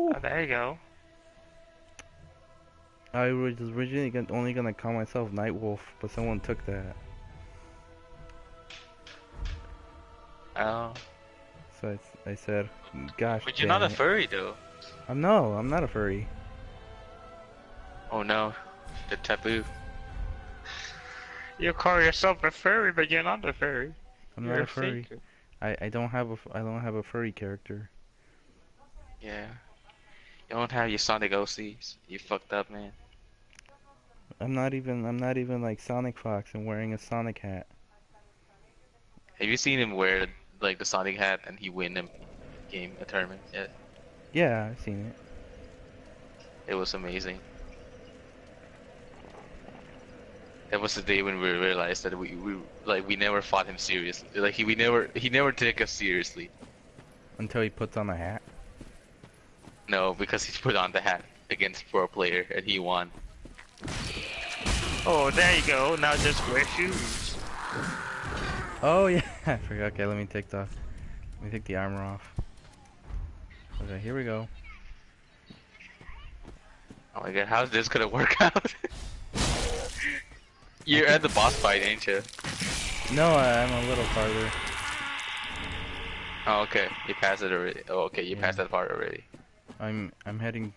Oh, there you go. I was originally only gonna call myself Nightwolf, but someone took that. Oh. So I said, gosh But you're not dang a it. furry though. I'm not a furry. Oh no. The taboo. You call yourself a furry, but you're not a furry. I'm not You're a a furry. faker. I don't have I don't have a furry character. Yeah. You don't have your Sonic OCs. You fucked up, man. I'm not even like Sonic Fox and wearing a Sonic hat. Have you seen him wear like the Sonic hat and he win a tournament? Yeah. Yeah, I've seen it. It was amazing. That was the day when we realized that we never fought him seriously. Like he never took us seriously. Until he puts on a hat. No, because he put on the hat against pro player and he won. Oh, there you go. Now just wear shoes. Oh yeah, I forgot. Okay, let me take the armor off. Okay, here we go. Oh my god, how's this gonna work out? You're at the boss fight, ain't you? No, I'm a little farther. Oh, okay. You passed it already. Oh, okay. You Yeah. passed that part already. I'm heading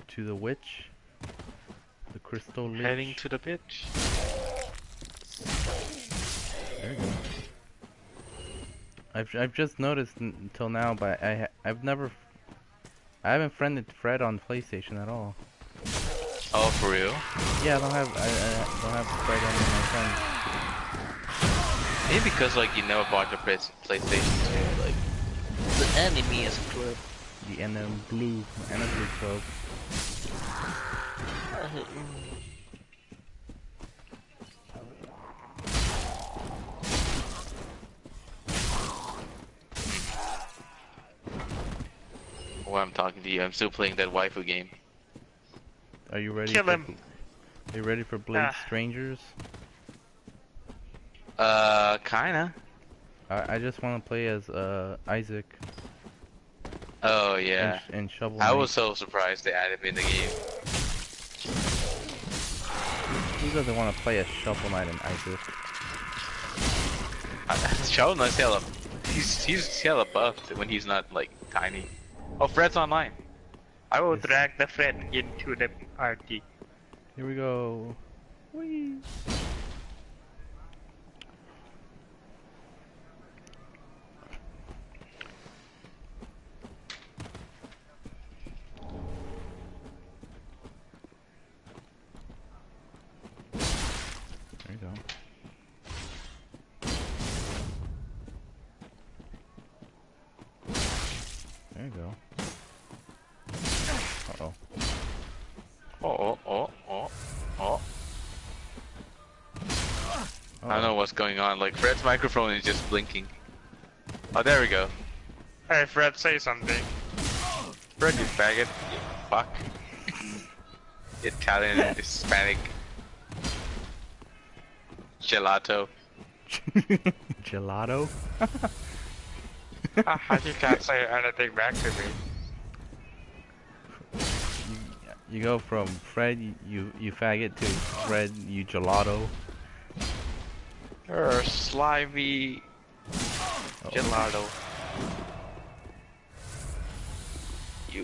to the witch. The crystal lich. Heading to the bitch. There you go. I've just noticed until now, but I haven't friended Fred on PlayStation at all. Oh, for real? Yeah, I don't have Fred on my friends. Maybe because like you never bought your PlayStation 2, like the enemy is a club. The NM Blue Club. While I'm talking to you, I'm still playing that waifu game. Are you ready? Kill him. Are you ready for Blade Strangers? Kinda. I just want to play as Isaac. Oh yeah. And Shovel I Knight. was so surprised they added him in the game. Who doesn't want to play as Shovel Knight and Isaac? Shovel Knight's hella. He's hella buffed when he's not like tiny. Oh, Fred's online. I will drag the Fred into the party. Here we go. Whee! There you go. There you go. Uh-oh. Oh. I don't know what's going on. Like, Fred's microphone is just blinking. Oh, there we go. Hey, Fred, say something. Fred, you faggot. You fuck. Italian and Hispanic. Gelato. Gelato? You can't say anything back to me. You go from Fred, you faggot, to Fred, you gelato. You're slimy gelato.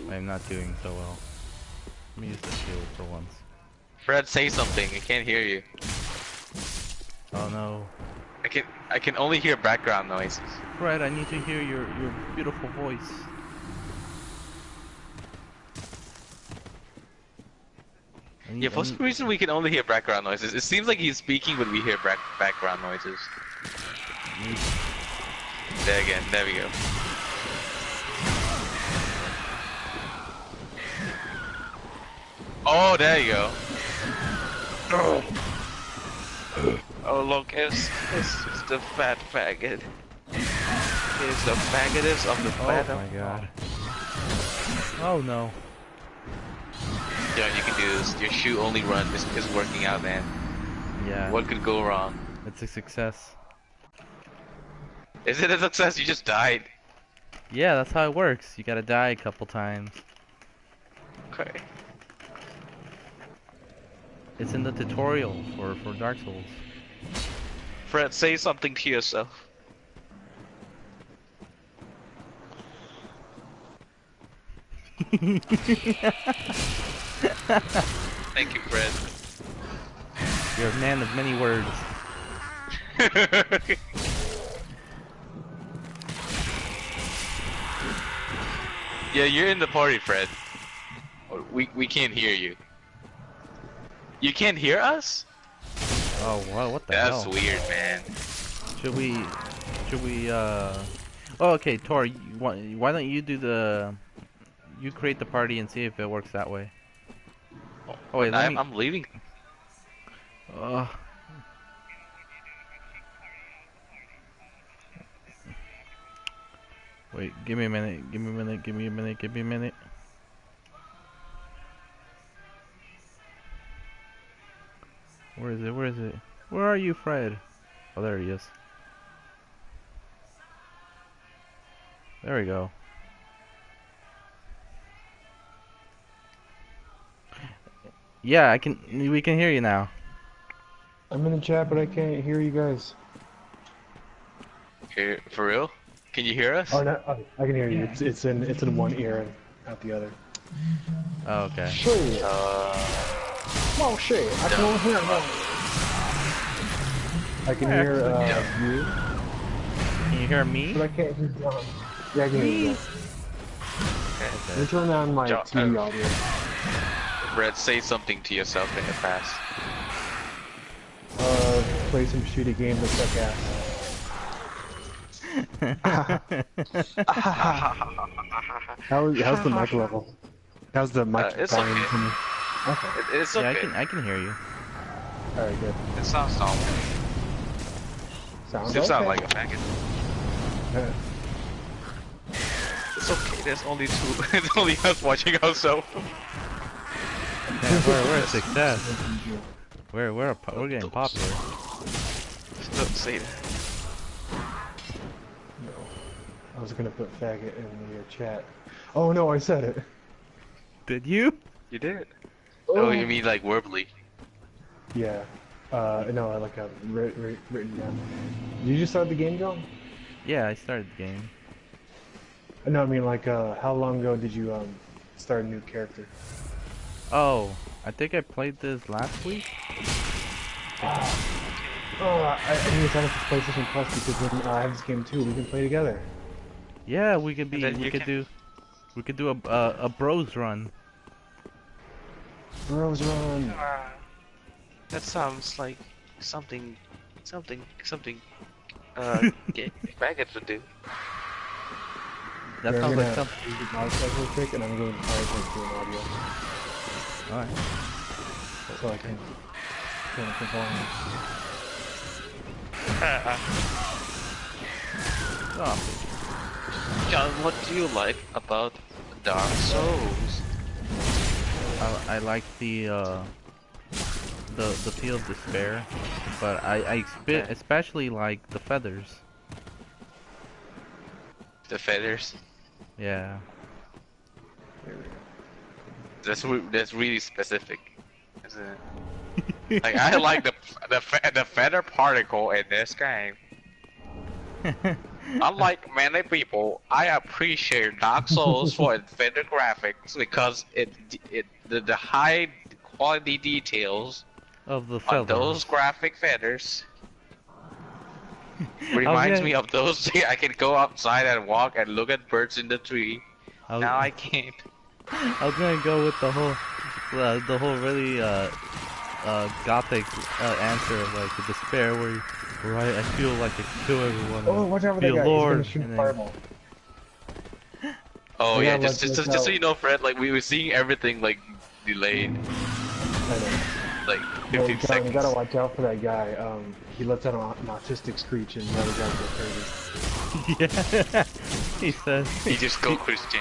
I'm not doing so well. Let me use the shield for once. Fred, say something. I can't hear you. Oh no. I can only hear background noises. Fred, I need to hear your beautiful voice. Yeah, for some reason we can only hear background noises. It seems like he's speaking when we hear background noises. There again, there we go. Oh, there you go. Oh look, it's the fat faggot. It's the faggotest of the fat. Oh my god. Oh no. Yeah, you can do this. Your shoe only run is working out, man. Yeah. What could go wrong? It's a success. Is it a success? You just died. Yeah, that's how it works. You gotta die a couple times. Okay. It's in the tutorial for Dark Souls. Fred, say something to yourself. Thank you, Fred. You're a man of many words. Yeah, you're in the party, Fred. We can't hear you. You can't hear us? Oh, wow, what the That's hell? weird, man. Should we, Oh, okay, Tor, why don't you do you create the party and see if it works that way. Oh, wait, let me, I'm leaving. uh, wait, give me a minute, give me a minute, give me a minute, give me a minute. Where is it, where is it? Where are you, Fred? Oh, there he is. There we go. Yeah, we can hear you now. I'm in the chat, but I can't hear you guys. Here, for real? Can you hear us? Oh, no, oh, I can hear you. It's in one ear and out the other. Oh, okay. Shit. Oh shit! I can only hear one. I can hear you, Can you hear me? but I can't hear John. Yeah, I can hear you. Let me turn on my John, TV audio. Fred, say something to yourself in the past. Play some shitty game that suck ass. How's the mic level? How's the mic It's volume okay. for me? Okay. It's Yeah, okay. I can hear you. Alright, good. It sounds normal. Sounds Still okay. sound like a faggot. Yeah. It's okay. There's only two. It's only us watching ourselves. Yeah, we're a success. We're getting popular. Just don't say that. No. I was gonna put faggot in the chat. Oh no, I said it. Did you? You did. Oh, you mean like verbally? Yeah. No, I like have written down. Did you just start the game, John? Yeah, I started the game. No, I mean like, how long ago did you start a new character? Oh, I think I played this last week. Oh, I need to sign up for PlayStation Plus because when I have this game too, we can play together. Yeah, we could be. And then you can- We could do a bros run. Bros run. That sounds like something. Faggots would do. That Here, I'm sounds gonna like something. use the mouse pad real quick, and I'm going to try to do an audio Alright. so I can turn up the volume. Oh, John, what do you like about Dark Souls? I like the feel of despair, but I especially like the feathers. The feathers. Yeah. That's really specific, isn't it? Like I like the feather particle in this game. Unlike many people, I appreciate Dark Souls for its feather graphics because the high quality details Of the on feathers. those graphic feathers reminds me of those days I can go outside and walk and look at birds in the tree. Now I can't. I was gonna go with the whole really gothic answer of like the despair where I feel like I can kill everyone. Oh, watch out for be that a guy! lord, He's gonna and shoot then- fireball. Oh Yeah, yeah, just let's just so you know, Fred, like we were seeing everything like delayed, I know. like Well, 15 John, seconds. you gotta watch out for that guy. He lets out an autistic screech and the other guys go crazy. Yeah. He says. He just go Christian.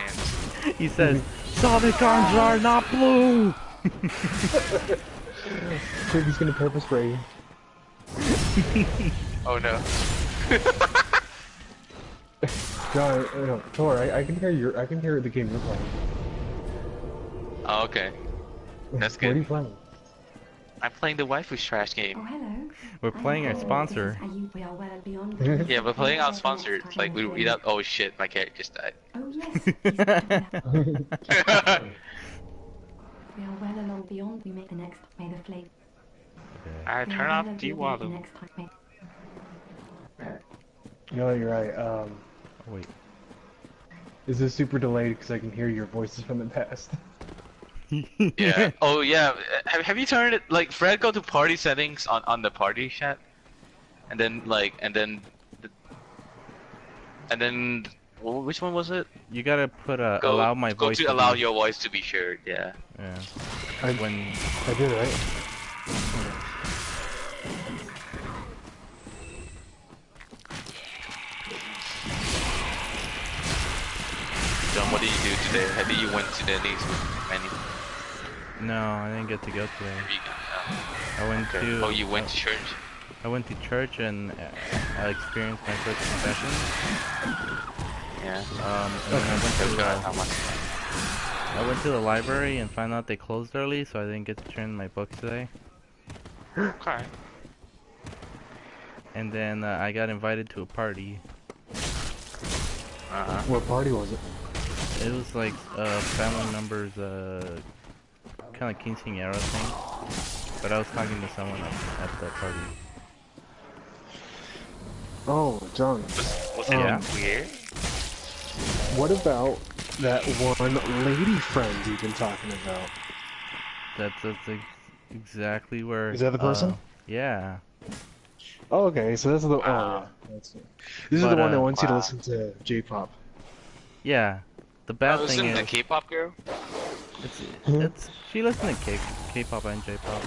He says, Sonic arms are not blue. Dude, he's gonna purple spray you. Oh no. John, no, Tor, I can hear the game you're playing. Oh, okay. That's What are good. you playing? I'm playing the waifu's trash Oh, game. hello. We're playing our sponsor. We are well beyond. Yeah, but playing unsponsored, like we read out. Oh shit, my character just died. Oh yes. We are well along beyond. We make the next. May the flame. I We are turn well off along the the water. next time. No, you're right. Oh, wait. This is super delayed because I can hear your voices from the past. Yeah. Oh yeah. Have you turned it like Fred? Go to party settings on the party chat, and then well, which one was it? You gotta put Go, allow my go voice to allow be... your voice to be shared. Yeah. Yeah. I did, right? John, what did you do today? Have you went to the Denny's with Manny? No, I didn't get to go today. I went Okay. to. Oh, you went to church? I went to church and I experienced my first confession. Yeah. And then I went to the library and found out they closed early, so I didn't get to turn my books today. Okay. And then I got invited to a party. What party was it? It was like family members, kind of quinceañera thing. But I was talking to someone at the party. Oh, John. Was it weird? What about that one lady friend you've been talking about? That's exactly where. Is that the person? Yeah. Oh, okay, so this is the. Wow. Oh, yeah. This is the But, one that wants you to wow. listen to J-pop. Yeah. The bad Oh, thing isn't is, the K-pop girl? it's she listens to K-pop and J-pop.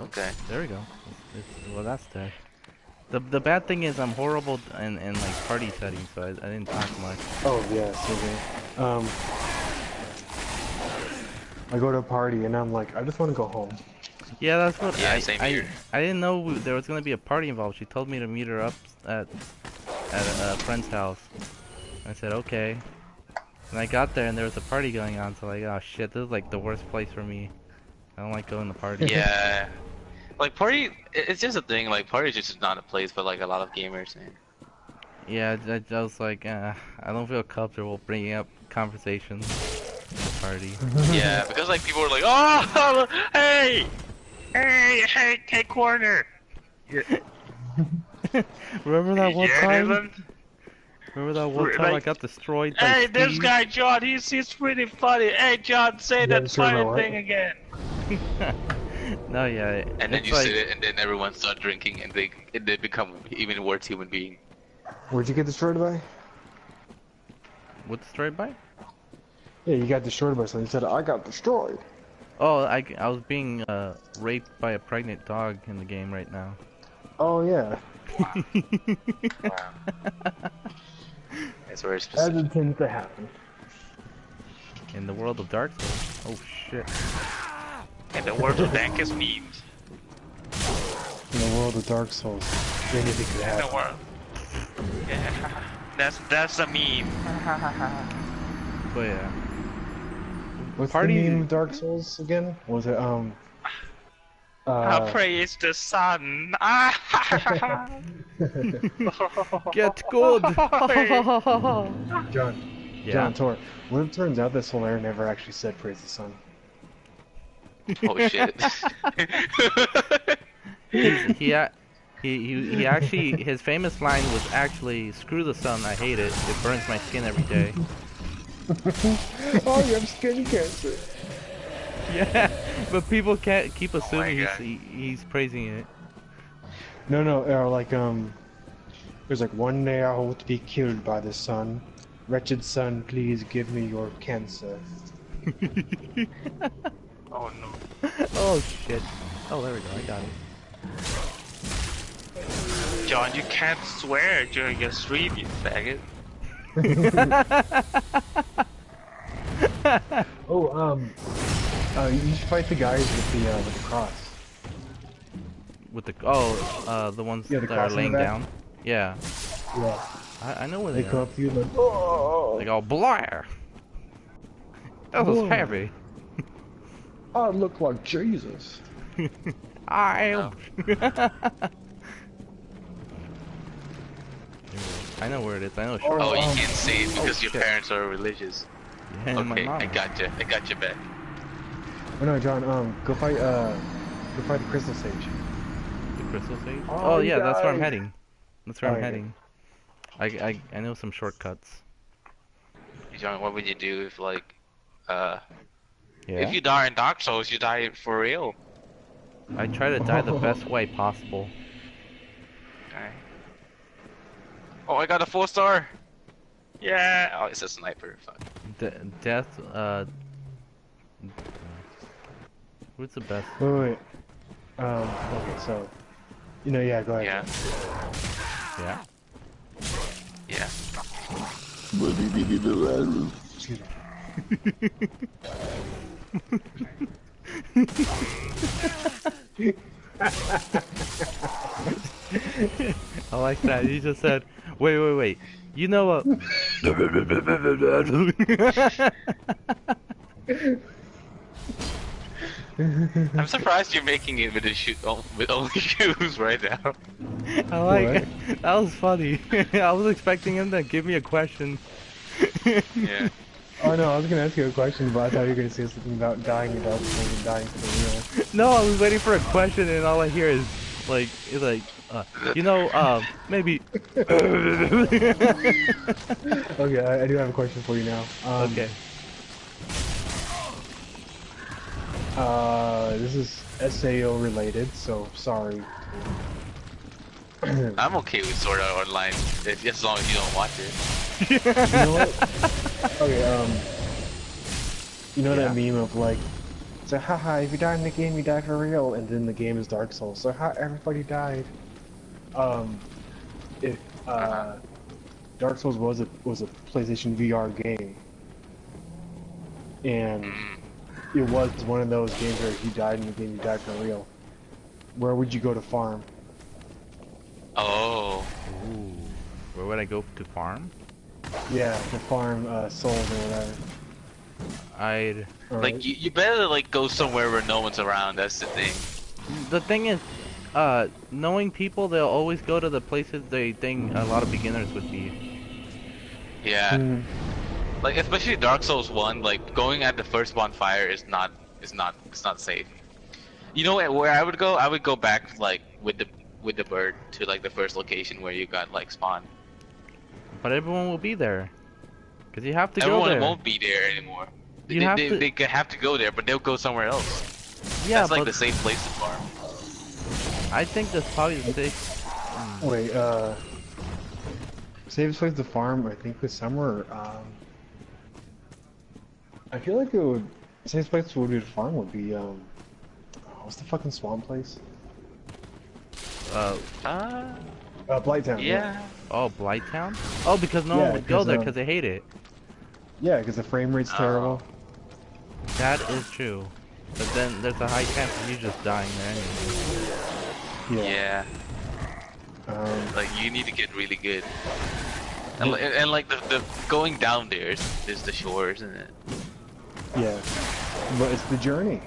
Okay. There we go. Well, that's that. The bad thing is I'm horrible in like party settings, so I didn't talk much. Oh, yes, okay. I go to a party and I'm like, I just want to go home. Yeah, that's what Yeah, same here. I didn't know there was gonna be a party involved. She told me to meet her up at a friend's house. I said okay, and I got there and there was a party going on. So like, oh shit, this is like the worst place for me. I don't like going to parties. Yeah. Like party, it's just a thing. Like party is just not a place for like a lot of gamers. Man. Yeah, I was like, I don't feel comfortable bringing up conversations at the party. Yeah, because like people are like, oh, hey, take corner. Remember that one Yeah, time? isn't? Remember that one time I Like, got destroyed by Hey, this Steve? guy John, he's pretty funny. Hey, John, say that sure about funny what? thing again. No, yeah. And then it's you like, say it, and then everyone start drinking, and they become even worse human being. Where'd you get destroyed by? What destroyed by? Yeah, you got destroyed by something. You said, I got destroyed. Oh, I was being raped by a pregnant dog in the game right now. Oh, yeah. Wow. That's very That specific. tends to happen. In the world of Dark Souls. Oh shit. And the world of dankest memes. In the world of Dark Souls, anything could In the happen. world. Yeah. That's a meme. But yeah. What's Party- the name of Dark Souls again? Was it, I praise the sun. Get good! John. Yeah. John Tor. What if it turns out that Solaire never actually said praise the sun? Oh shit. He actually, his famous line was actually, screw the sun, I hate it. It burns my skin every day. Oh, you have skin cancer. Yeah, but people can't keep assuming God. he's praising it. No, or like, there's like, one day I hope to be killed by the sun. Wretched sun, please give me your cancer. Oh no. Oh shit. Oh, there we go, I got it. John, you can't swear during your stream, you faggot. Oh, you should fight the guys with the cross. With the the ones Yeah, the that are cross in the laying back. down. Yeah, Yeah. I know where They they come are. up to you like, oh! They go, Blair! That was Whoa. heavy. I look like Jesus. I I know where it is. I know short. Oh, you can't say it because your shit. parents are religious. Yeah, and my Okay, mom. I got you back. Oh no, John. Go fight the Crystal Sage. The Crystal Sage? Oh, Oh, you yeah, that's where I'm died. heading. That's where Oh, I'm yeah. heading. I know some shortcuts. John, what would you do if like, Yeah? if you die in Dark Souls, you die for real? I try to die the best way possible. Alright. Oh, I got a 4-star. Yeah. Oh, it's a sniper. Fuck. Death, who's the best? Wait. Okay, so, yeah, go ahead. Yeah. Yeah? Yeah. Excuse me. I like that. He just said, wait. You know what? I'm surprised you're making it with with only shoes right now. I like it. That was funny. I was expecting him to give me a question. Yeah. Oh no, I was gonna ask you a question, but I thought you were gonna say something about dying in Dark Souls and dying for real. No, I was waiting for a question, and all I hear is maybe. Okay, I do have a question for you now. Okay. This is SAO related, so sorry. I'm okay with Sword Art Online, as long as you don't watch it. You know what? Okay, you know that meme of like, so haha, if you die in the game, you die for real, and then the game is Dark Souls, so how everybody died. If Dark Souls was a PlayStation VR game, and it was one of those games where if you died in the game, you died for real, where would you go to farm? Oh. Ooh. Where would I go to farm? Yeah, to farm souls or whatever. I'd. Like you better like go somewhere where no one's around. That's the thing. The thing is, knowing people, they'll always go to the places they think a lot of beginners would be. Yeah. Like especially Dark Souls 1, like going at the first bonfire is not safe. You know where I would go? I would go back like with the bird to like the first location where you got like spawned. But everyone will be there, cause you have to Everyone go there. won't be there anymore. You They have to. have to go there, but they'll go somewhere else. Yeah, That's like but the safe place to farm. I think that's probably the safe. Wait, safest place to farm, I think, was somewhere, I feel like it would, safest place would be to farm would be, what's the fucking swamp place? Blighttown. Yeah. Oh, Blighttown? Oh, because no one would go there because they hate it. Yeah, because the frame rate's terrible. That is true. But then there's a high chance of you just dying there anyway. Yeah. Like you need to get really good. And like the going down there is the shore, isn't it? Yeah. But it's the journey.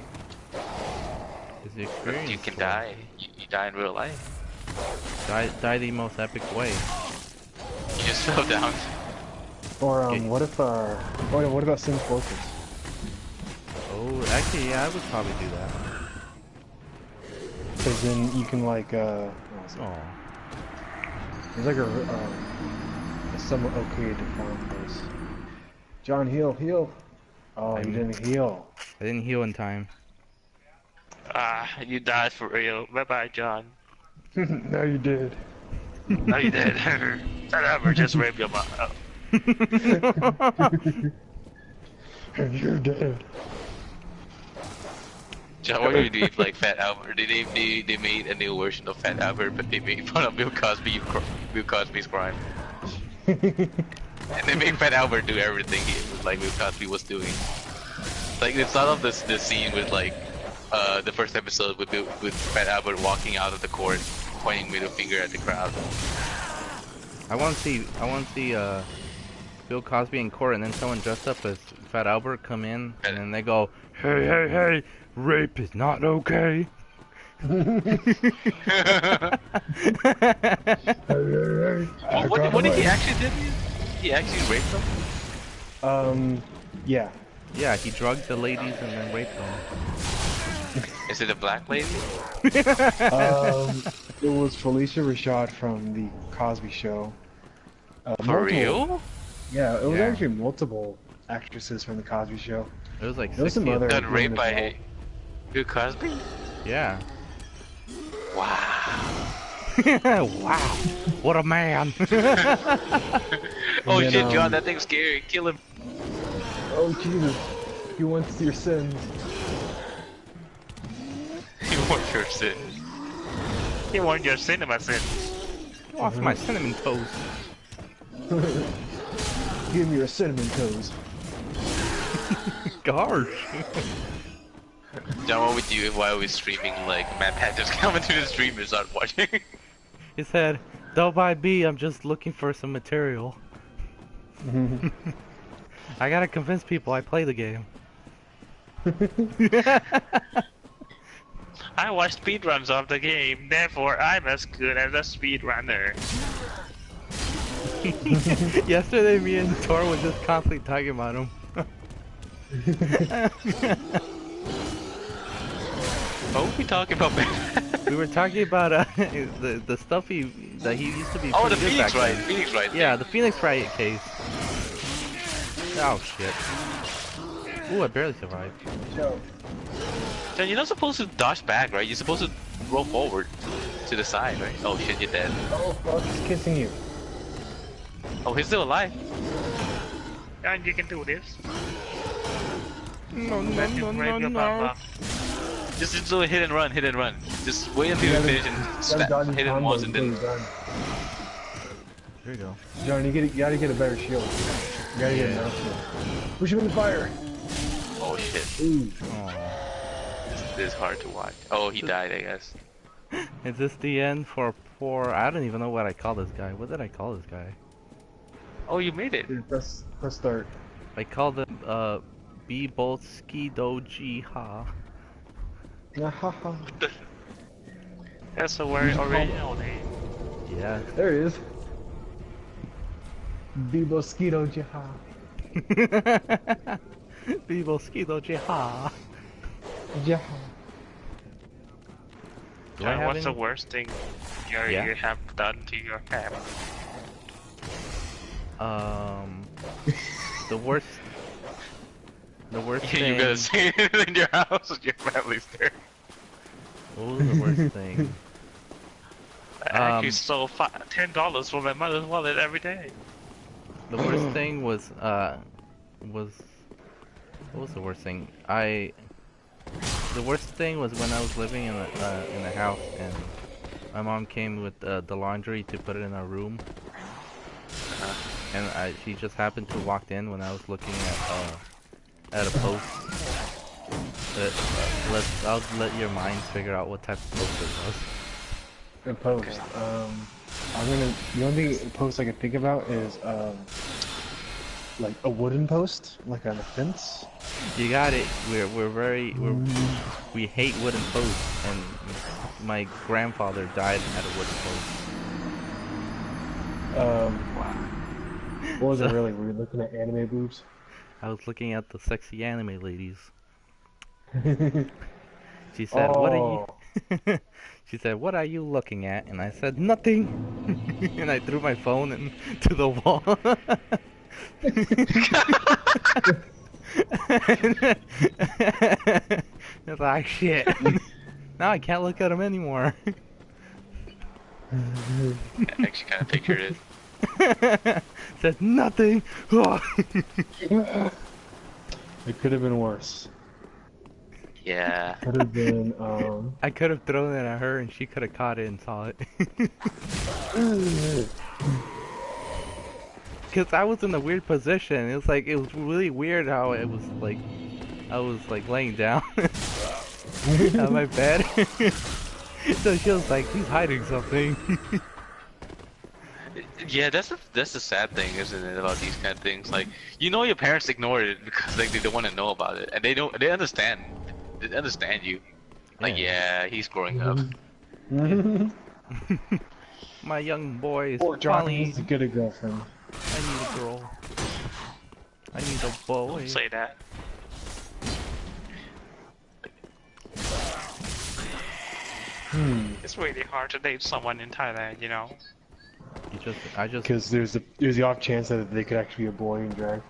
It's the experience. You can die. You die in real life. Die the most epic way. You just fell down. Or, Okay. what if, what about Sims Fortress? Oh, actually, yeah, I would probably do that. Because then you can, like, Oh. there's like a somewhat okay to farm place. John, heal. Oh, you didn't heal. I didn't heal in time. You died for real. Bye bye, John. No, you did. No, you did. That ever just raped your mom. Oh. You're dead. John, what do you do if like Fat Albert? They made a new version of Fat Albert, but they made fun of Bill Cosby's crime. And they made Fat Albert do everything like Bill Cosby was doing. Like it's not of the scene with like the first episode with Fat Albert walking out of the court, pointing middle finger at the crowd. I want to see Bill Cosby in court, and then someone dressed up as Fat Albert come in, and then they go, "Hey, hey, hey, rape is not okay." What did he actually do? He actually raped them? Yeah. Yeah, he drugged the ladies and then raped them. Is it a black lady? It was Felicia Rashad from the Cosby Show. For real? Yeah, it was Yeah. actually multiple actresses from the Cosby Show. It was like There was 60 some of other- them. Got raped by Bill Cosby? Yeah. Wow. Wow, what a man. Oh then, shit, John, that thing's scary. Kill him. Oh Jesus, he wants your sins. You want your sin. You want your cinema sin. What's my cinnamon toast? Give me your cinnamon toes. Gosh. John, what would you while we're streaming, like, Matt Pat just come into the stream and start watching? He said, "Don't buy B, I'm just looking for some material." I gotta convince people I play the game. I watch speedruns of the game, therefore I'm as good as a speedrunner. Yesterday, me and Tor was just constantly talking about him. What were we talking about, man? We were talking about the stuff that he used to be. Oh, the pretty good Phoenix back Wright. then. Phoenix Wright. Yeah, the Phoenix Wright case. Oh shit. Ooh, I barely survived. Joe. John, you're not supposed to dodge back, right? You're supposed to roll forward to the side, right? Oh shit, you're dead. Oh fuck, he's kissing you. Oh, he's still alive. John, you can do this. No, no, no, no, no. Just do a hit and run, hit and run. Just wait until you gotta- finish and Gotta dodge his hit it combos once and until then. he's done. There you go. John, you gotta get a better shield. You gotta get an enough shield. Push him in the fire. Oh shit, Ooh. Aw. this is hard to watch. Oh, he died, I guess. Is this the end for poor? I don't even know what I call this guy. What did I call this guy? Oh, you made it. Dude, press start. I called him B-Bolski Doji Ha. Haha. That's a very original name. Yeah. There he is. Bibosquito Jaha. B-Bolski Doji Ha. Jaha. Do I have What's the any? worst thing you Yeah. have done to your family? The worst. The worst You thing. gotta say it in your house with your family's there. What was the worst thing? I actually stole $10 from my mother's wallet every day. The worst thing was what was the worst thing? The worst thing was when I was living in a house and my mom came with the laundry to put it in our room, and she just happened to walk in when I was looking at a post. I'll let your mind figure out what type of post it was. A post. The only post I can think about is like a wooden post, like on a fence. You got it. We hate wooden posts, and my grandfather died at a wooden post. What was it really? Were you looking at anime boobs? I was looking at the sexy anime ladies. She said, "What are you?" She said, "What are you looking at?" And I said, "Nothing." And I threw my phone into the wall. It's like shit. Now I can't look at them anymore. I actually kind of pictured it. Said nothing. It could have been worse. Yeah. Could have been I could have thrown it at her and she could have caught it and saw it. Because I was in a weird position. It was really weird how it was like, I was like laying down on my bed. So she was like, he's hiding something. Yeah, that's the sad thing, isn't it, about these kind of things? Like, you know, your parents ignore it because like they don't want to know about it, and they understand. They understand you. Like, yeah, he's growing up. My young boy is Poor John finally. needs to get a girlfriend. I need a girl. I need a boy. Don't say that. It's really hard to date someone in Thailand, you know. I just. Because there's the off chance that they could actually be a boy in drag.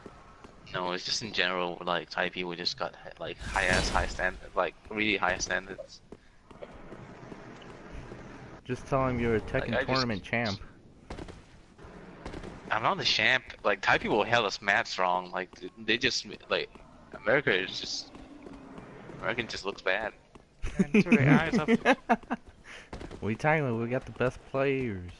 No, it's just in general, like Thai people just got like high standard, like really high standards. Just tell him you're a Tekken Like, tournament champ. I'm not the champ. Like Thai people hell is mad strong. Like they just like America just looks bad. And to the eyes of We Thailand, we got the best players.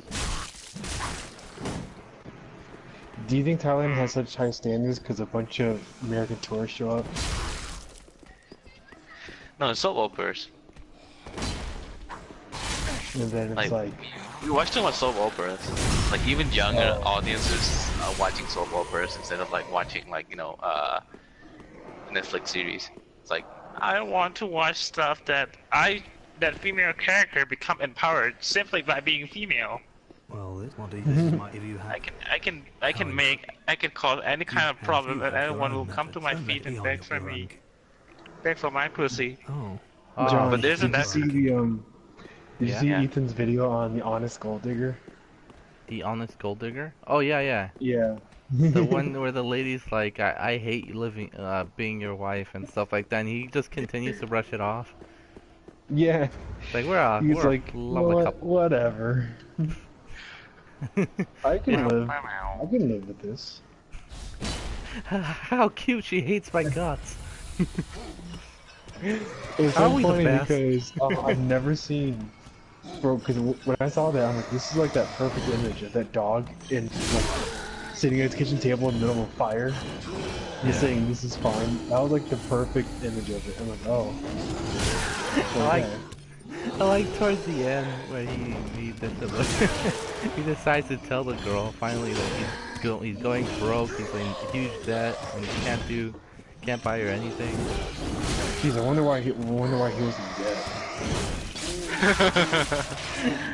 Do you think Thailand has such high standards because a bunch of American tourists show up? No, it's soap operas. And then it's like We watch too much soap operas. Like even younger audiences are watching soap operas instead of like watching like Netflix series. It's like I want to watch stuff that female character become empowered simply by being female. Well, this might give you I can cause any kind of problem and everyone will come to my feet and beg for me. Beg for my pussy. Oh. John, but isn't did you that- see the Did you see Yeah. Ethan's video on the Honest Gold Digger? The honest gold digger? Oh yeah, yeah. Yeah. The one where the lady's like, I hate living, being your wife and stuff like that. And he just continues to brush it off. Yeah. It's like we're He's a like, lovely couple. whatever. I can live with this. How cute! She hates my guts. It's How are so we the funny best? because I've never seen, bro. Because when I saw that, I'm like, this is like that perfect image of that dog in like sitting at its kitchen table in the middle of a fire, just saying this is fine. That was like the perfect image of it. I'm like, oh. I like towards the end where he decides to tell the girl finally that he's going broke. He's in huge debt and he can't buy her anything. Jeez, I wonder why he was in debt.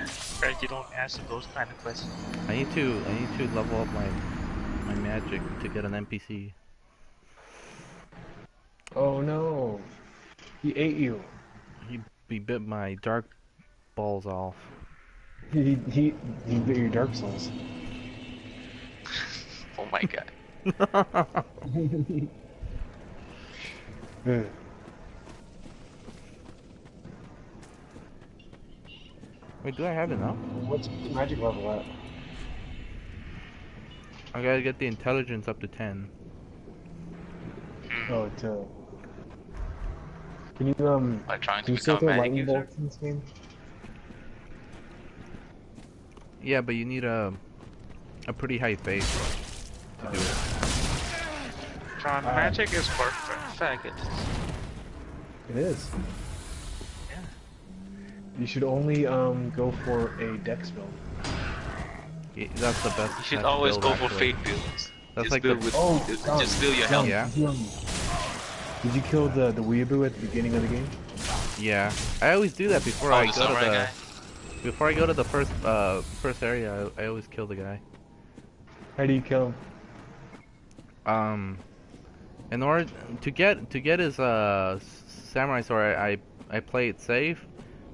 Fred, you don't answer those kind of questions. I need to level up my magic to get an NPC. Oh no, he ate you. He bit my dark balls off. He bit your Dark Souls. oh my god. Ugh. Wait, do I have enough? What's your magic level at? I gotta get the intelligence up to 10. Oh, it's Can you Like trying do to you still become throw a magic lightning user. bolts in this game? Yeah, but you need a pretty high base to do it. John, magic is for faggots. It is. You should only go for a dex build. Yeah, that's the best. You should best always build, go for actually. fake builds. That's just like build the- with, Oh, just steal your health. Yeah. Did you kill the weeaboo at the beginning of the game? Yeah, I always do that before Oh, I the go to samurai the guy? before I go to the first area. I always kill the guy. How do you kill him? In order to get his samurai sword, I play it safe.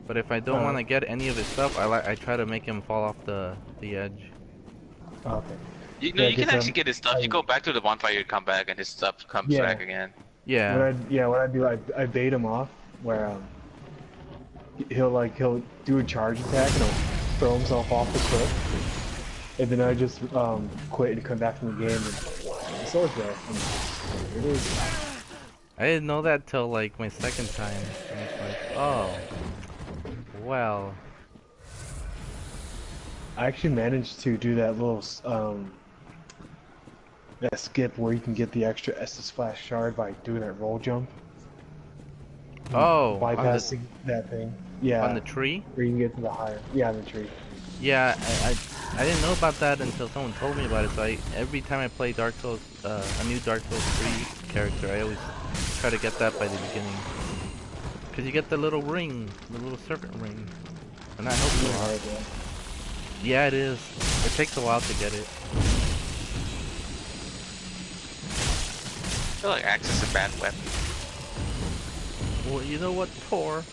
But if I don't want to get any of his stuff, I try to make him fall off the edge. Oh, okay. You know, Yeah, you can get actually get his stuff. You go back to the bonfire, you come back, and his stuff comes Yeah. back again. Yeah. What I do, I bait him off where he'll do a charge attack and he'll throw himself off the cliff, and then I just quit and come back from the game and the sword's there. And here it is. I didn't know that till like my second time. And it's like, oh, well. I actually managed to do that little that skip where you can get the extra Estus Flash shard by doing that roll jump. Oh, Bypassing that thing. Yeah. on the tree? Where you can get to the higher. Yeah, on the tree. Yeah, I didn't know about that until someone told me about it. So every time I play Dark Souls, a new Dark Souls 3 character, I always try to get that by the beginning. Cause you get the little ring, the little serpent ring, and that helps a lot. Yeah, it is. It takes a while to get it. I feel like axe is a bad weapon. Well, you know what, Thor?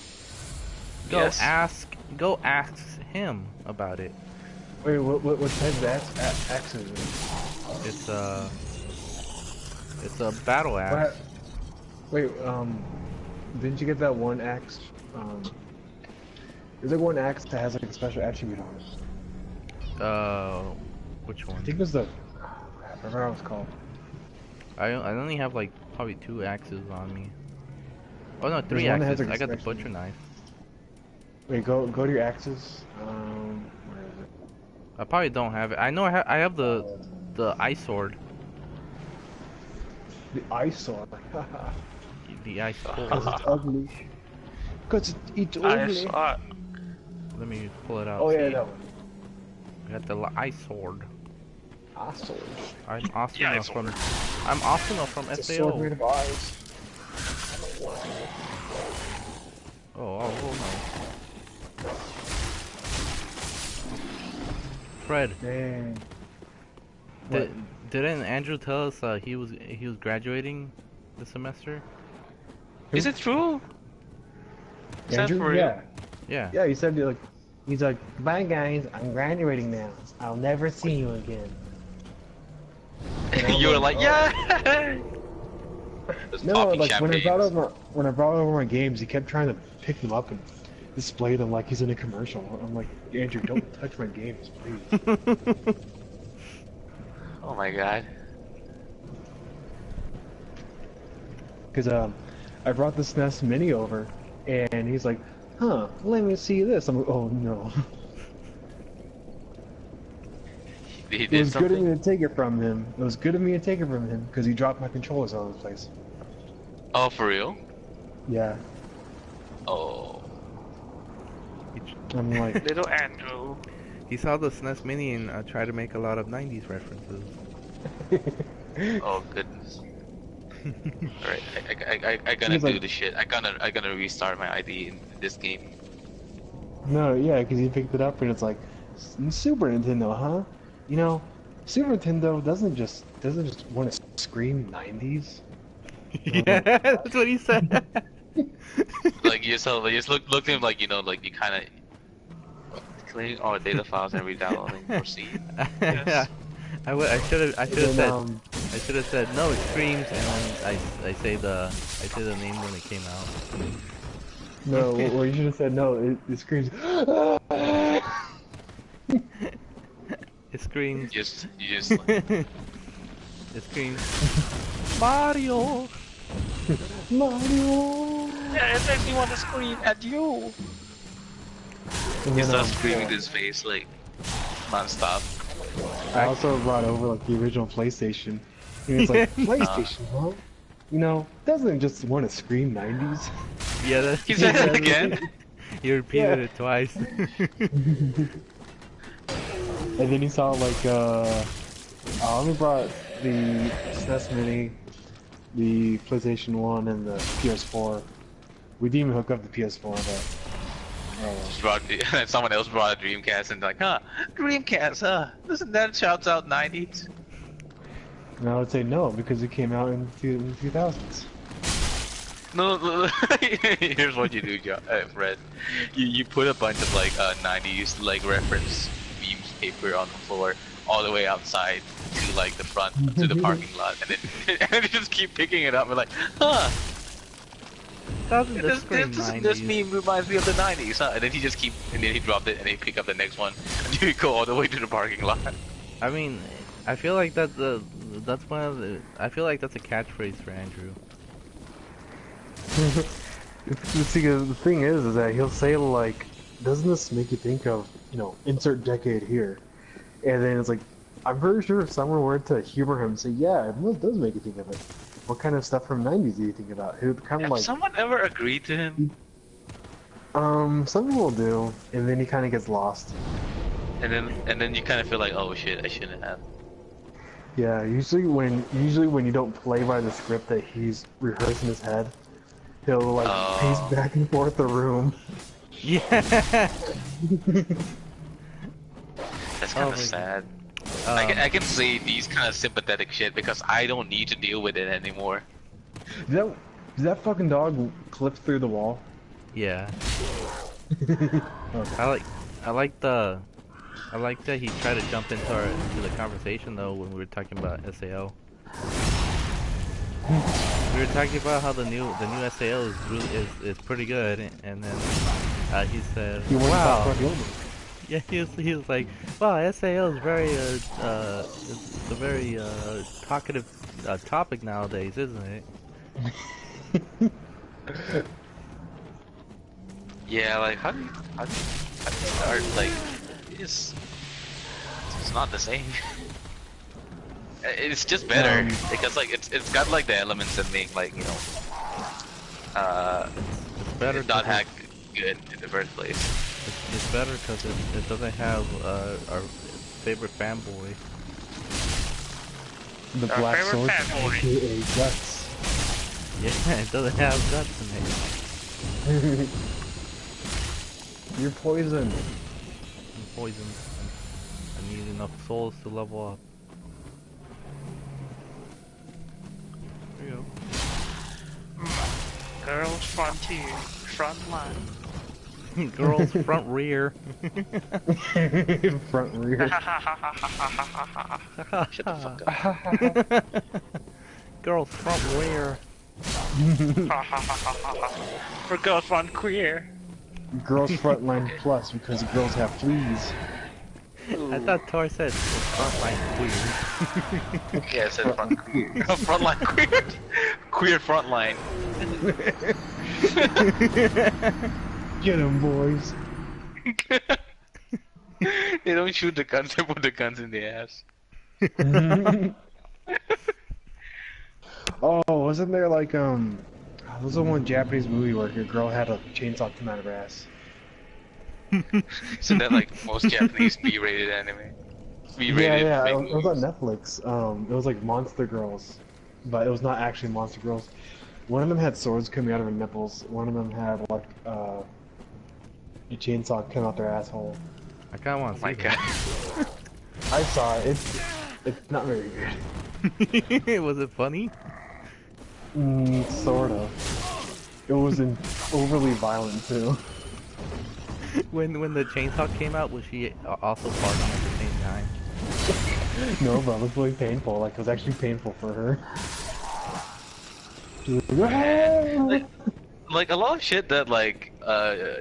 Go Yes. Go ask him about it. Wait, what type of axe is it? It's a battle axe. Wait, didn't you get that one axe? There's like one axe that has like a special attribute on it. Which I one? think it was the. I forgot what it was called. I only have like probably 2 axes on me. Oh no, 3 There's one that has, axes. like, I got the special- butcher knife. Wait, go to your axes. Where is it? I probably don't have it. I know I have the ice sword. The ice sword. The ice sword. Cause it's ugly. Cause it's ugly. Let me pull it out. Oh yeah, See? that one. I got the ice sword. Ice sword. I'm Asuna Yeah, ice from sword. I'm Asuna from It's a sword made SAO. of eyes. Oh no. Fred, Dang. What? didn't Andrew tell us he was graduating this semester? Is it true? Is that Andrew? for real? Yeah. Yeah. Yeah, he said he's like, bye guys, I'm graduating now. I'll never see you again. And I'm You were like, oh. yeah. Just No, popping like when I champagnes. brought over my games, he kept trying to pick them up and display them like he's in a commercial. I'm like, Andrew, don't touch my games, please. Oh my god. Because I brought the SNES Mini over, and he's like, huh, let me see this. I'm like, oh no. He It did was good of something. me to take it from him. It was good of me to take it from him because he dropped my controllers all over the place. Oh, for real? Yeah, Oh. I'm like, Little Andrew. He saw the SNES Mini and tried to make a lot of 90s references. Oh goodness. Alright, I gonna He's do like- the shit. I gonna restart my ID in this game. no, yeah, because he picked it up and it's like, Super Nintendo, huh? You know, Super Nintendo doesn't just want to scream 90s. Yeah, that's what he said. Like you just look at him like, you know, like you kinda clearing all the data files and re-downloading proceed. Yeah. I should have And, said no, it screams, and then I say the name when it came out. no, well, you should have said no. It screams. It screams. You just It screams. Mario. Mario. Yeah, it makes me want to scream at you. And he then, starts screaming to his face like non-stop. I also brought over like the original PlayStation. And it's like PlayStation, huh? You know, doesn't just want to scream 90s. Yeah, that's. He said it again. You repeated Yeah. it twice. And then he saw like I only brought the SNES Mini, the PlayStation 1, and the PS4. We didn't even hook up the PS4, but Just brought and someone else brought a Dreamcast and like, huh? Dreamcast, huh? Doesn't that shouts out 90s? and I would say no because it came out in the 2000s. No, here's what you do, Fred. You put a bunch of like 90s like reference memes paper on the floor all the way outside to like the front to the parking lot, and then and you just keep picking it up and like, huh? Doesn't this scream This 90s? meme reminds me of the 90s, huh? And then he just keep, and then he dropped it, and he pick up the next one, and you go all the way to the parking lot. I mean, I feel like that's one of the. I feel like that's a catchphrase for Andrew. See, the thing is that he'll say like, doesn't this make you think of, you know, insert decade here? And then it's like, I'm pretty sure if someone were to humor him and say, yeah, it does make you think of it. What kind of stuff from 90s do you think about? It would kind of Have like, someone ever agreed to him? some people do, and then he kind of gets lost. and then you kind of feel like, oh shit, I shouldn't have. Yeah, usually when you don't play by the script that he's rehearsed in his head, he'll like pace back and forth the room. Yeah. That's kind of sad. I can say these kind of sympathetic shit because I don't need to deal with it anymore. Did that fucking dog clip through the wall? Yeah. Okay. I like that he tried to jump into the conversation though when we were talking about SAO. We were talking about how the new SAO is pretty good, and then he said, He wanted to talk "Wow." about Gilbert. Yeah, he was like, "Wow, SAO is very it's a very talkative topic nowadays, isn't it?" Yeah, like how do you start? Like, it's not the same. It's just better because like it's got like the elements that make like It's better. not hack good in the first place. It's better because it doesn't have our favorite fanboy. The Our Black favorite Sword, fanboy. aka Guts. Yeah, it doesn't have guts in it. You're poisoned. I'm poisoned. I need enough souls to level up. There you Girls frontier, front line. go. Girls front rear. Front rear. Shut the fuck up. Girls front rear. For girls front queer. Girls frontline plus because girls have fleas. I thought Tor said frontline queer. Yeah, it said frontline queer. Queer frontline. Get 'em, boys. They don't shoot the guns, they put the guns in the ass. Oh, wasn't there like there was one Japanese movie where a girl had a chainsaw come out of her ass. Isn't that like most Japanese B-rated anime? B-rated Yeah, fake it was on movies. Netflix. It was like Monster Girls, but it was not actually Monster Girls. One of them had swords coming out of her nipples. One of them had like a chainsaw come out their asshole. I kind of want Oh to my see god. I saw it. It's not very good. that. Was it funny? Sort of. It was overly violent too. When the chainsaw came out, was she also farting at the same time? No, but it was really painful. Like it was actually painful for her. She was like, "Ah!" Like a lot of shit that like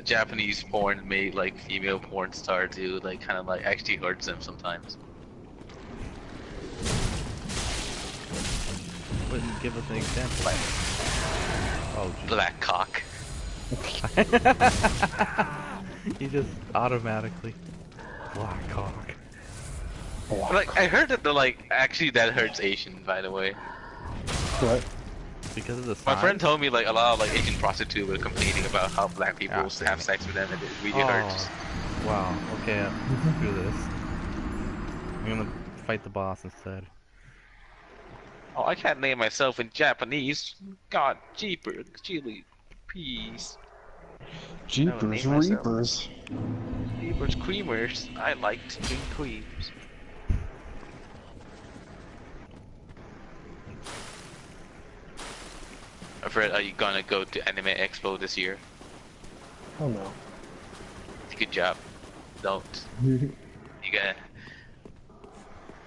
Japanese porn made like female porn star do like kind of like actually hurts them sometimes. Wouldn't give us an example. Oh, Black cock. you just automatically black hawk. Like I heard that the like actually that hurts Asian, by the way. What? Because of the My size? friend told me like a lot of like Asian prostitutes were complaining about how black people Ah, have damn it. sex with them and it really hurts. Wow. Okay, screw this. I'm gonna fight the boss instead. Oh, I can't name myself in Japanese. God, jeepers, chili, peas, Jeepers name myself. Reapers. jeepers, creamers. I like to drink creams. Fred, are you gonna go to Anime Expo this year? Oh no. Good job. Don't. You gotta.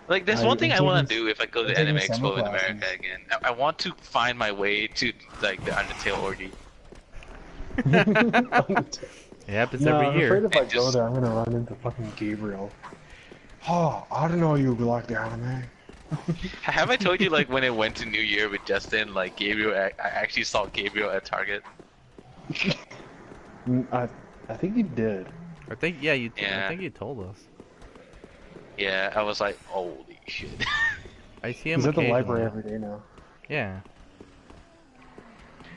Like, there's one thing I want to do if I go to taking Anime summer Expo in classes. America again. I want to find my way to, like, the Undertale orgy. It happens No, every I'm year. afraid if I It go just- there, I'm gonna run into fucking Gabriel. Oh, I didn't know you like the anime. Have I told you, like, when I went to New Year with Justin, like, Gabriel, I actually saw Gabriel at Target? I think you did. I think yeah, I Yeah. think you told us. Yeah, I was like, holy shit. I see him He's at the occasionally. library every day now. Yeah.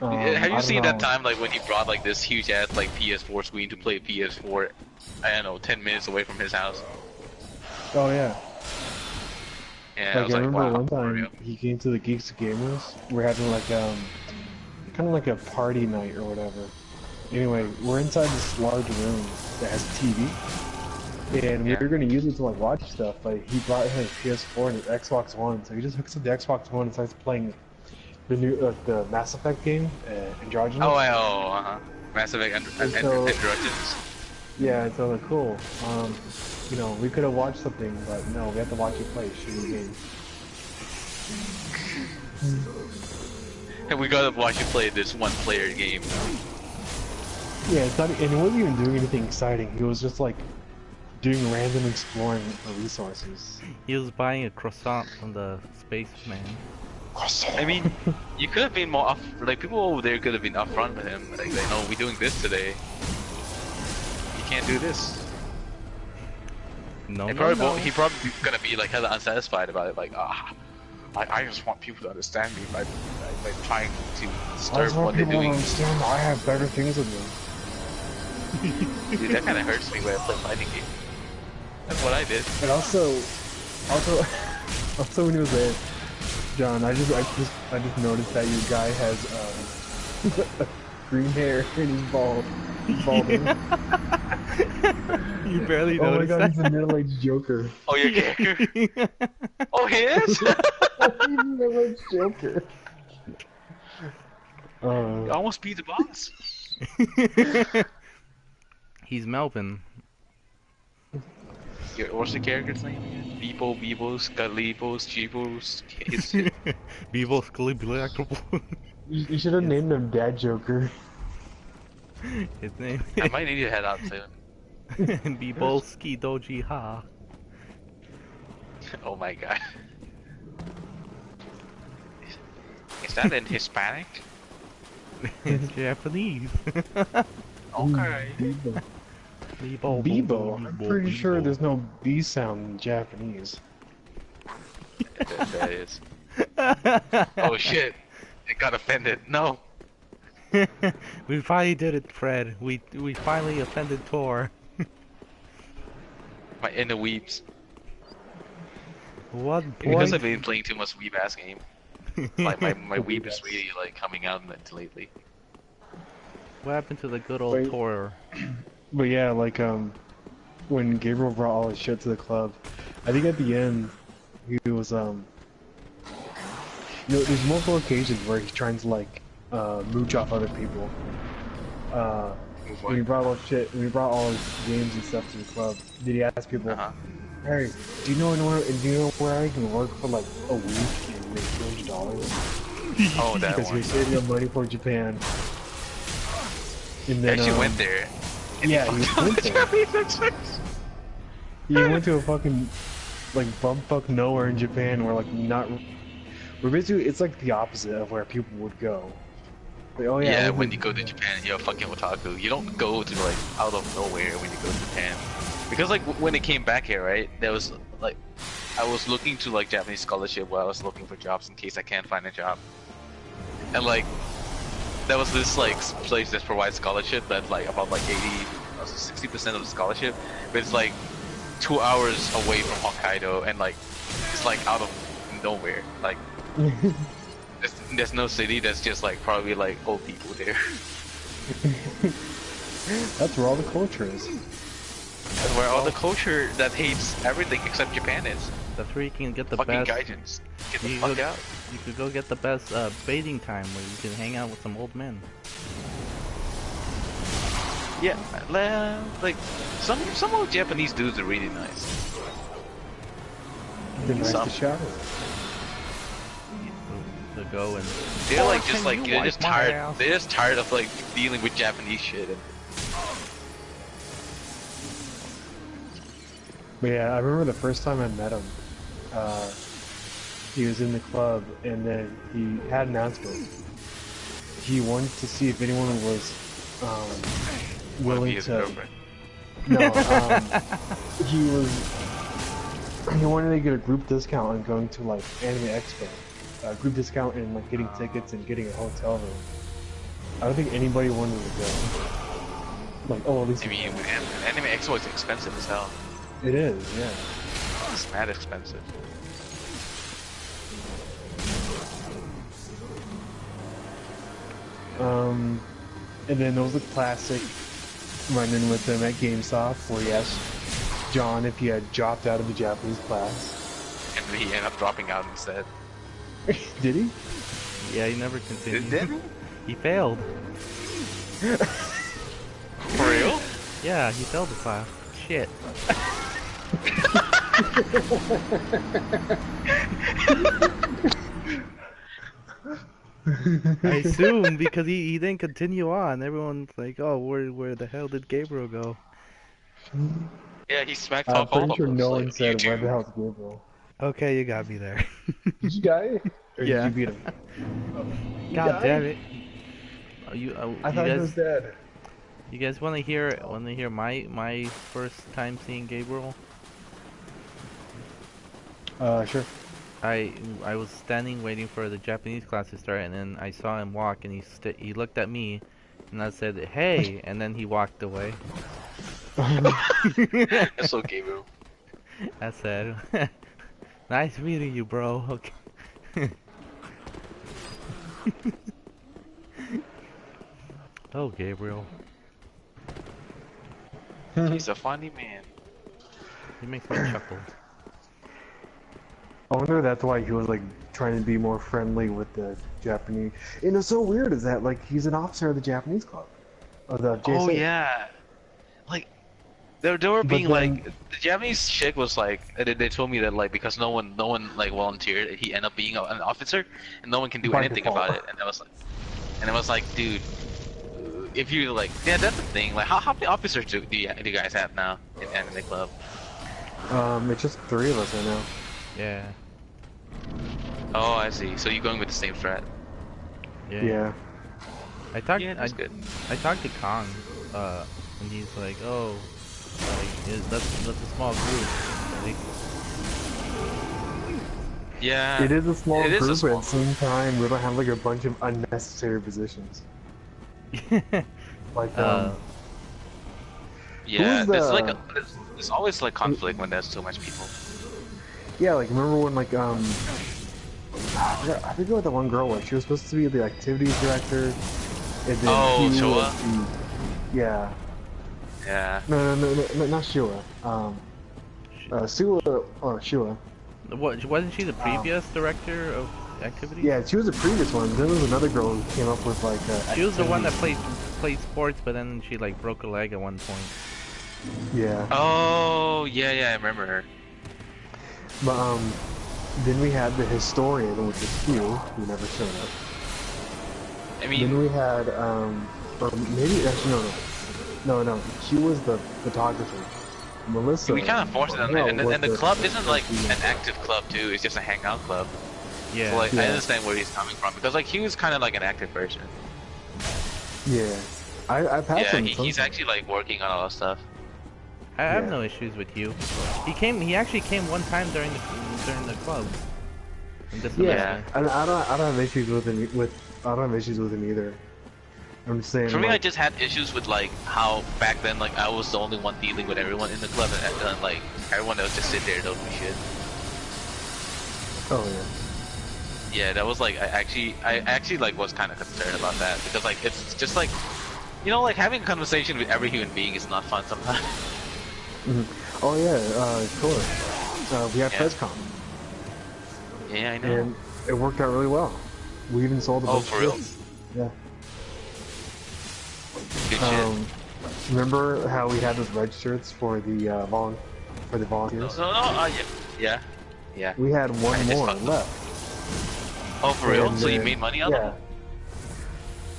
Have I you don't seen that know. time, like, when he brought, like, this huge-ass, like, PS4 screen to play PS4, I don't know, 10 minutes away from his house? Oh yeah. Yeah, I Like was I like, remember wow. one for time real. he came to the Geeks Gamers. We're having like kind of like a party night or whatever. Anyway, we're inside this large room that has a TV, and we Yeah. were gonna use it to like watch stuff. But he brought his PS4 and his Xbox One, so he just hooks up the Xbox One and starts playing the new the Mass Effect game, Androgynous. Oh, Mass Effect And so- Androgens. Yeah, so like, cool. You know, we could have watched something, but no, we have to watch you play a shitty game. And we gotta watch you play this one-player game. Yeah, it's not, and he wasn't even doing anything exciting. He was just like doing random exploring for resources. He was buying a croissant from the spaceman. I mean, you could have been more like people over there could have been upfront with him. Like, they know we're doing this today. You can't do this. No, He no, probably, no. he probably gonna be like hella unsatisfied about it. Like, I just want people to understand me by trying to I disturb just what want they're people to doing. understand I have better things than them. Dude, that kind of hurts me when I play fighting game. That's what I did. And also when he was there, John, I just noticed that your guy has green hair and he's bald. He's balding. You barely Oh my noticed god, that. he's a middle-aged Joker. Oh, your character? Oh, he is? He's a middle-aged Joker. You almost beat the boss. He's Melvin. What's the character's name again? Bebos, Galibos, Jeebos. Vivo Scaliblackable. You should have named him Dad Joker. His name I might need to head out soon. Bibolski Doji Ha. Oh my god. Is that in Hispanic? It's Japanese. Okay. Bebo. Bibo. Bebo. I'm pretty sure there's no B sound in Japanese. That is. Oh shit. It got offended. No. We finally did it, Fred. We finally offended Tor. My inner weeps. What Because point? I've been playing too much weeb ass game. Like my weeb is really like coming out lately. What happened to the good old Wait. Tor? But yeah, like when Gabriel brought all his shit to the club, I think at the end he was you know, there's multiple occasions where he's trying to like mooch off other people. When he brought all shit, when he brought all his games and stuff to the club, did he ask people, "Hey, do you know anywhere? Do you know where I can work for like a week and make $200?" Oh, that Because one. you're saving up money for Japan. And I then actually went there. yeah, he went there. He went to a fucking like bumfuck nowhere in Japan where like where basically it's like the opposite of where people would go. Like, oh yeah, I Yeah, live when in you go to Japan, you're a fucking otaku. You don't go to like out of nowhere when you go to Japan. Because like when it came back here, right? There was like I was looking to like Japanese scholarship while I was looking for jobs in case I can't find a job. And like there was this like place that provides scholarship that's like about like 60% of the scholarship, but it's like 2 hours away from Hokkaido and like it's like out of nowhere. Like there's no city. That's just like probably like old people there. That's where all the culture is. That's where all the culture that hates everything except Japan is. That's where you can get the Fucking best. gaijins. Get the You fuck could- out. You could go get the best bathing time where you can hang out with some old men. Yeah, like some old Japanese dudes are really nice. They're nice Some. to shower. To go and They're like can just like you they're wipe just my tired. ass? They're just tired of like dealing with Japanese shit. And But yeah, I remember the first time I met him. He was in the club, and then he had an announcement. He wanted to see if anyone was willing his to. girlfriend. No, he wanted to get a group discount on going to like Anime Expo. A group discount and like getting tickets and getting a hotel room. I don't think anybody wanted to go. Like, oh, at least I mean, Anime Expo is expensive as hell. it is, yeah. is mad expensive. And then there was a classic run-in with him at GameStop where he asked John if he had dropped out of the Japanese class. And he ended up dropping out instead. Did he? Yeah, he never continued. Did he? He failed. For real? Yeah, he failed the class. Shit. I assume because he didn't continue on. Everyone's like, oh, where the hell did Gabriel go? Yeah, he smacked I'm talk all pretty of sure us. no like, one said, you where the two. hell's Gabriel? Okay, you got me there. Did you die? Or Yeah. did you beat him? You God died? damn it. Oh, I you thought he was guys, dead. you guys want to hear my first time seeing Gabriel? Sure. I was standing waiting for the Japanese class to start, and then I saw him walk, and he looked at me, and I said, "Hey," and then he walked away. That's so Gabriel. I said, "Nice meeting you, bro." Okay. Oh, Gabriel, He's a funny man. he makes me chuckle. I wonder if that's why he was like trying to be more friendly with the Japanese. And it's so weird is that like he's an officer of the Japanese club, of the JSA. Oh yeah, like they were But being then- like the Japanese chick was like they told me that like because no one like volunteered, he ended up being an officer and no one can do By anything default. about it. And it was like, dude, if you like, yeah, that's the thing. Like, how many officers do you guys have now in anime club? It's just 3 of us right now. Yeah, Oh, I see. So you're going with the same strat. Yeah. I talked. Yeah, that's good. I talked to Kong, and he's like, "Oh, like that's a small group." Yeah. It is a small It is a group, small but at the same time, we don't have like a bunch of unnecessary positions. Like, Yeah, who's there's the- like there's always like conflict when there's too much people. yeah, like remember when like I forget what the one girl was. She was supposed to be the activities director, and then Oh, he Showa? was yeah. Yeah. No, not Shua. Sua or Shua. What wasn't she the previous director of activities? Yeah, she was the previous one. Then there was another girl who came up with like. She was the one that activities. played sports, but then she like broke a leg at one point. Yeah, Oh, yeah, I remember her. but then we had the historian, which is Hugh, who never showed up. I Then mean, we had or maybe actually no, Hugh was the photographer. Melissa. we kind of forced it on no, it, and was the club isn't like an active club too. It's just a hangout club. Yeah. So like, I Yeah. understand where he's coming from because like he was kind of like an active person. Yeah, I passed Yeah, him. he's sometimes. actually like working on all that stuff. I have Yeah. no issues with you. He actually came one time during the club. In this Yeah, semester. I don't have issues with him. I don't have issues with him either. I'm just saying. For me, I like, just had issues with like how back then like I was the only one dealing with everyone in the club, and then like everyone else just sit there and don't do shit. Oh yeah. Yeah, that was like I actually like was kind of concerned about that because like it's just like, you know, like having a conversation with every human being is not fun sometimes. Oh yeah, of course. We had Yeah. FedCon, Yeah, I know. and it worked out really well. We even sold a Oh, bunch for of real? shirts. Yeah. Good shit. Remember how we had those red shirts for the No, volunteers? yeah. We had one I just more fucked them. left. Oh, for real? And So you then- made money on yeah.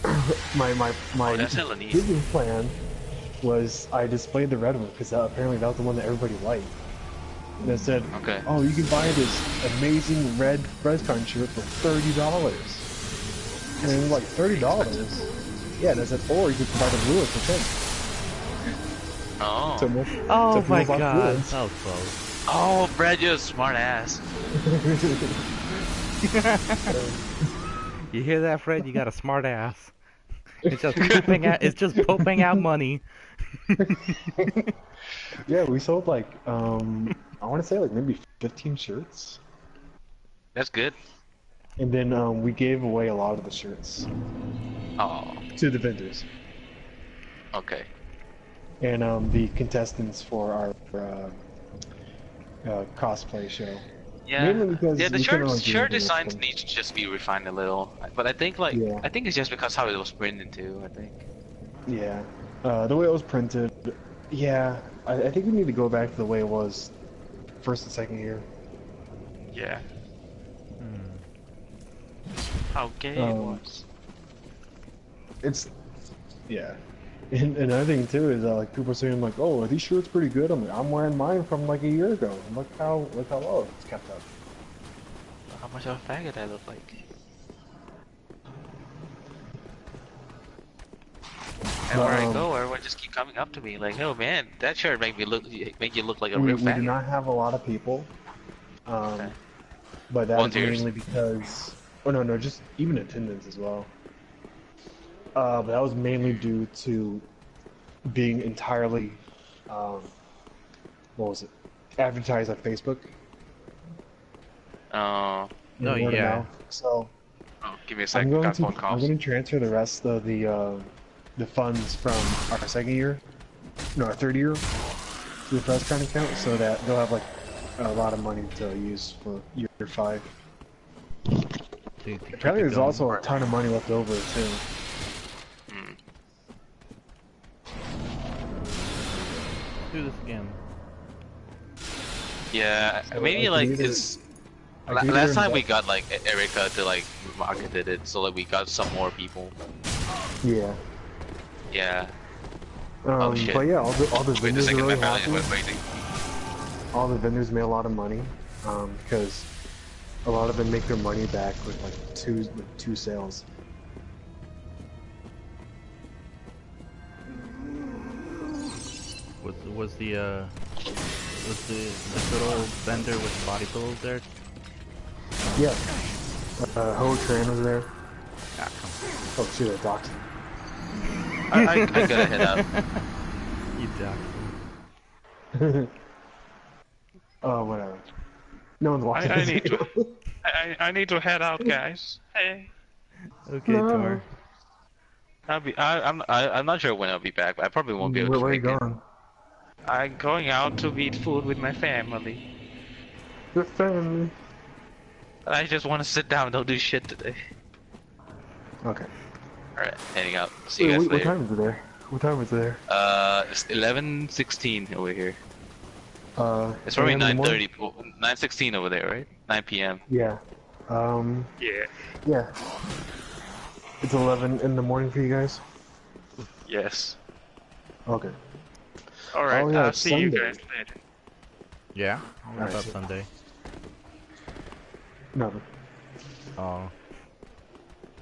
it? my Oh, that's hella neat. business plan was I displayed the red one because apparently that was the one that everybody liked. And I said, Okay. "Oh, you can buy this amazing red Rescon shirt for $30." And it was like $30. Yeah, and I said, or you could buy the blue one for 10. Oh. So Oh so my people bought god, blue ones. that was close. Oh, Brad, you're a smart ass. You hear that, Fred? You got a smart ass. It's just pooping out. It's just pooping out money. Yeah, we sold like I want to say like maybe 15 shirts, That's good. and then we gave away a lot of the shirts Oh, to the vendors okay. and the contestants for our cosplay show. Yeah, Mainly because yeah. The we couldn't shirt really do shirt anything with designs them. need to just be refined a little. But I think like Yeah. I think it's just because how it was printed too. I think. Yeah, the way it was printed. Yeah, I think we need to go back to the way it was first and second year. Yeah. How gay it was. It's yeah, and another thing too is like people are saying like, oh, are these shirts pretty good? I'm like, I'm wearing mine from like a year ago. Look how low it's kept up. How much of a faggot I look like. And where I go, everyone just keep coming up to me like, "Oh man, that shirt make you look like a We real do faggot." not have a lot of people, Okay. but that's Volunteers? mainly because oh no, just even attendance as well. But that was mainly due to being entirely what was it? Advertised on Facebook. Oh, and word of yeah. mouth. So Oh, give me a I'm second. going Got to phone calls. transfer the rest of the funds from our second year, no, our third year, to the first kind account, so that they'll have like a lot of money to use for year 5. To keep Apparently, it there's going. also a ton of money left over too. Hmm. Let's do this again. Yeah, So maybe I like can either- it's. I can either Last time we invest- got like Erica to like marketed it, so like we got some more people. Yeah. Yeah. Oh, shit. But yeah, all the Wait a vendors are second, really my belly happy. was waiting. All the vendors made a lot of money, because a lot of them make their money back with like two sales. Was the good old vendor with body pillows there? Yeah. Ho Tran was there. Ah, Oh shoot, I docked. I gotta head out. you doxed. Oh, whatever. No one's watching I this need video. to. I need to head out, guys. Hey. Okay, No. Tor. I'm not sure when I'll be back, but I probably won't be able to Where are you make it. going? I'm going out to eat food with my family. Your family. I just want to sit down and don't do shit today. Okay. Alright, heading out. See you Wait, guys what later. time is it there? What time is it there? It's 11:16 over here. It's 8 probably in the morning? 9:30, 9:16 over there, right? 9 p.m. Yeah. Yeah. Yeah. It's 11 in the morning for you guys? Yes. Okay. Alright, Oh, yeah, I'll it's see you Sunday. guys later. Yeah? What Alright, about so- Sunday? No. Oh.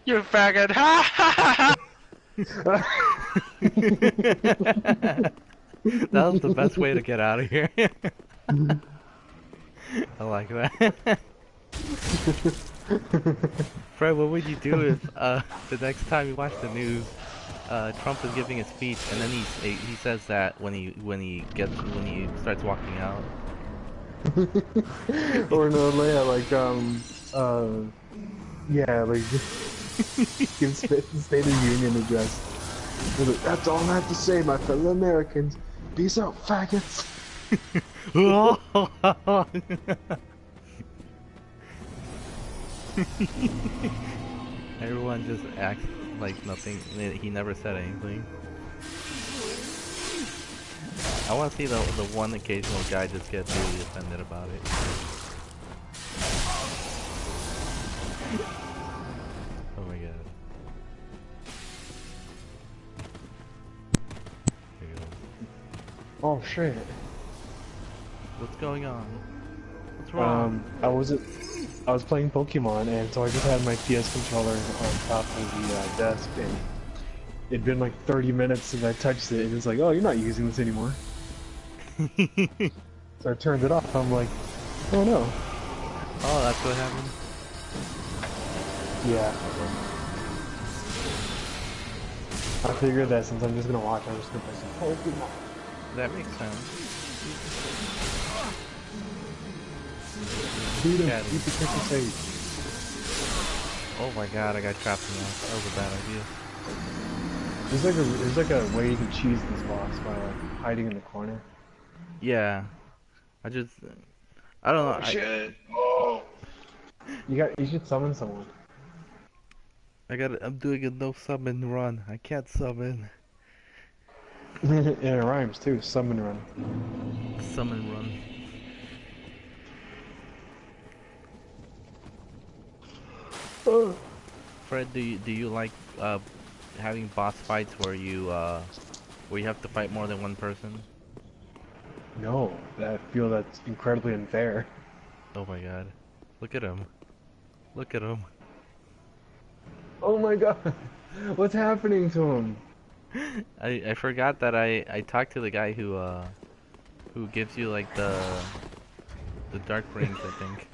You faggot! Ha ha ha! That was the best way to get out of here. I like that. Fred, what would you do if the next time you watch the news, Trump is giving a speech and then he says that when he starts walking out? Or no, yeah, like, yeah, like, give State of the Union address. He's like, that's all I have to say, my fellow Americans. Peace out, faggots. Everyone just acts like nothing. He never said anything. I want to see the one occasional guy just get really offended about it. Oh my god. There you go. Oh, shit. What's going on? What's wrong? I was playing Pokemon, and so I just had my PS controller on top of the desk, and it'd been like 30 minutes since I touched it, and it's like, oh, you're not using this anymore. So I turned it off. I'm like, oh no. Oh, that's what happened? Yeah. I figured that since I'm just gonna watch, I'm just gonna play some Pokemon. That makes sense. Beat him, Cat. beat the Crystal Sage. Oh my god, I got trapped in that. That was a bad idea. There's like a way you can cheese this boss by like hiding in the corner. Yeah. I don't know. Shit! You should summon someone. I'm doing a no summon run. I can't summon. And it rhymes too. Summon run. Summon run. Fred, do you like having boss fights where you have to fight more than one person? No, I feel that's incredibly unfair. Oh my god. Look at him. Look at him. Oh my god, what's happening to him? I forgot that I talked to the guy who gives you like the dark rings, I think.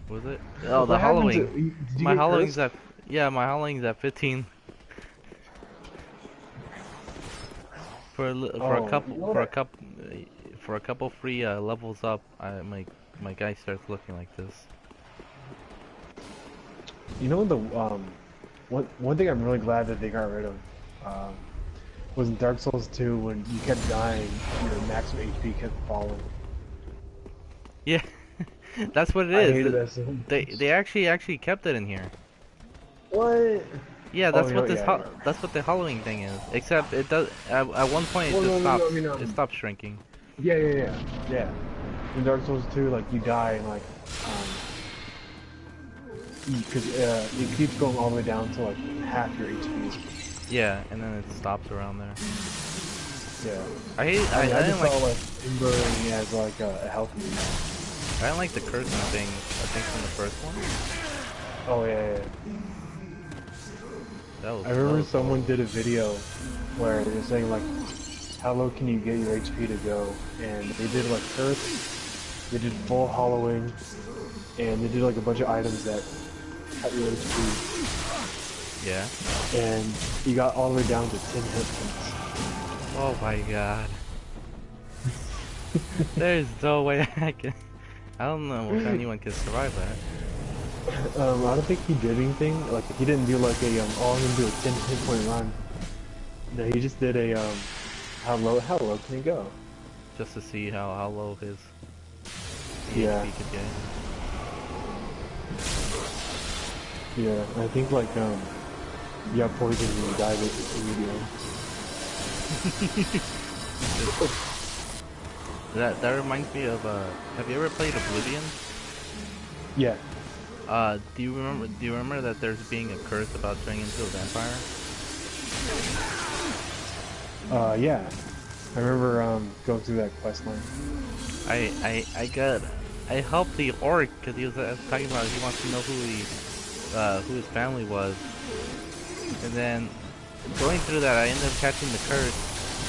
Was it? Oh, the What happened hollowing. did you My get hollowing's cursed? at my hollowing's at 15. For a Oh, couple you know for a what? couple for a couple free levels up, my guy starts looking like this. You know the one thing I'm really glad that they got rid of was in Dark Souls 2 when you kept dying, your maximum HP kept falling. Yeah, that's what it I is. hated that so much. They actually kept it in here. What? Yeah, that's Oh, what yeah, this yeah. that's what the hollowing thing is. Except it does at one point it Well, just no, stops. I mean, It stops shrinking. Yeah. In Dark Souls 2, like you die and like because it keeps going all the way down to like half your HP. Yeah, and then it stops around there. Yeah. I hate. I I just didn't saw like. like Embering as like a health meter. I didn't like the cursing thing. I think from the first one. Oh yeah. That was. I remember that was someone did a video where they're saying like, how low can you get your HP to go? And they did like curse, they did full hollowing, and they did like a bunch of items that cut your HP, Yeah. and you got all the way down to 10 hit points. Oh my god. There's no way I can. I don't know if anyone can survive that. I don't think he did anything. Like he didn't do like a oh I'm gonna do a 10 hit point run. No, he just did a how low can he go? Just to see how low his Yeah. HP could get. Yeah, I think like you got poisoned and you died immediately. That reminds me of have you ever played Oblivion? Yeah. Do you remember that there's being a curse about turning into a vampire? Yeah. I remember going through that quest line. I helped the orc because he was talking about he wants to know who his family was, and then going through that I ended up catching the curse,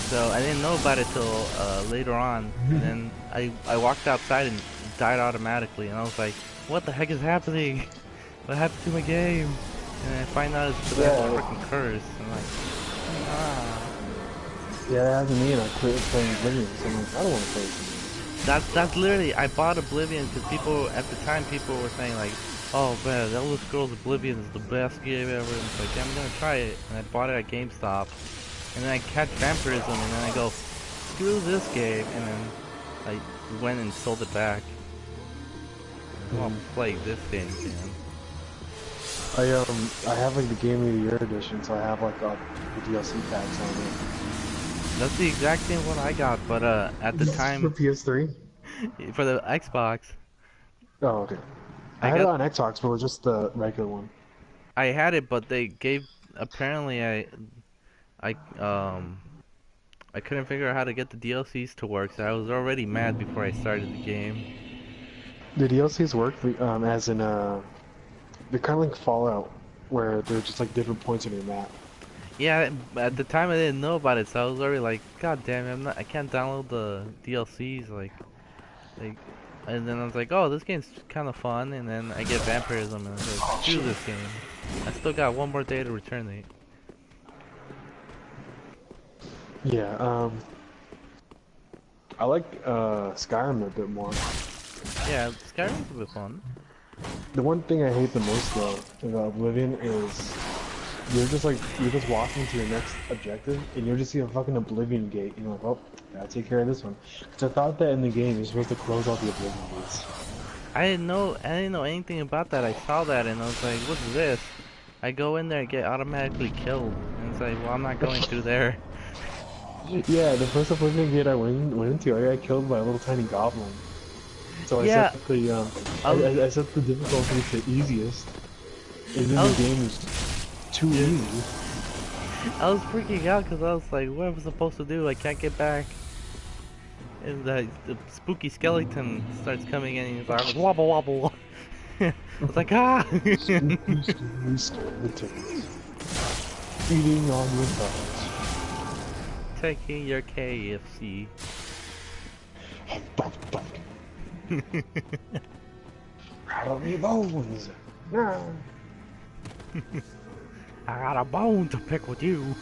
so I didn't know about it till later on, and then I walked outside and died automatically, and I was like, what the heck is happening? What happened to my game? And I find out it's because of the freaking curse. I'm like, ah. Yeah, that happened to me and I quit playing Oblivion, so I'm like, I don't want to play this. That's literally, I bought Oblivion because people, at the time, people were saying like, oh man, Elder Scrolls Oblivion is the best game ever, and it's like, yeah, I'm gonna try it, and I bought it at GameStop, and then I catch Vampirism, and then I go, screw this game, and then I went and sold it back. I'll play this game again. I have like the Game of the Year edition, so I have like the DLC packs on it. That's the exact same one I got, but at the For time, PS3? for the Xbox, Oh, okay. I had it on Xbox, but it was just the regular one. I had it, but they gave, apparently I couldn't figure out how to get the DLCs to work, so I was already mad before I started the game. The DLCs work, as in, they're kind of like Fallout, where they're just like different points on your map. Yeah, at the time I didn't know about it, so I was already like, God damn it, I can't download the DLCs, like, and then I was like, oh, this game's kind of fun, and then I get Vampirism, and I was like, screw this game. I still got one more day to return it. Yeah, I like Skyrim a bit more. Yeah, Skyrim's a bit fun. The one thing I hate the most though about Oblivion is you're just walking to your next objective and you'll just see a fucking Oblivion gate and you're like, oh, gotta take care of this one. Cause I thought that in the game you're supposed to close all the Oblivion gates. I didn't know anything about that. I saw that and I was like, what's this? I go in there and get automatically killed. And it's like, well, I'm not going through there. Yeah, the first Oblivion gate I went into, I got killed by a little tiny goblin. So Yeah. I set the difficulty to easiest. And then the game is too easy. I was freaking out because I was like, what am I supposed to do? I can't get back. And the spooky skeleton starts coming in and he's like, wobble wobble. I was like, ah! Spooky, scary tickets. Eating all your thoughts. Taking your KFC. Rattle me bones. Nah. I got a bone to pick with you.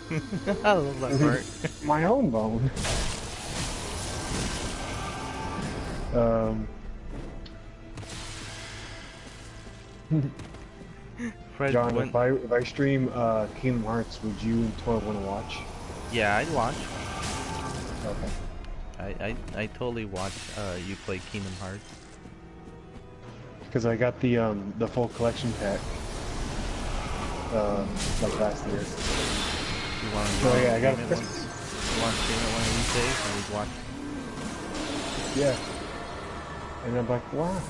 I love that part. My own bone. Fred, John, when... if I stream Kingdom Hearts, would you and Tor want to watch? Yeah, I'd watch. Okay. I totally watch you play Kingdom Hearts. Because I got the full collection pack. Like last year. You want to So yeah, I got a stream it Christmas. You want to stream it one of these days and we'd watch? Yeah. And I'm like, wow.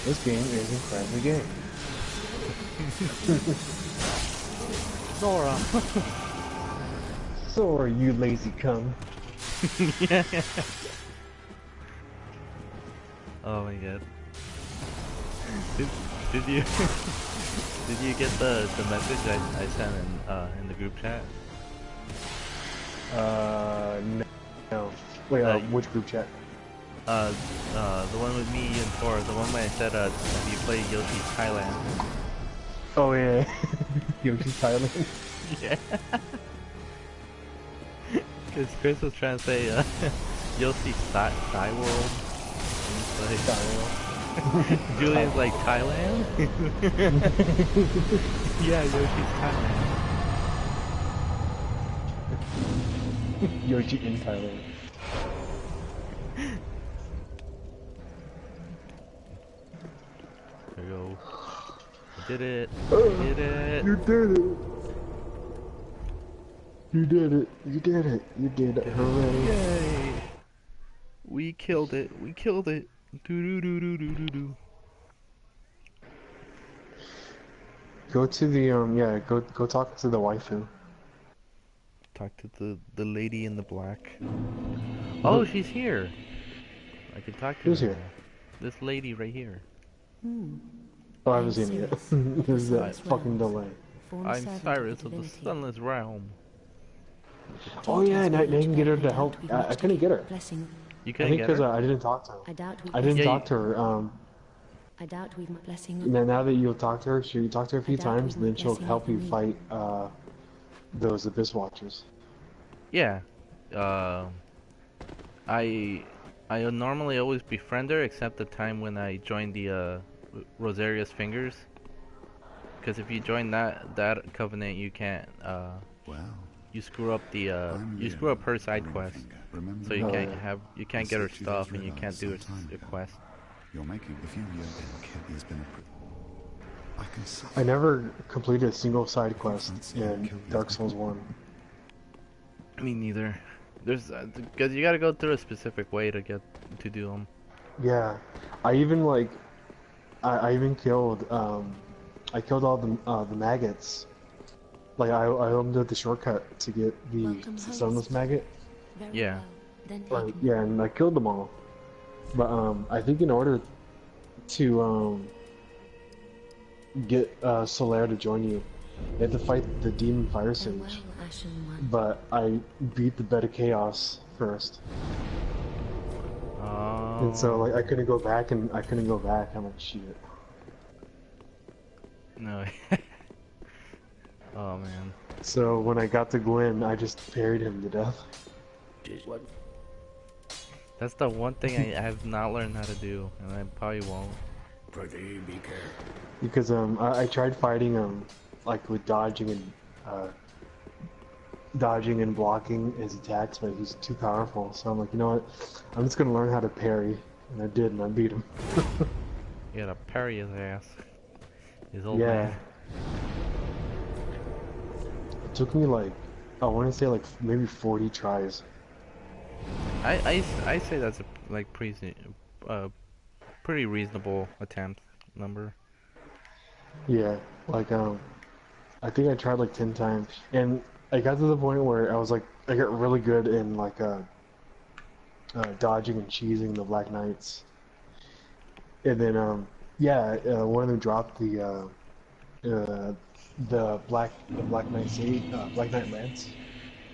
This game is incredibly gay. Sora! Sora, you lazy cum. Yeah. Oh my god. Did you did you get the message I sent in the group chat? No. Wait, which group chat? The one with me and Thor, the one where I said have you played Yoshi's Thailand? Oh yeah. Yoshi's Thailand. Yeah. Because Chris was trying to say Yoshi's Thai World. And it's like, Julian's like, Thailand? Yeah, Yoshi's Thailand. Yoshi in Thailand. There we go. I did it. I did it. You did it. You did it. You did it. You did it. Hooray. Yay! We killed it. We killed it. Do do do do do do do. Go to the yeah, go talk to the waifu. Talk to the lady in the black. Oh, she's here. I can talk to Who's her. here? This lady right here. Oh, I haven't seen it yet. There's that fucking delay. I'm Cyrus of the Sunless Realm. Oh yeah, and I can get her to help. I couldn't get her. You I couldn't think get because her? I didn't talk to her. I doubt we I didn't Yeah, talk you- to her. I doubt we've met blessing. Now that you'll talk to her, you talk to her a few I doubt times, we and then might she'll bless help you him. fight those Abyss Watchers. Yeah. I normally always befriend her, except the time when I joined the Rosaria's Fingers. Because if you join that covenant, you can't. Well, You screw up the you screw up her side quest, so you can't get her stuff and you can't do her quest. You're making if you has been I can see. I never completed a single side quest in Dark Souls 1. Me neither. There's because you gotta go through a specific way to get to do them. Yeah, I even like, I even killed I killed all the maggots. Like I did the shortcut to get the sunless maggot. Yeah. Like yeah, and I killed them all. But I think in order to get Solaire to join you, you have to fight the Demon Fire Sage. But I beat the Bed of Chaos first. And so like I couldn't go back and I'm like shit. No. Oh man. So when I got to Gwen, I just parried him to death. That's the one thing I have not learned how to do, and I probably won't. Because I tried fighting him like with dodging and blocking his attacks, but he's too powerful. So I'm like, you know what? I'm just gonna learn how to parry, and I did, and I beat him. You gotta parry his ass. His old Yeah. man. It took me like, I want to say like maybe 40 tries. I say that's a like pretty reasonable attempt number. Yeah, like I think I tried like 10 times, and I got to the point where I was like, I got really good in like dodging and cheesing the Black Knights, and then yeah, one of them dropped the Black Knight Lance.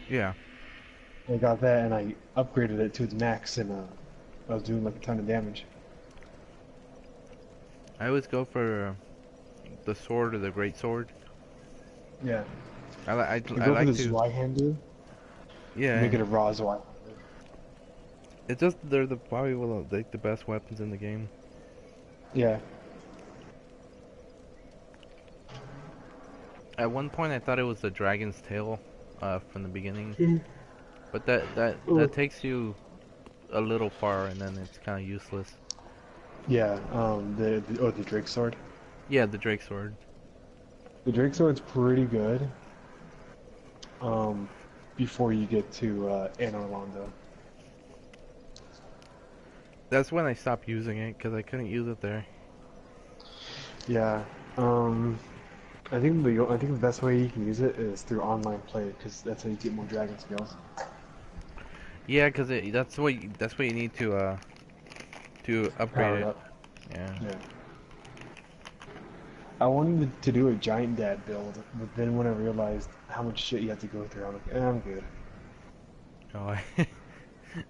Yeah. I got that, and I upgraded it to its max, and I was doing like a ton of damage. I always go for the sword or the great sword. Yeah. I You go for like the to. Zweihander, Yeah. make it a raw Zweihander. It's just they're probably one of like the best weapons in the game. Yeah. At one point, I thought it was the dragon's tail, from the beginning, but that takes you a little far, and then it's kind of useless. Yeah. The Drake sword. Yeah, the Drake sword. The Drake sword's pretty good. Before you get to Anor Londo. That's when I stopped using it because I couldn't use it there. Yeah. I think the best way you can use it is through online play, because that's how you get more dragon skills. Yeah, because that's what you need to upgrade Power it. up. Yeah. Yeah. I wanted to do a giant dad build, but then when I realized how much shit you have to go through, I'm like, I'm good. Oh,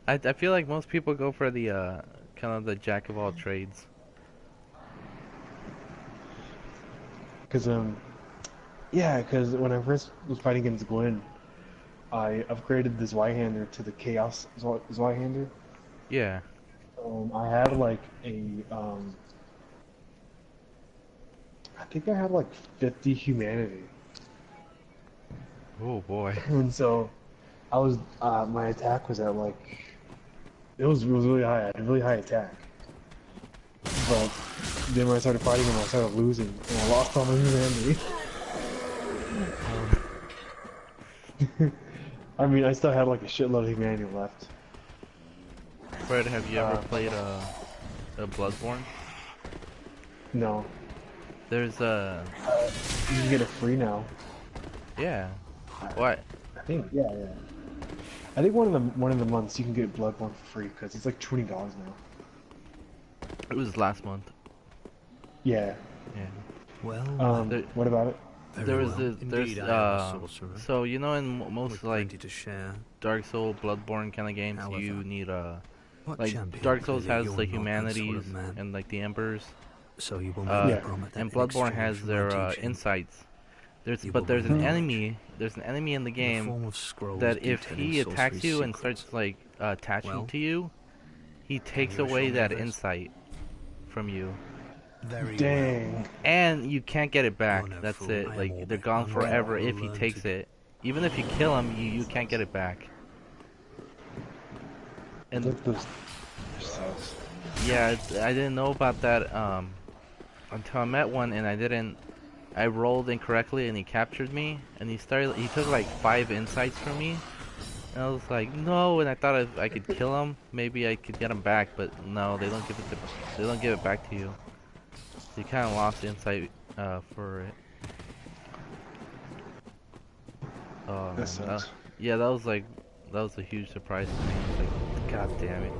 I feel like most people go for the kind of the jack of all trades. Cause yeah, cause when I first was fighting against Gwen, I upgraded the Zweihander to the Chaos Zweihander. Yeah. I had like I think I had like 50 humanity, Oh boy. and so I was my attack was at like it was really high. I had a really high attack, but then when I started fighting him, I started losing, and I lost all my humanity. I mean, I still had like a shitload of humanity left. Fred, have you ever played a Bloodborne? No, There's you can get it free now. yeah. What? I think yeah. I think one of the months you can get Bloodborne for free because it's like $20 now. It was last month. Yeah. Yeah. Well, There- What about it? There was this, there's Indeed, I am a sorcerer. so you know in most With like plenty to share. Dark Souls, Bloodborne kind of games, However, you need What like champion Dark could Souls you- has you're the not that sort humanities of man. and like the embers, So you will uh, make Yeah. me promise that and in Bloodborne exchange has for their my teaching, insights. you will There's bring an knowledge enemy. There's an enemy in the in the game form of scrolls that if detailing he attacks sorcery's you and secrets. starts like attaching Well, to you, he takes you away shall that know this. insight from you. Very Dang. And you can't get it back. no That's fool. it. I am Like all they're but gone unable forever to if he learn takes to- it. Even if you kill him, you can't get it back. And Look, those sucks. yeah, I didn't know about that until I met one, and I rolled incorrectly, and he captured me, and he took like 5 insights from me, and I was like, no, and I thought if I could kill him, maybe I could get him back, but no, they don't give it back to you. So you kind of lost insight for it. Oh, That man, sucks. yeah, that was a huge surprise to me. I was like, God damn it.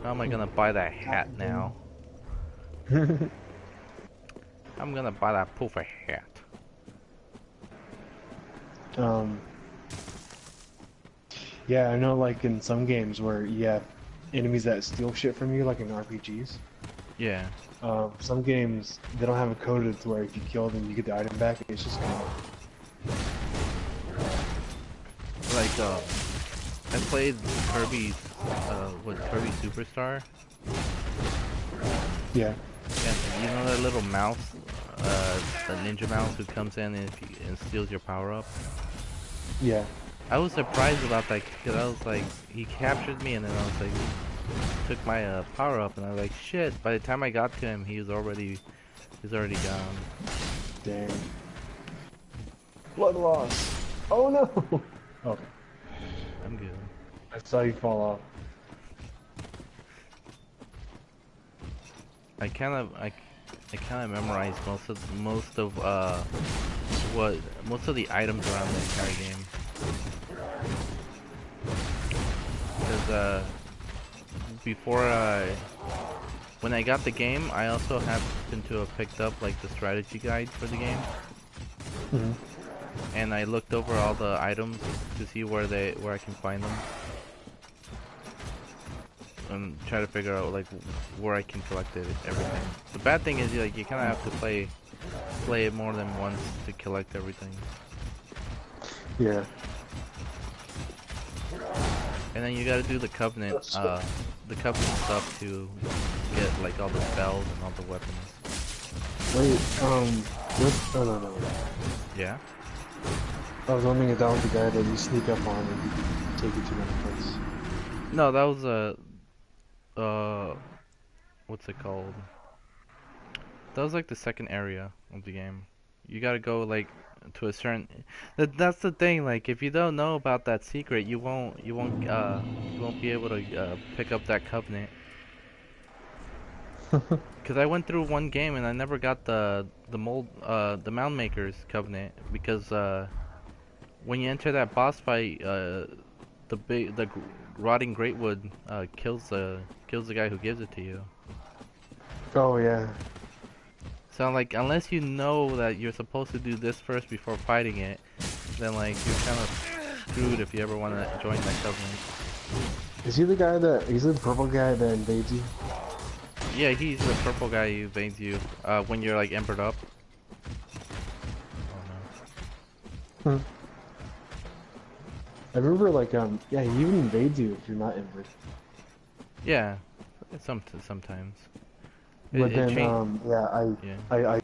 How am I gonna buy that hat now? I'm gonna buy that puffer hat. Yeah, I know, like in some games where you have enemies that steal shit from you, like in RPGs. Yeah. Some games, they don't have it coded to where if you kill them, you get the item back. It's just gone. I played Kirby's Kirby Superstar. Yeah. And you know that little mouse, the ninja mouse who comes in and steals your power up? Yeah. I was surprised about that because I was like, he captured me and then I was like, he took my power up and I was like, shit. By the time I got to him, he's already gone. Dang. Blood loss. Oh no. Okay. I'm good. I saw you fall off. I kind of memorized most of the items around the entire game. Because when I got the game, I also happened to have picked up like the strategy guide for the game. Mm-hmm. And I looked over all the items to see where I can find them. And try to figure out like where I can collect everything. The bad thing is like you kind of have to play it more than once to collect everything. Yeah. And then you gotta do the covenant stuff to get like all the spells and all the weapons. Wait, what? Oh no. Yeah? I was wondering if that was the guy that you sneak up on and take you to another place. No, that was what's it called? That was like the second area of the game. You gotta go like to a certain. That's the thing. Like if you don't know about that secret, you won't be able to pick up that covenant. Cause I went through one game and I never got the Mound Maker's covenant because when you enter that boss fight, the rotting Greatwood kills the guy who gives it to you. Oh yeah. So like unless you know that you're supposed to do this first before fighting it, then like you're kind of screwed if you ever want to join that covenant. Is he the guy he's the purple guy that invades you? Yeah, he's the purple guy who invades you when you're like embered up. Oh no. I remember like yeah, he even invades you if you're not embered. Yeah, sometimes. But then yeah.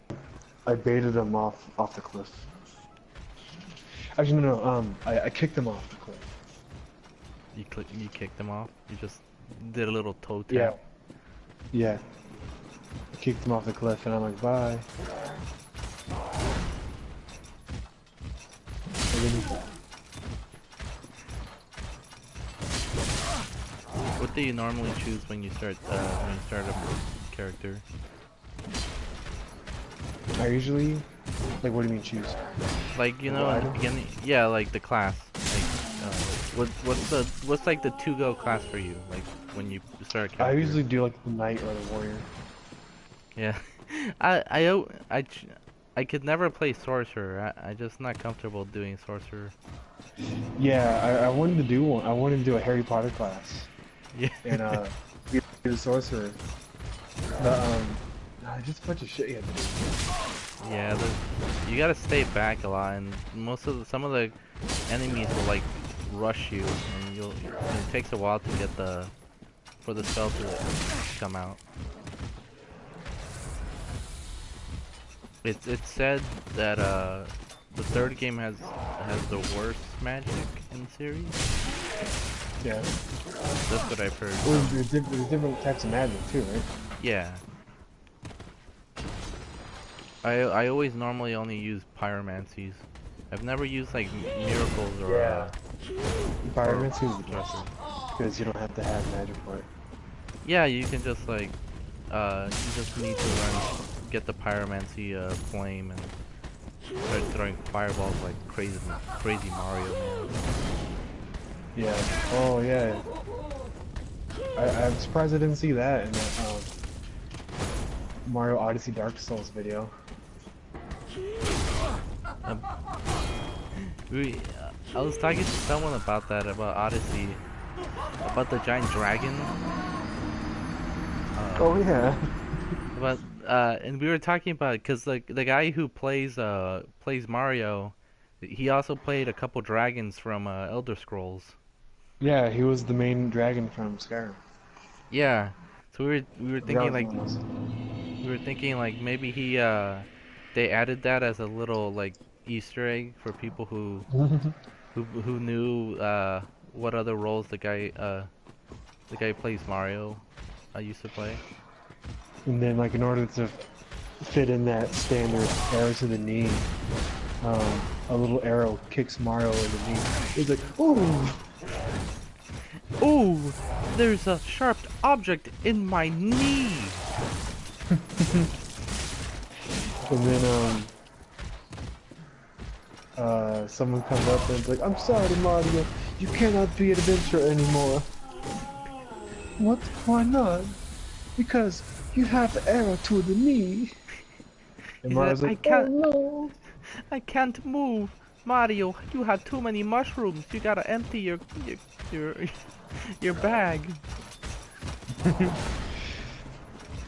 I baited him off the cliff. Actually no, I kicked him off the cliff. You kicked him off? You just did a little toe tap? Yeah. Yeah. I kicked him off the cliff and I'm like, bye. And then he died. What do you normally choose when you start a character? I usually, like, what do you mean choose? Like in the beginning, yeah, like the class. Like, what's like the to-go class for you? Like when you start a character. I usually do like the knight or the warrior. Yeah, I could never play sorcerer. I just not comfortable doing sorcerer. Yeah, I wanted to do one. I wanted to do a Harry Potter class. Yeah. And be a sorcerer. But just a bunch of shit you have to do. Yeah, you gotta stay back a lot, and some of the enemies will like rush you, and it takes a while to get for the spell to come out. It's said that the third game has the worst magic in the series. Yeah. That's what I've heard. Well, there's different types of magic too, right? Yeah. I always normally only use pyromancies. I've never used like miracles or Pyromancy is the best because you don't have to have magic for it. Yeah, you can just like you just need to get the pyromancy flame and start throwing fireballs like crazy Mario, man. Yeah. Oh yeah. I'm surprised I didn't see that in the Mario Odyssey Dark Souls video. I was talking to someone about that, about Odyssey, about the giant dragon. Oh yeah. And we were talking about it because the guy who plays Mario He also played a couple dragons from Elder Scrolls. Yeah, he was the main dragon from Skyrim. Yeah. So we were That thinking was like the most- maybe he they added that as a little like Easter egg for people who knew what other roles the guy who plays Mario used to play. And then, like, in order to fit in that standard arrow to the knee, a little arrow kicks Mario in the knee. He's like, ooh! Ooh, there's a sharp object in my knee. And then, someone comes up and is like, I'm sorry, Mario, you cannot be an adventurer anymore. What? Why not? Because you have the arrow to the knee. And He Mario's said, like, oh no. I can't move. Mario, you have too many mushrooms. You gotta empty your bag.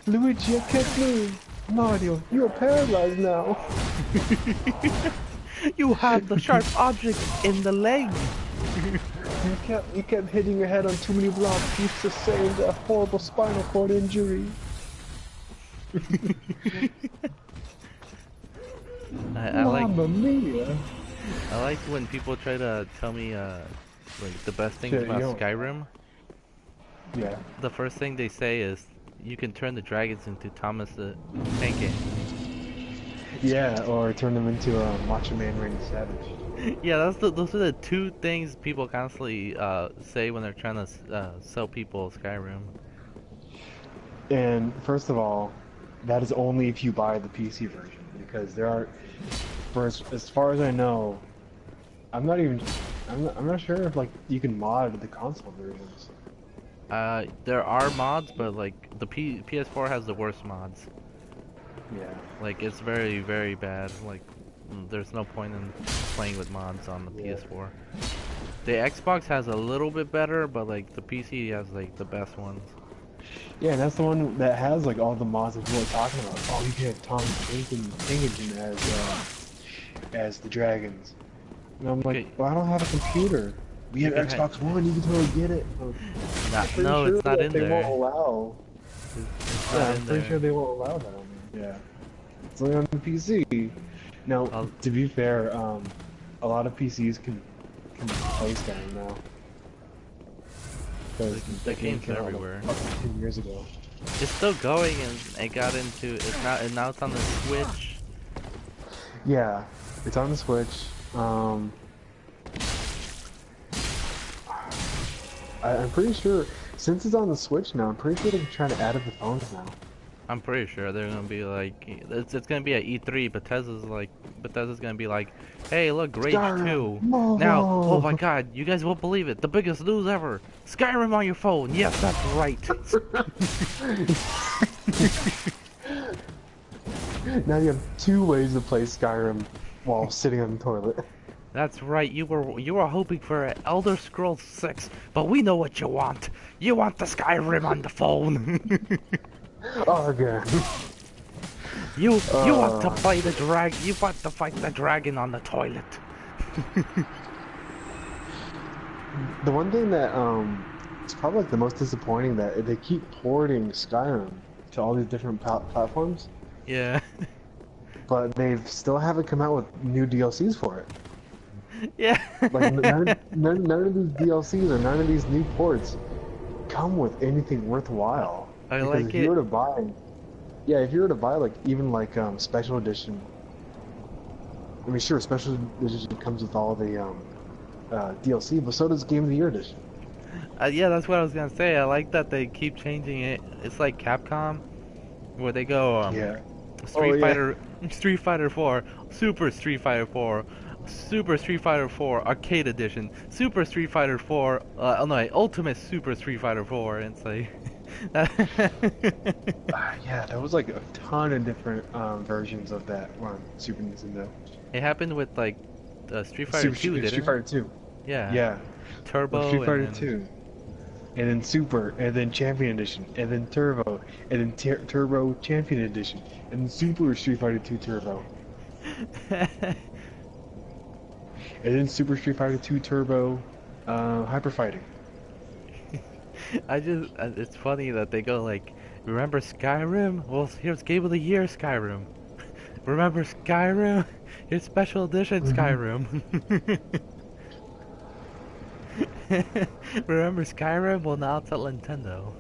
Luigi, I can't move. Mario, you're paralyzed now. You have the sharp object in the leg. You kept hitting your head on too many blocks. You sustained a horrible spinal cord injury. I like Mamma mia. I like when people try to tell me like the best things Shit, about you don't- Skyrim. Yeah. The first thing they say is you can turn the dragons into Thomas the Tank Engine. Yeah, or turn them into Macho Man Randy Savage. Yeah, those are the two things people constantly say when they're trying to sell people Skyrim. And first of all, that is only if you buy the PC version, because there are, as far as I know, I'm not sure if like you can mod the console versions. There are mods, but like the PS4 has the worst mods. Yeah. Like it's very, very bad. Like there's no point in playing with mods on the Yeah. PS4. The Xbox has a little bit better, but like the PC has like the best ones. Yeah, and that's the one that has like all the mods that people are talking about. Oh, you can have Tom Engine as the dragons. And I'm like, Okay. well, I don't have a computer. We have You can Xbox One. You can totally get it. Pretty No, sure it's not that in they there. won't allow. It's Yeah, not I'm in pretty there. sure they won't allow that on there. Yeah. It's only on the PC. Now, I'll- to be fair, a lot of PCs can play Skyrim now. Because The game's came out, like, everywhere. up to 10 years ago. It's still going, and it got into it's not, and now it's on the Switch. Yeah, it's on the Switch. I'm pretty sure, since it's on the Switch now, I'm pretty sure they're trying to add it to phones now. I'm pretty sure they're gonna be like, it's gonna be at E3. Bethesda's gonna be like, hey, look, Rage Skyrim, 2. no. Now, oh my God, you guys won't believe it. The biggest news ever. Skyrim on your phone. Yes, that's right. Now you have 2 ways to play Skyrim while sitting on the toilet. That's right. You were hoping for Elder Scrolls 6, but we know what you want. You want the Skyrim on the phone. Again. You want to play the drag. You want to fight the dragon on the toilet. The one thing that it's probably like the most disappointing that they keep porting Skyrim to all these different platforms, Yeah. but they've still haven't come out with new DLCs for it. Yeah. Like none of these DLCs or none of these new ports come with anything worthwhile. I Because like if it. you were to buy, yeah, if you were to buy like even like special edition. I mean, sure, special edition comes with all the DLC, but so does Game of the Year edition. Yeah, that's what I was gonna say. I like that they keep changing it. It's like Capcom, where they go, Yeah. Street Fighter 4, Super Street Fighter 4, Super Street Fighter 4 Arcade Edition, Super Street Fighter 4, Ultimate Super Street Fighter 4. And it's like, Yeah, there was like a ton of different versions of that on Super Nintendo. it happened with like Street Fighter 2, didn't Street it? Fighter 2. Yeah. Yeah. Turbo. Street Fighter and then- 2. And then Super, and then Champion Edition, and then Turbo, and then Turbo Champion Edition, and then Super Street Fighter 2 Turbo. And then Super Street Fighter 2 Turbo, Hyper Fighting. It's funny that they go like, remember Skyrim? Well, here's Game of the Year Skyrim. Remember Skyrim? Here's Special Edition Skyrim. Remember Skyrim? Well, now it's at Nintendo.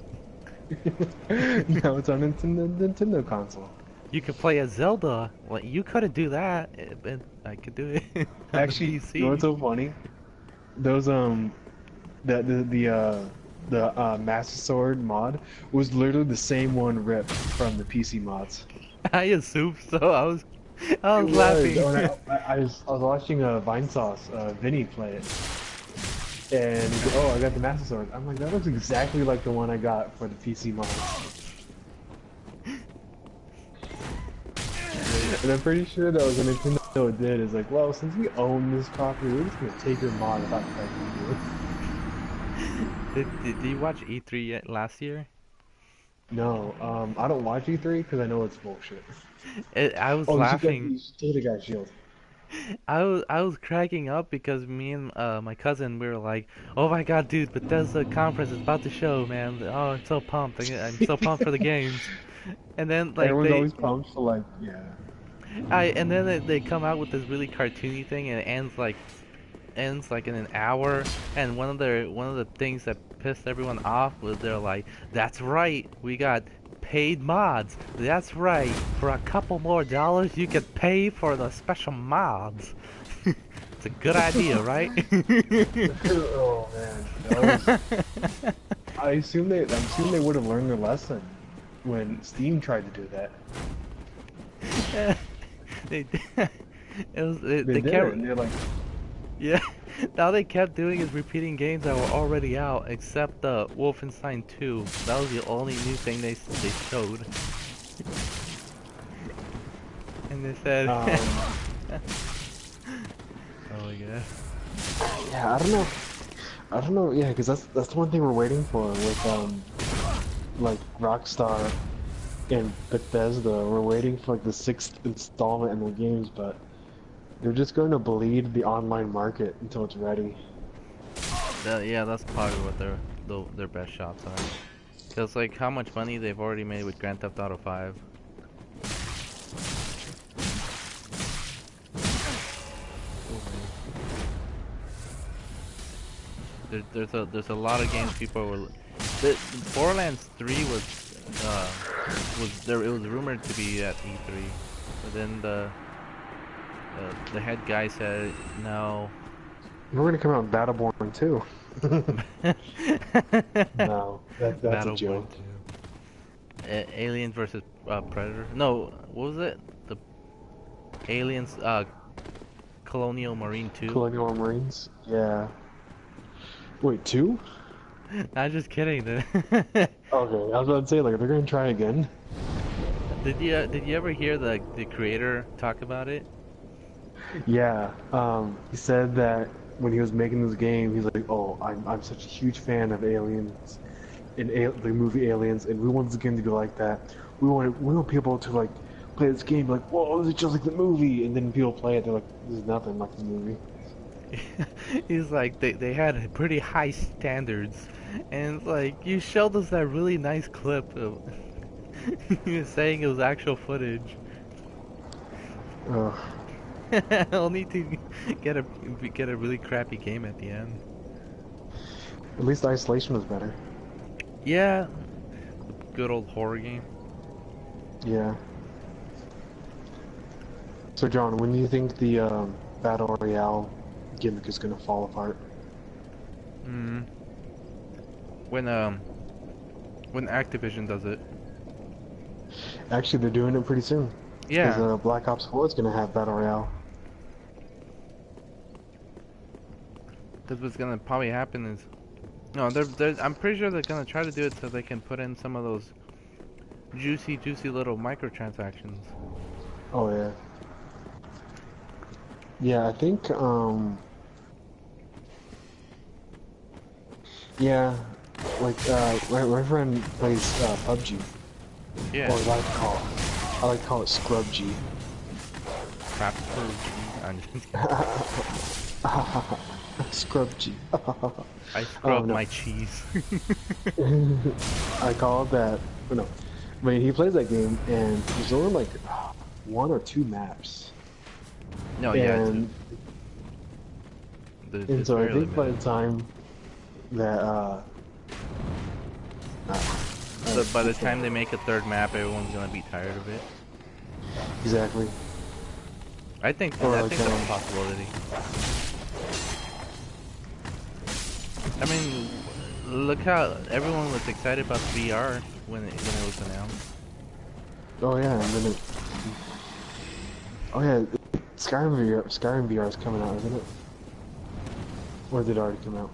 Now it's on Nintendo console. You could play as Zelda. Well, you couldn't do that, but I could do it. On the Actually, PC. you know what's so funny? Those the Master Sword mod was literally the same one ripped from the PC mods. I assume so. I was It laughing. was. I was watching Vinesauce, Vinny play it. And he's like, oh, I got the Master Sword. I'm like, that looks exactly like the one I got for the PC mods. And I'm pretty sure that was what Nintendo did. Is like, well, since we own this property, we're just gonna take your mod without cracking you. Did you watch E3 yet last year? No, I don't watch E3 because I know it's bullshit. I was Oh, laughing. you should take the guy's shield. I was cracking up because me and my cousin, we were like, oh my god, dude, Bethesda conference is about to show, man. Oh, I'm so pumped. I'm so pumped for the games. And then like Everyone's always pumped for like, yeah. and then they come out with this really cartoony thing, and it ends like in an hour. And one of the things that pissed everyone off was they're like, that's right, we got paid mods. That's right, for a couple more dollars you could pay for the special mods. It's a good idea, right? Oh man, that was... I assume they would have learned their lesson when Steam tried to do that. They They did kept, it, and they're like, yeah. Now they kept doing is repeating games that were already out, except Wolfenstein 2. That was the only new thing they showed. And they said, oh my god. yeah, I don't know, yeah, because that's the one thing we're waiting for with like Rockstar and Bethesda. We're waiting for like the 6th installment in their games, but they're just going to bleed the online market until it's ready. Yeah, that's probably what their best shots are. Cause like how much money they've already made with Grand Theft Auto 5. There's a lot of games people were. Borderlands 3 was there. It was rumored to be at E3, but then the head guy said no. We're gonna come out with Battleborn too. No, that's a joke. Aliens versus Predator. No, what was it? The Aliens, Colonial Marine 2. Colonial Marines. Yeah. Wait, 2? I'm just kidding. Okay, I was about to say like they're gonna try again. Did you ever hear the creator talk about it? Yeah. He said that when he was making this game, he's like, "Oh, I'm such a huge fan of Aliens, in the movie Aliens, and we want this game to be like that. We want people to like play this game, like, whoa, this is just like the movie." And then people play it, they're like, "This is nothing like the movie." He's like, they had pretty high standards, and it's like, you showed us that really nice clip of you saying it was actual footage. Ugh. Only to get a really crappy game at the end. At least Isolation was better. Yeah, good old horror game. Yeah. So John, when do you think the Battle Royale gimmick is gonna fall apart? When Activision does it. Actually, they're doing it pretty soon. Yeah. Because Black Ops 4 is gonna have Battle Royale. That's what's gonna probably happen is, no, I'm pretty sure they're gonna try to do it so they can put in some of those juicy little microtransactions. Oh yeah. Yeah, I think yeah, like my friend plays PUBG. Yeah. Or I like to call it Scrub G. Crap. I'm just kidding. Scrub cheese. I scrub no. my cheese. I call it that. No. I mean, he plays that game, and there's only like 1 or 2 maps. No, yeah, and, it's so I barely think by the limited. time that, So by the time they make a 3rd map, everyone's gonna be tired of it. exactly. I think Or I like, think that's a possibility. I mean, look how everyone was excited about the VR when it was announced. Oh yeah, and then it. Oh yeah, Skyrim VR is coming out, isn't it? Or did it already come out?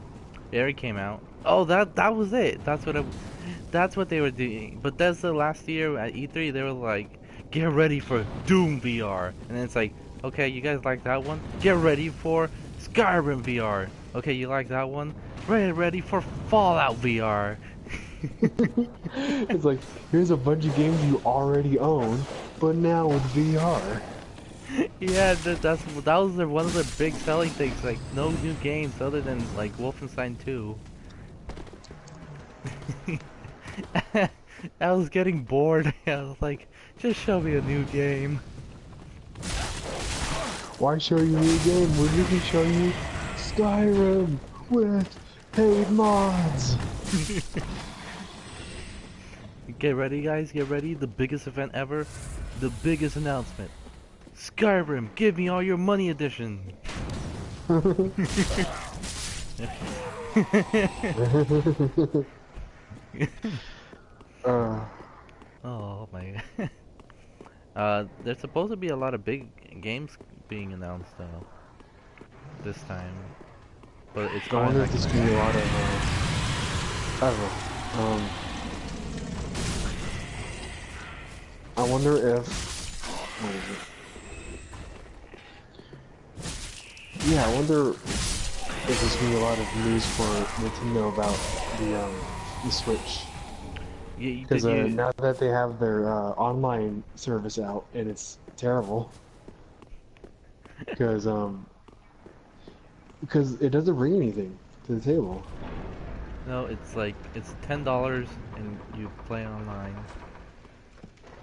It already came out. Oh, that was it. That's what they were doing. But that's the last year at E3. They were like, get ready for Doom VR, and then it's like, okay, you guys like that one? Get ready for Skyrim VR. Okay, you like that one? Ready for Fallout VR. It's like, here's a bunch of games you already own, but now with VR. Yeah, that was one of the big selling things. Like, no new games other than like Wolfenstein 2. I was getting bored. I was like, just show me a new game. Why show you a new game when we can show you Skyrim with paid mods? Get ready, guys. Get ready. The biggest event ever. The biggest announcement. Skyrim, give me all your money edition. Oh my god. There's supposed to be a lot of big games being announced though. This time. But it's I going wonder like if there's gonna be a lot of, I don't know. I wonder if, what is it? Yeah, I wonder if there's gonna be a lot of news for Nintendo about the Switch. Because now that they have their online service out, and it's terrible. Because it doesn't bring anything to the table. No, it's like it's $10 and you play online.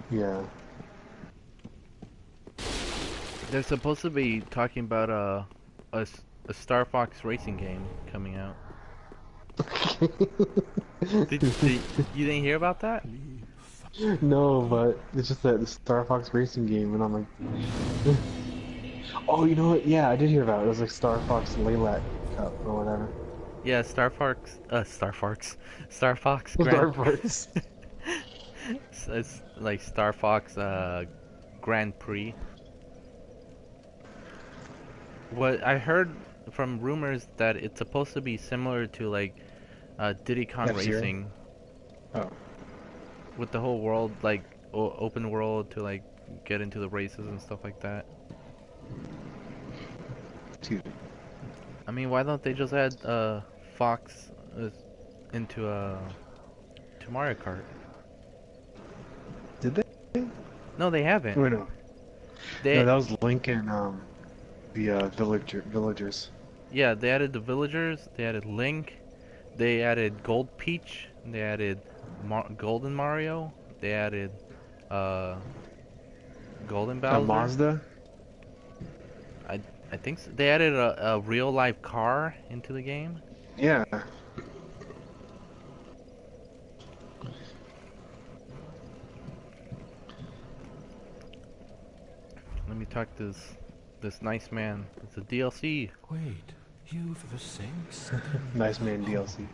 Yeah. They're supposed to be talking about a Star Fox racing game coming out. You didn't hear about that? No, but it's just that the Star Fox racing game, and I'm like, oh, you know what? Yeah, I did hear about it. It was like Star Fox Laylat Cup or whatever. Yeah, Star Fox Grand Star Fox. it's like Star Fox Grand Prix. What I heard from rumors that it's supposed to be similar to like Diddy Kong F-Zero? Racing. Oh. With the whole world like open world to like get into the races and stuff like that. Dude. I mean, why don't they just add Fox into to Mario Kart? Did they? No, they haven't. Wait, no. They No, that was Link and the villagers. Yeah, they added the villagers. They added Link. They added Gold Peach. They added Golden Mario. They added Golden Bowser. Mazda? I think so. They added a real life car into the game. Yeah. Let me talk to this nice man. It's a DLC. Wait, you've ever synced? Nice Man DLC.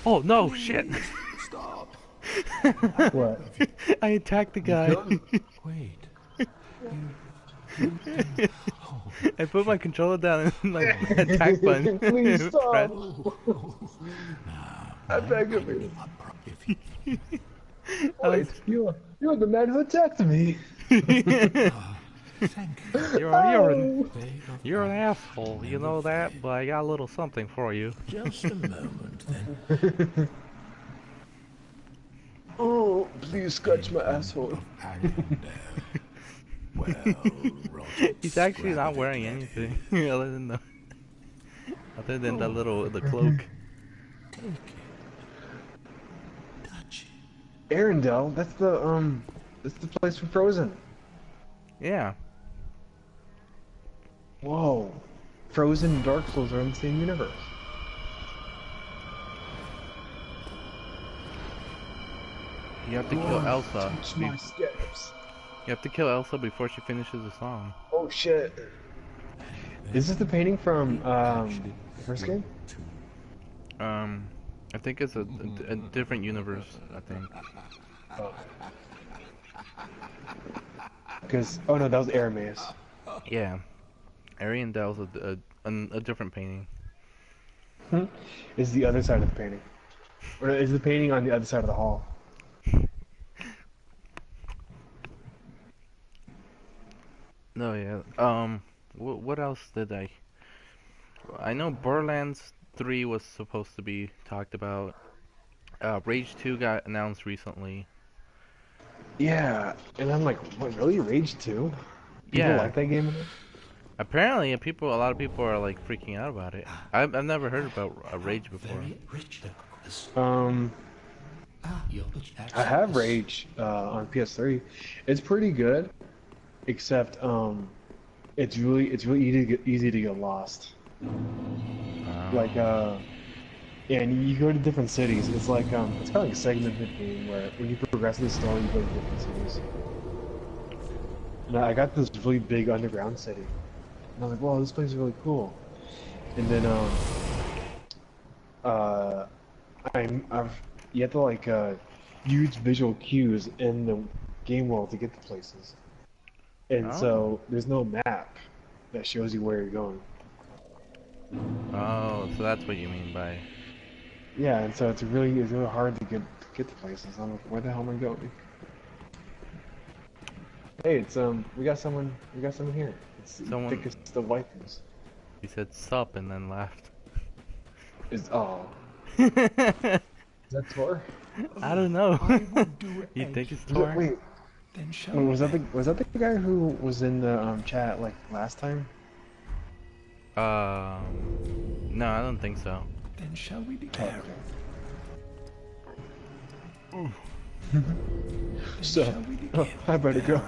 Oh no, shit! Stop. What? I attacked the guy. Wait. I put my controller down and like attack button. Please stop. Press. I beg of you. I was- You're the man who attacked me. Thank you. You're an asshole, you know that? But I got a little something for you. Just a moment then. Oh, please scratch my asshole. Well, Roger He's actually not Scrabbit wearing again. anything other than the cloak. Take it. Touch it. Arendelle, that's the place from Frozen. Yeah. Whoa. Frozen and Dark Souls are in the same universe. You have to kill Elsa. Touch my steps. You have to kill Elsa before she finishes the song. Oh shit. Is this the painting from the first game? I think it's a different universe. I think. Because oh no, that was Aramis. Yeah. Ariandel's a different painting. Is the other side of the painting, or is the painting on the other side of the hall? No, yeah. What else did I know Borderlands 3 was supposed to be talked about. Rage 2 got announced recently. Yeah, and I'm like, what, really? Rage 2? People Yeah. like that game? Apparently, a lot of people are like freaking out about it. I've never heard about Rage before. Very rich. You'll I have Rage on PS3. It's pretty good, except it's really easy to get lost. Like and you go to different cities. It's like it's kind of like a segmented game where when you progress in the story, you go to different cities. And I got this really big underground city, and I was like, "Wow, this place is really cool." And then you have to like use visual cues in the game world to get to places, and so there's no map that shows you where you're going. Oh, so that's what you mean by. Yeah, and so it's really hard to get to places. I'm like, where the hell am I going? Hey, it's we got someone here. It's Someone- thickest of waifus. He said sup and then laughed. Is oh, I is that Tor? don't know. I would do You think it's Was Tor? it- Wait, Then shall wait, we was that the guy who was in the chat like last time? No, I don't think so. Then shall we declare? So, Shall we begin? I better go.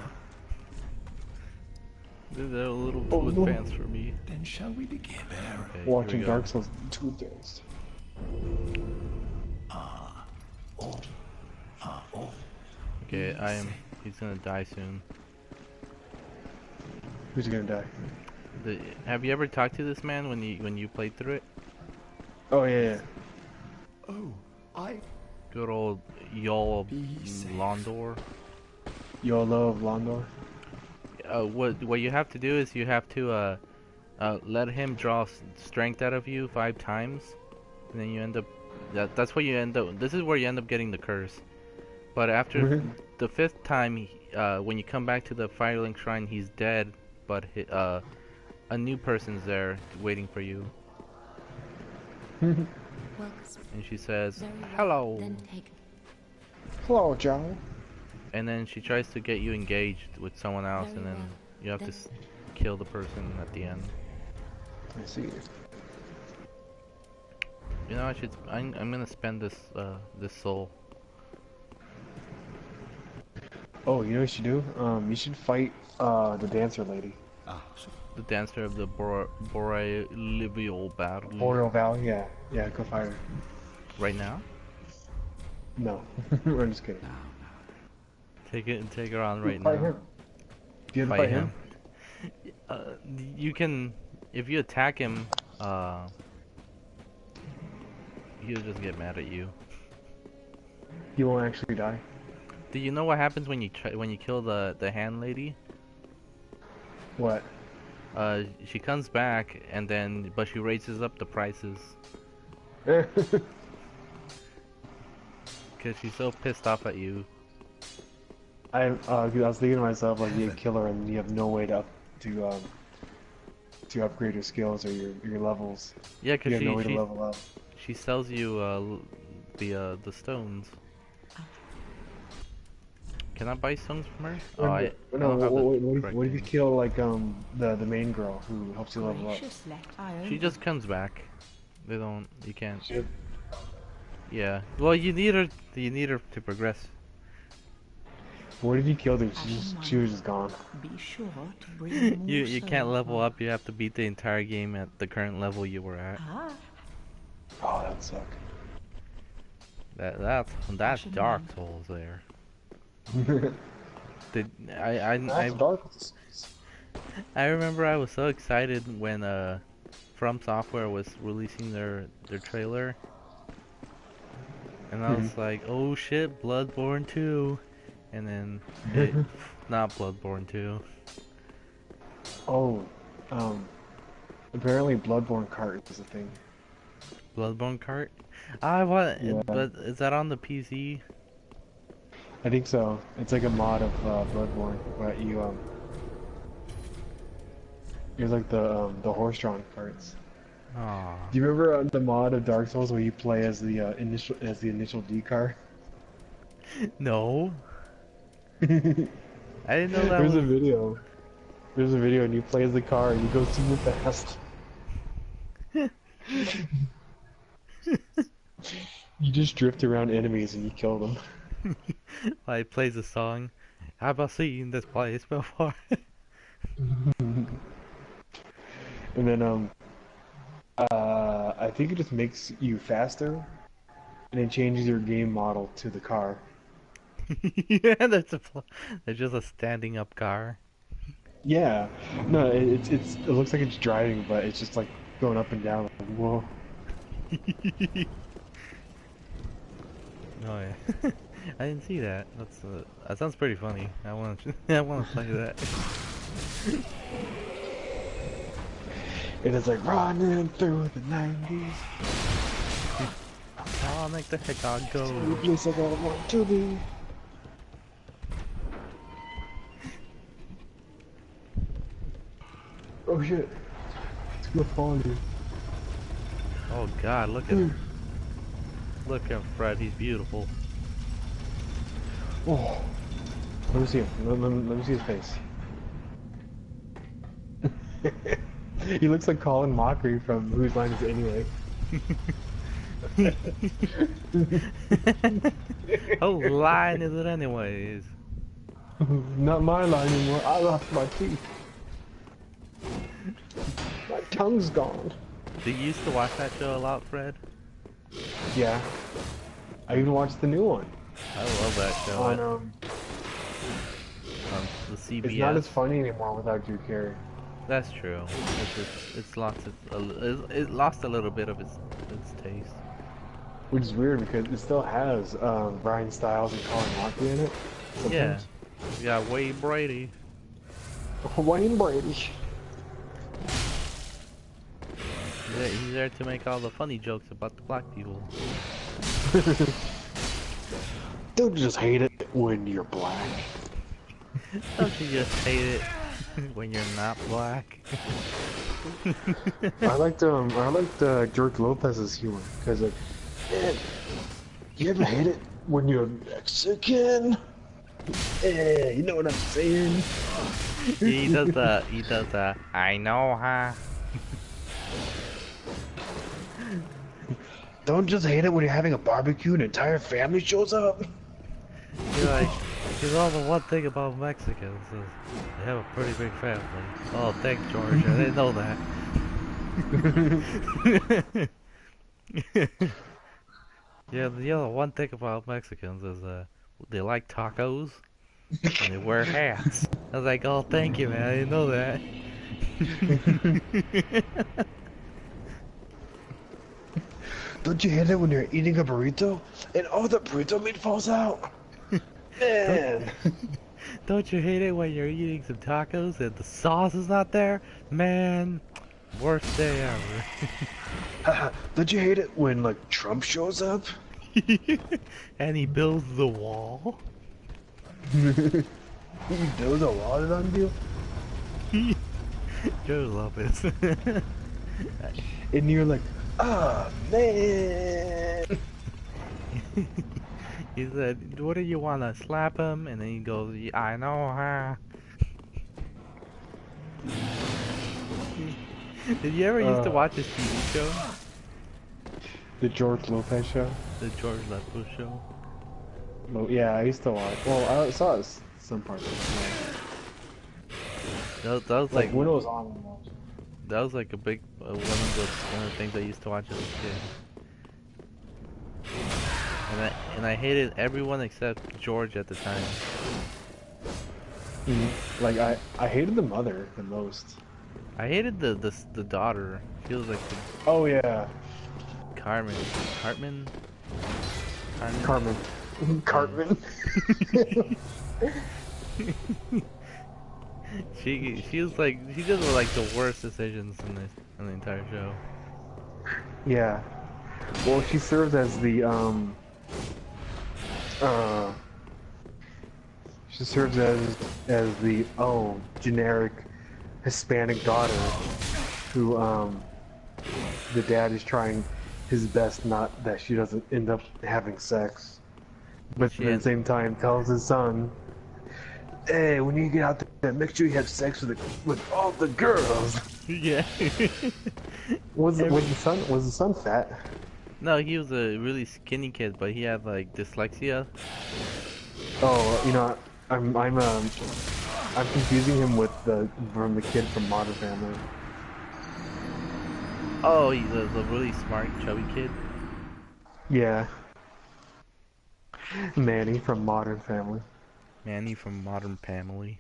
They're a little Oh, too no. advanced for me. Then shall we begin? Okay, here Watching we go. Dark Souls 2 advanced. Okay, he's gonna die soon. Who's gonna die? Have you ever talked to this man when you played through it? Oh yeah. Oh, I. Good old Yol Be safe. Londor. YOLO of Londor. What you have to do is you have to let him draw strength out of you 5 times, and then you end up. That's what you end up. This is where you end up getting the curse. But after the 5th time, when you come back to the Firelink Shrine, he's dead. But a new person's there waiting for you, Welcome. and she says, Very well. "Hello." Then take Hello, Joe. And then she tries to get you engaged with someone else, Very and then well. you have to Then- kill the person at the end. I see. You know, I'm gonna spend this soul. Oh, you know what you should do? You should fight the dancer lady. The dancer of the Boreal battle. Boreal Val, yeah. Yeah, go fight her. Right now? No. I'm just kidding. Take her on right Fight now. him. Do you have to fight him? You can, if you attack him, he'll just get mad at you. He won't actually die. Do you know what happens when you kill the hand lady? What? She comes back but she raises up the prices because she's so pissed off at you. I was thinking to myself, like, you kill her and you have no way to upgrade your skills or your levels. Yeah, You because have no way to level up. she sells you the stones. Can I buy stones from her? No, I no, don't have the what if you correct kill like the main girl who helps you level up? Gracious left name. She just comes back. They don't. You can't. Shit. Yeah. Well, you need her. You need her to progress. What if you killed her? She was just gone. Be sure to bring You can't level up. You have to beat the entire game at the current level you were at. Ah, Oh, that would suck. That's Dark Souls there. Did That's dark. I remember I was so excited when From Software was releasing their trailer, and I was like, oh shit, Bloodborne 2, and then not Bloodborne 2. Oh, apparently Bloodborne cart is a thing. Bloodborne cart? I want, Yeah. but is that on the PC? I think so. It's like a mod of Bloodborne, but you're like the horse-drawn carts. Aw. Do you remember the mod of Dark Souls where you play as the initial D car? No. I didn't know that There's was... a video. There's a video and you play as the car and you go super fast. You just drift around enemies and you kill them. Like, plays a song. Have I seen this place before? And then I think it just makes you faster, and it changes your game model to the car. Yeah, there's just a standing up car. Yeah, no, it looks like it's driving, but it's just like going up and down. Like, whoa. Oh yeah, I didn't see that. That sounds pretty funny. I want to I want to play that. And it's like running through the 90s. Sonic the Hedgehog go. The place I don't want to be. Oh shit. It's gonna fall on you. Oh God, look at him. Look at Fred. He's beautiful. Oh. Let me see him. Let me see his face. He looks like Colin Mockery from Whose Line Is It Anyway? Whose line is it anyways? Not my line anymore. I lost my teeth. My tongue's gone. Do you used to watch that show a lot, Fred? Yeah. I even watched the new one. I love that show. On on the CBS. It's not as funny anymore without Drew Carey. That's true. It lost a little bit of its taste. Which is weird because it still has Brian Stiles and Colin Mockery in it. Yeah. Sometimes. You got Wade Brady. Wayne Brady. He's there to make all the funny jokes about the black people. Don't just hate it when you're black. Don't you just hate it when you're not black? I liked George Lopez's humor because like, man, you ever hate it when you're Mexican? Yeah, you know what I'm saying? He does the I know, huh? Don't just hate it when you're having a barbecue and an entire family shows up. You're like, you know the one thing about Mexicans is they have a pretty big family. Oh, thanks, George. I didn't know that. Yeah, the other one thing about Mexicans is they like tacos and they wear hats. I was like, oh, thank you, man. I didn't know that. Don't you hate it when you're eating a burrito and all the burrito meat falls out? Man. Don't you hate it when you're eating some tacos and the sauce is not there? Man, worst day ever. Don't you hate it when like Trump shows up? And he builds the wall? You build a wall on you? Joe Lopez. And you're like, ah, man. He said, "What do you wanna slap him?" And then he goes, "Yeah, I know, huh?" Did you ever used to watch his TV show, The George Lopez show? the George Lopez show? Well, yeah, I used to watch. Well, I saw some parts of it. That was Like like when it was on. I watched. that was like a big one of the things I used to watch as a kid. And I hated everyone except George at the time. Like I hated the mother the most. I hated the daughter. She was like the Oh yeah, Carmen. Cartman? Carmen. Cartman. She was like she did like the worst decisions in the entire show. Yeah. Well, she serves as the she serves as the generic Hispanic daughter who the dad is trying his best not that she doesn't end up having sex, but at the same time tells his son, "Hey, when you get out there, make sure you have sex with all the girls." Yeah. Was the son fat? No, he was a really skinny kid, but he had like dyslexia. Oh, you know, I'm confusing him with the kid from Modern Family. Oh, he's a really smart, chubby kid. Yeah. Manny from Modern Family. Manny from Modern Family.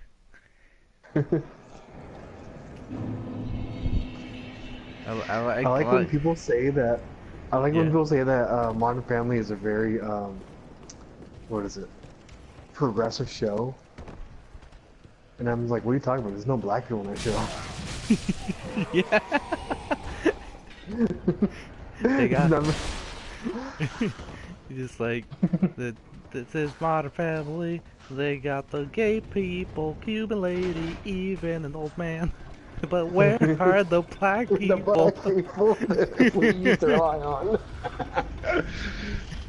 I like when people say that. I like when people say that Modern Family is a very what is it? Progressive show. And I'm like, what are you talking about? There's no black people in that show. Yeah. They got just like this is Modern Family. They got the gay people, Cuban lady, even an old man. But where are the black people? The black people that we used to rely on.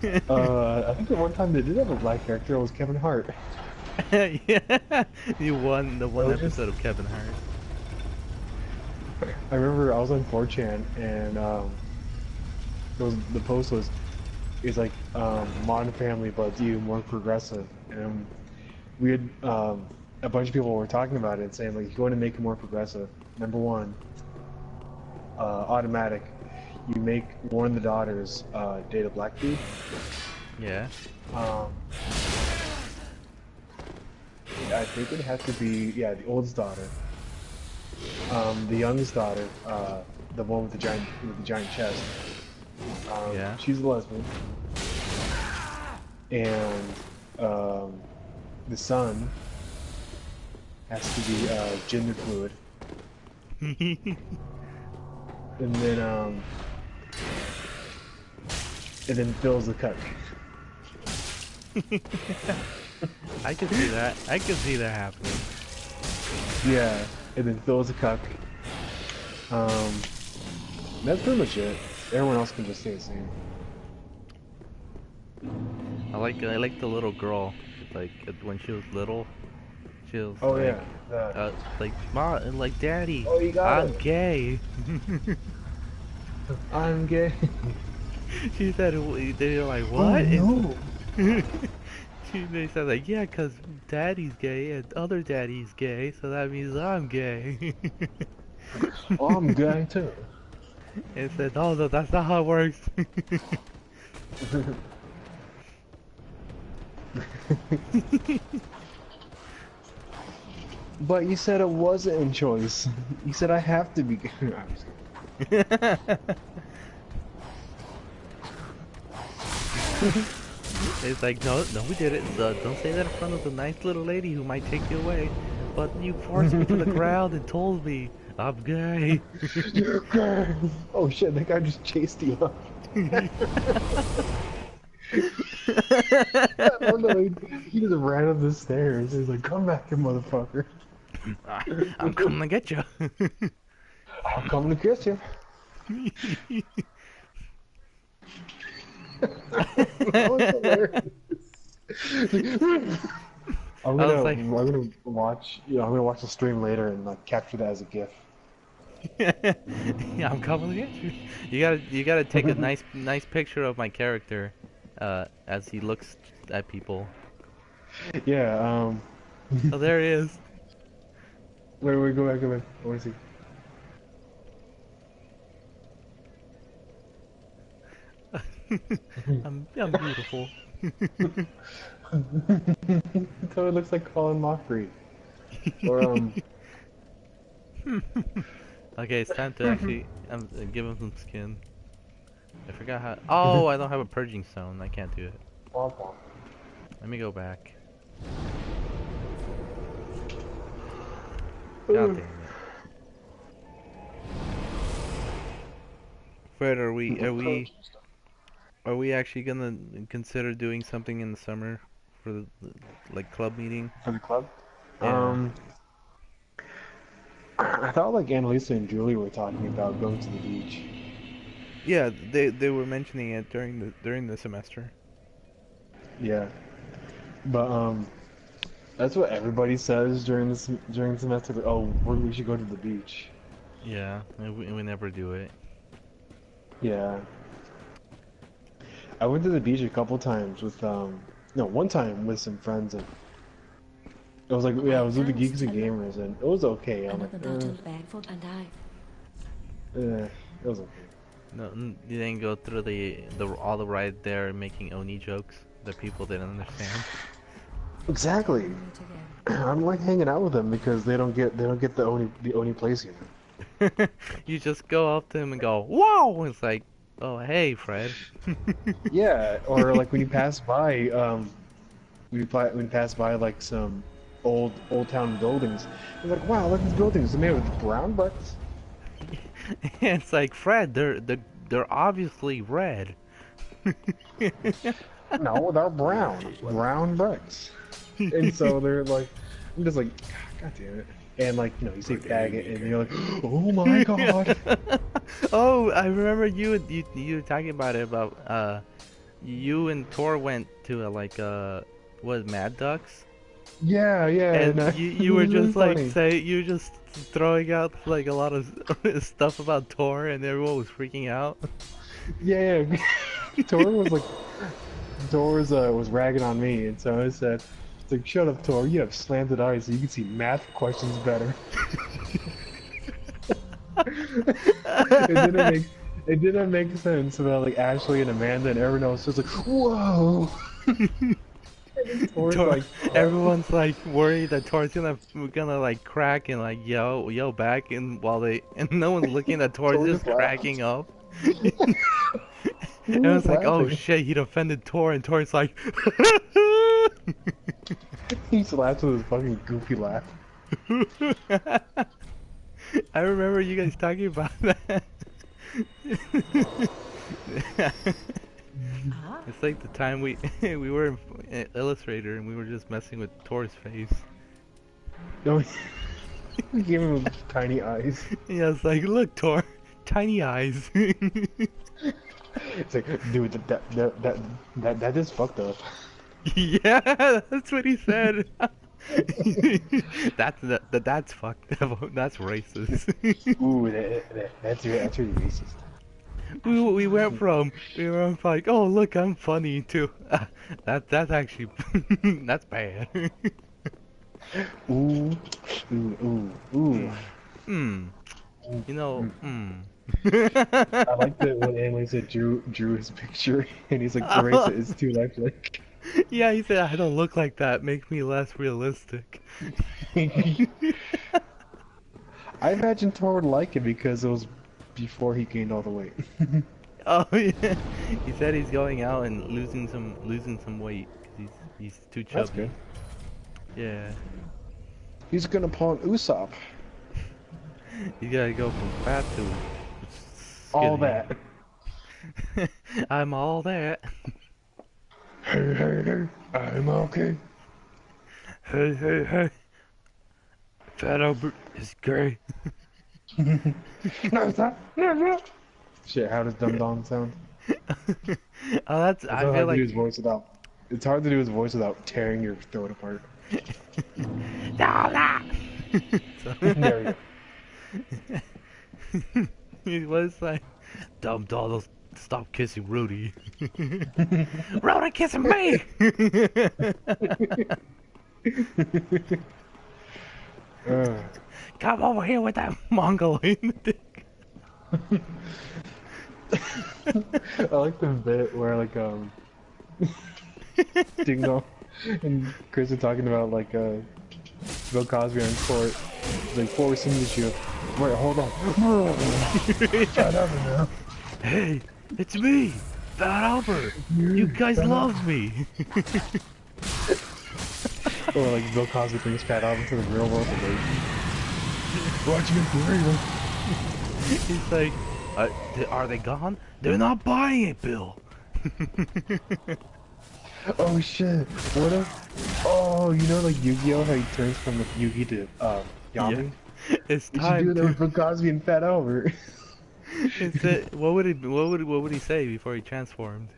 I think the one time they did have a black character, it was Kevin Hart. Yeah, you won the one episode of Kevin Hart. I remember I was on 4chan and the post was, it's like Modern Family but even more progressive, and we had a bunch of people were talking about it saying like, if you want to make it more progressive, number one, automatic, you make one of the daughters date a black dude. Yeah. I think it has to be the oldest daughter. The youngest daughter, the one with the giant chest. Yeah. She's a lesbian. And the son has to be gender fluid. And then fills the cup. I can see that. I can see that happening. Yeah, and then fills a cup. That's pretty much it. Everyone else can just stay the same. I like the little girl. Like when she was little, she was like mom, like daddy. Oh, you got I'm gay. I'm gay. She said they're like what? Oh, no. They said like yeah, cause daddy's gay and other daddy's gay, so that means I'm gay. Oh, I'm gay too. And said no, that's not how it works. But you said it wasn't in choice. You said I have to be gay. It's like no, we did it. Don't say that in front of the nice little lady who might take you away. But you forced me to the ground and told me I'm gay. You're gay. Oh shit! That guy just chased you up. Oh no! He just ran up the stairs. He's like, "Come back here, motherfucker." I'm coming to get you. I'm coming to kiss you. That was hilarious. I'm I was gonna, like- I'm gonna watch, I'm gonna watch the stream later and like capture that as a GIF. Yeah, I'm coming to get you. You gotta take a nice picture of my character, as he looks at people. Yeah. Oh, there he is. Wait, go back. I wanna see. I'm beautiful. So it looks like Colin Mochrie. Or Okay, it's time to actually give him some skin. I forgot how. Oh, I don't have a purging stone. I can't do it. Womp womp. Let me go back. God damn it. Fred, are we actually gonna consider doing something in the summer for the like club meeting? For the club? Yeah. I thought like Annalisa and Julie were talking about going to the beach. Yeah, they were mentioning it during the semester. Yeah. But that's what everybody says during the semester. Like, oh, we should go to the beach. Yeah, and we never do it. Yeah. I went to the beach a couple times with one time with some friends, and it was like, yeah, I was with the Geeks and Gamers, and it was okay. I'm like, Another bottle bag for Bandai. it was okay. No, you didn't go through the all the ride there making Oni jokes that people didn't understand. Exactly. I'm like hanging out with them because they don't get the Oni place here. You just go up to him and go, "Whoa!" It's like, "Oh, hey, Fred." Yeah, or like when you pass by, when you pass by like some old town buildings, you're like, wow, look at these buildings. They're made with brown bricks. It's like, Fred, they're obviously red. No, they're brown bricks. And so they're like, I'm just like, God damn it. And like, you say faggot, and you're like, oh my god. Oh, I remember you were talking about it, about you and Tor went to what, Mad Ducks? Yeah, And and you were it was just really funny. you were just throwing out like a lot of stuff about Tor, and everyone was freaking out. Yeah. Tor was ragging on me, and so I said, it's like, shut up, Tor, you have slanted eyes so you can see math questions better. It didn't make sense about like Ashley and Amanda and everyone else was just like, whoa. Tor's Tor, like, everyone's like worried that Tor's gonna like crack and like yell back, and no one's looking at Tor, Tor just just cracking up. And it's like, oh shit, he'd offended Tor, and Tor's like, he just laughs with his fucking goofy laugh. I remember you guys talking about that. It's like the time we were in Illustrator and we were just messing with Tor's face. No, he gave him tiny eyes. Yeah, it's like, look, Tor, tiny eyes. It's like, dude, that is fucked up. Yeah, that's what he said. That's fucked up. That's racist. Ooh, that's really racist. we went from like, oh look, I'm funny, to that's actually that's bad. Ooh. I like that when Emily said drew his picture, and he's like, erase it, it's too lifelike. Yeah, he said, I don't look like that, make me less realistic. I imagine Tor would like it because it was before he gained all the weight. Oh yeah, he said he's going out and losing some weight because he's too chubby. That's good. Yeah. He's gonna pawn Usopp. You gotta go from fat to All skinny. that. I'm all that. Hey, I'm okay. Hey. Fat Albert is gay. No, it's not. No. Shit, how does Dum Dum sound? Oh, that's, That's I how feel do like, his voice without. It's hard to do his voice without tearing your throat apart. Dollar! There you go. He was like, dumb doll, stop kissing Rudy. Rudy kissing me! Come over here with that Mongolian dick. I like the bit where like Ding Dong and Chris are talking about like Bill Cosby on court. He's like forcing the shoe. Wait, hold on. Shut up now. Hey, it's me, Fat Albert. You guys love me. Or like Bill Cosby brings Fat Albert to the real world and like, watch me for real. He's like, are they gone? They're not buying it, Bill. Oh shit! What if? Oh, you know like Yu-Gi-Oh, how he turns from like Yugi to Yami. Yeah. It's We should time do that to. with Bill Cosby and Fat Albert. It's it. What would he say before he transformed?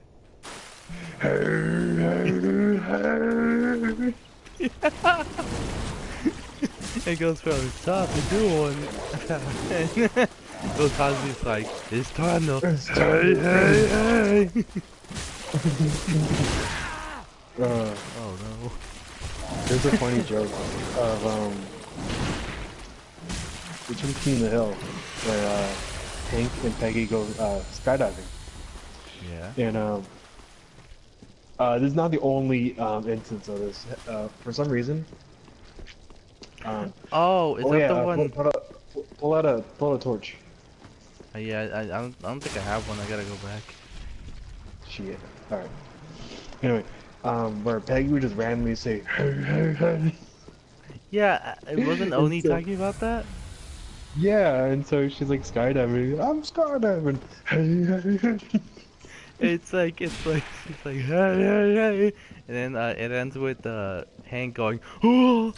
It goes from top to do one. Bill Cosby's like, it's time to. Hey. Oh no. There's a funny joke of between King of the Hill where Hank and Peggy go skydiving. Yeah. And this is not the only instance of this. For some reason. Oh, is that the one? Pull out a torch. Yeah, I don't think I have one. I gotta go back. Shit. All right. Anyway, where Peggy would just randomly say, "Hey, hey, hey." Yeah, it wasn't Oni so- talking about that? Yeah, and so she's like skydiving. I'm skydiving. Hey, hey, hey. It's like she's like hey hey hey, and then it ends with Hank going oh.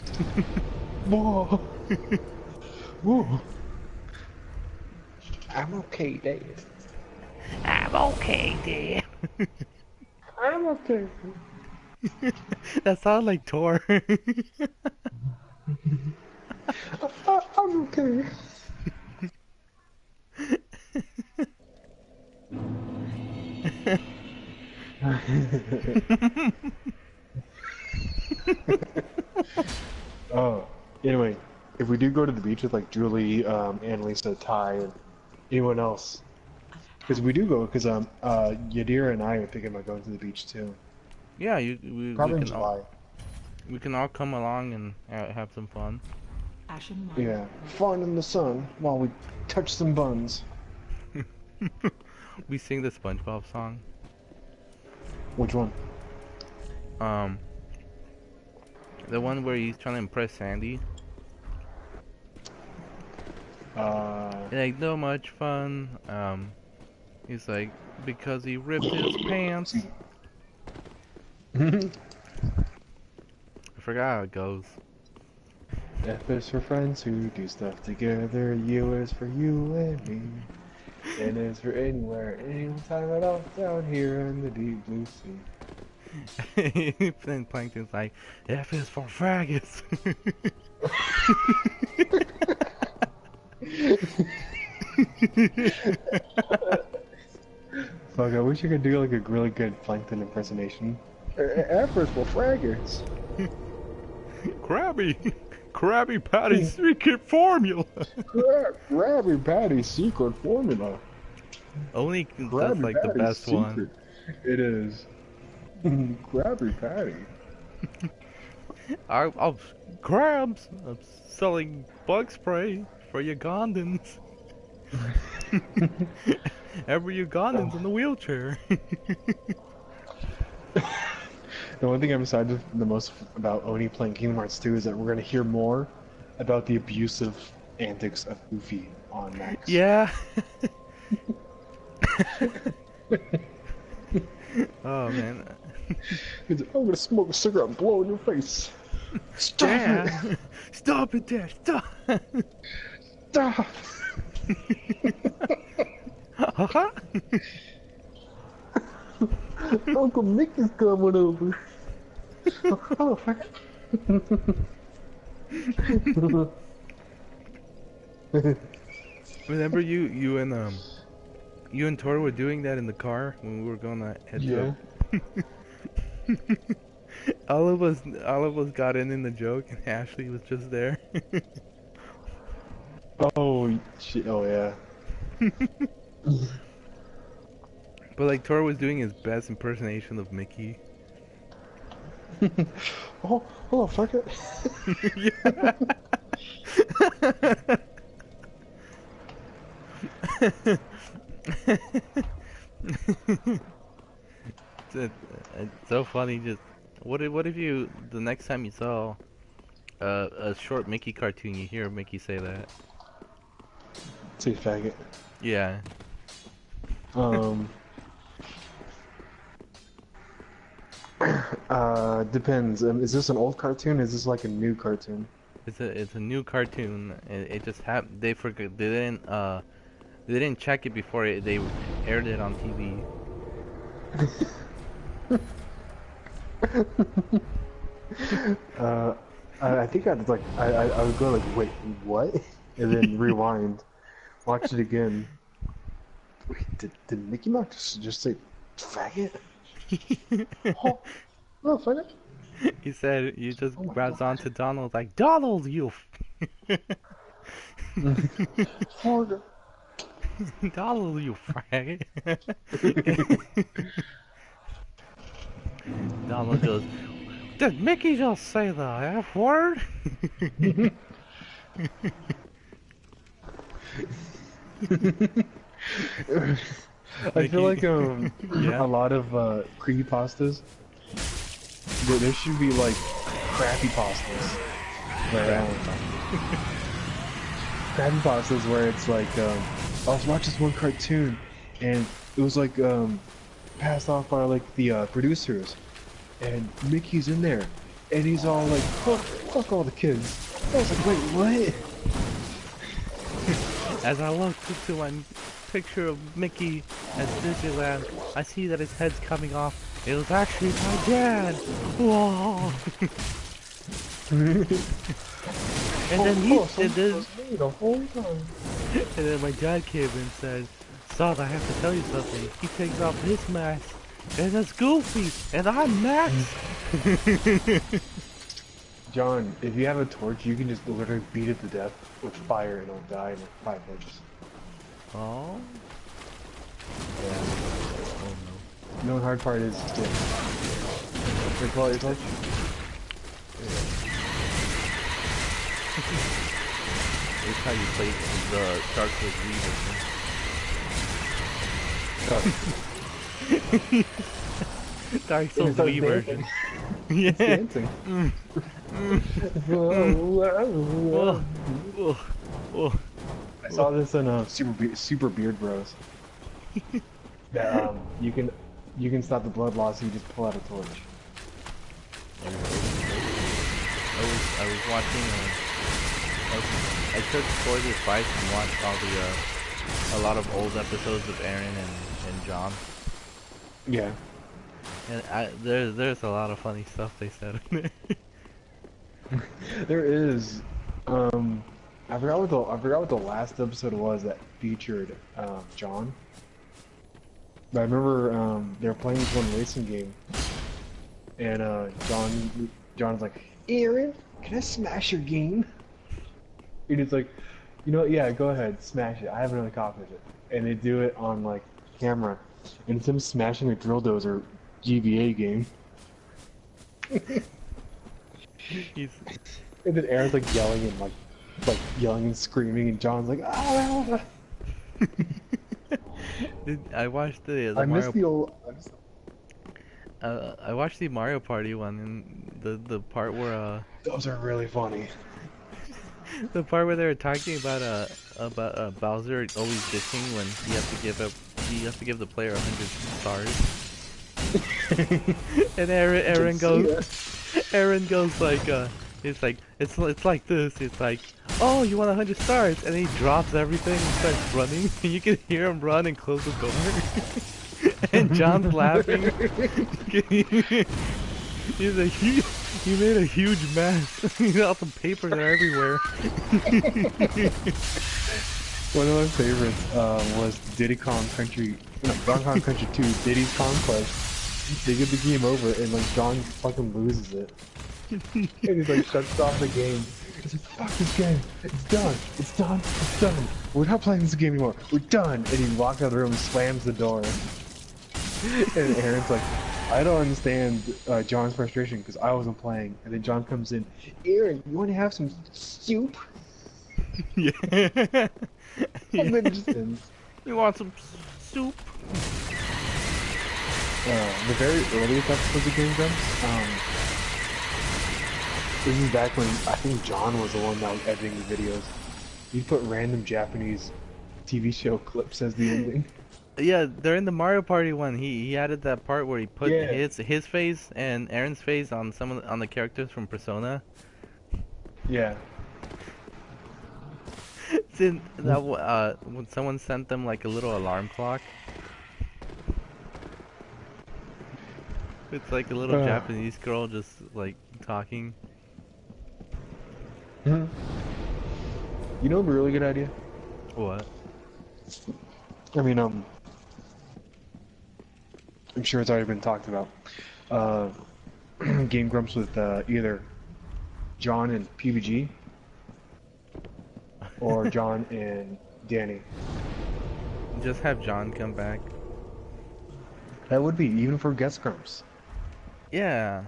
Whoa. Whoa. I'm okay, Dad. I'm okay, Dad. I'm okay. That sounds like Thor. I'm okay. Oh, anyway, if we do go to the beach with like Julie, Annalisa, Ty, and anyone else, because we do go, because Yadira and I are thinking about going to the beach too. Yeah, Probably in can July. we can all come along and have some fun. Ashen One. Yeah, fun in the sun while we touch some buns. We sing the SpongeBob song. Which one? The one where he's trying to impress Sandy. Like, no much fun. He's like, because he ripped his pants. I forgot how it goes. F is for friends who do stuff together. U is for you and me. N is for anywhere, anytime at all, down here in the deep blue sea. Then Plankton's like, F is for faggots. Fuck, I wish I could do like a really good Plankton impersonation. F is for fraggers. Krabby Patty's secret formula. Krabby Patty's secret formula. Only that's Krabby like the Patty's best one. secret. It is. Krabby Patty. I'm crabs. I'm selling bug spray for Ugandans. Every Ugandan's in the wheelchair. The one thing I'm excited the most about Oni playing Kingdom Hearts 2 is that we're going to hear more about the abusive antics of Goofy on Max. Yeah. Oh man. He's like, I'm going to smoke a cigarette and blow in your face. Stop it! Dad. Stop it, Dad. Stop. Stop! Uncle Mickey's coming over. Oh, fuck. Remember you and Tor were doing that in the car when we were going to head Yeah. to. all of us got in the joke, and Ashley was just there. Oh shit! Oh yeah. But like Tor was doing his best impersonation of Mickey. Oh, fuck it. It's so funny. Just what if you the next time you saw a short Mickey cartoon, you hear Mickey say that? Say faggot. Yeah. Depends. Is this an old cartoon? Is this like a new cartoon? It's a new cartoon. It just happened. They forgot. They didn't check it before they aired it on TV. I think I'd like I would go like, wait, what? And then rewind, watch it again. Wait, did Mickey Mouse just say faggot? Oh, faggot. He said he just grabs onto Donald like, Donald, you Harder. Donald, you faggot. Donald goes, did Mickey just say the F word? I feel like Yeah. a lot of creepypastas. There should be like crappy pastas. Crappy pastas where it's like I was watching this one cartoon and it was like passed off by like the producers, and Mickey's in there and he's all like, fuck all the kids. I was like, wait, what? As I look into my picture of Mickey at Disneyland, I see that his head's coming off. It was actually my dad. Whoa! And then the whole time. and then my dad came and said, "Son, I have to tell you something." He takes off his mask, and that's Goofy, and I'm Max. John, if you have a torch, you can just literally beat it to death with fire and it'll die in like 5 minutes. Oh. Yeah. Oh You know the hard part is, yeah. Can you pull out your torch? It's how you play the Dark Souls Wii version. Dark Souls starts Wii version. It's Yeah. dancing. Whoa. Whoa. I saw this in Super Beard Bros. That you can stop the blood loss if you just pull out a torch. I was watching. I took Tor the advice and watched all the a lot of old episodes of Aaron and John. Yeah. And there's a lot of funny stuff they said in there. There is. I forgot what the last episode was that featured John. But I remember they were playing this one racing game, and John's like, Aaron, can I smash your game? And he's like, you know what, yeah, go ahead, smash it. I have another copy of it. And they do it on like camera, and it's him smashing a drill dozer GBA game. He's And then Aaron's like yelling and like yelling and screaming, and John's like, ah! I watched the I miss Mario. the old. I watched the Mario Party one, and the part where Those are really funny. the part where they were talking about Bowser always dishing when he has to give the player 100 stars. And Aaron goes like it's like this. It's like, oh, you want 100 stars, and he drops everything and starts running. And you can hear him run and close the door. And John's laughing. He's like, you made a huge mess. All the papers are everywhere. One of my favorites was Diddy Kong Country, no, Donkey Kong Country 2, Diddy's Conquest. They get the game over and like John fucking loses it. And he's like shuts off the game. He's like, fuck this game. It's done. It's done. It's done. We're not playing this game anymore. We're done. And he walks out of the room and slams the door. And Aaron's like, I don't understand John's frustration because I wasn't playing. And then John comes in, Aaron, you want to have some soup? Yeah. And then it just ends. You want some soup? The very earliest episodes of Game Grumps, this is back when I think John was the one that was editing the videos. He'd put random Japanese TV show clips as the ending. Yeah, during the Mario Party one, he added that part where he put his face and Aaron's face on on the characters from Persona. Yeah. When someone sent them like a little alarm clock. It's like a little Japanese girl just like talking. You know, a really good idea. What? I mean, I'm sure it's already been talked about. Game Grumps with either John and PBG or John and Danny. Just have John come back. That would be even for guest Grumps. Yeah.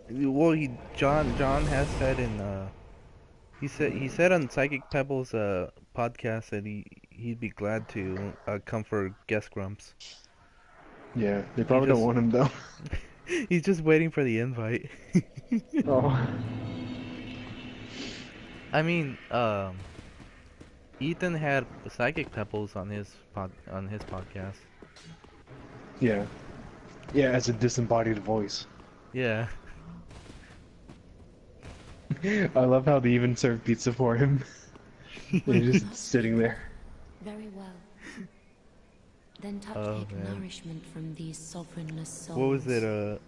Well, John has said in he said on Psychic Pebbles podcast that he'd be glad to come for guest Grumps. Yeah, they probably don't want him though. He's just waiting for the invite. Oh. I mean, Ethan had Psychic Pebbles on his podcast. Yeah. Yeah, as a disembodied voice. Yeah. I love how they even serve pizza for him. He's just sitting there. Very well. Then take nourishment from these sovereignless souls. What was it?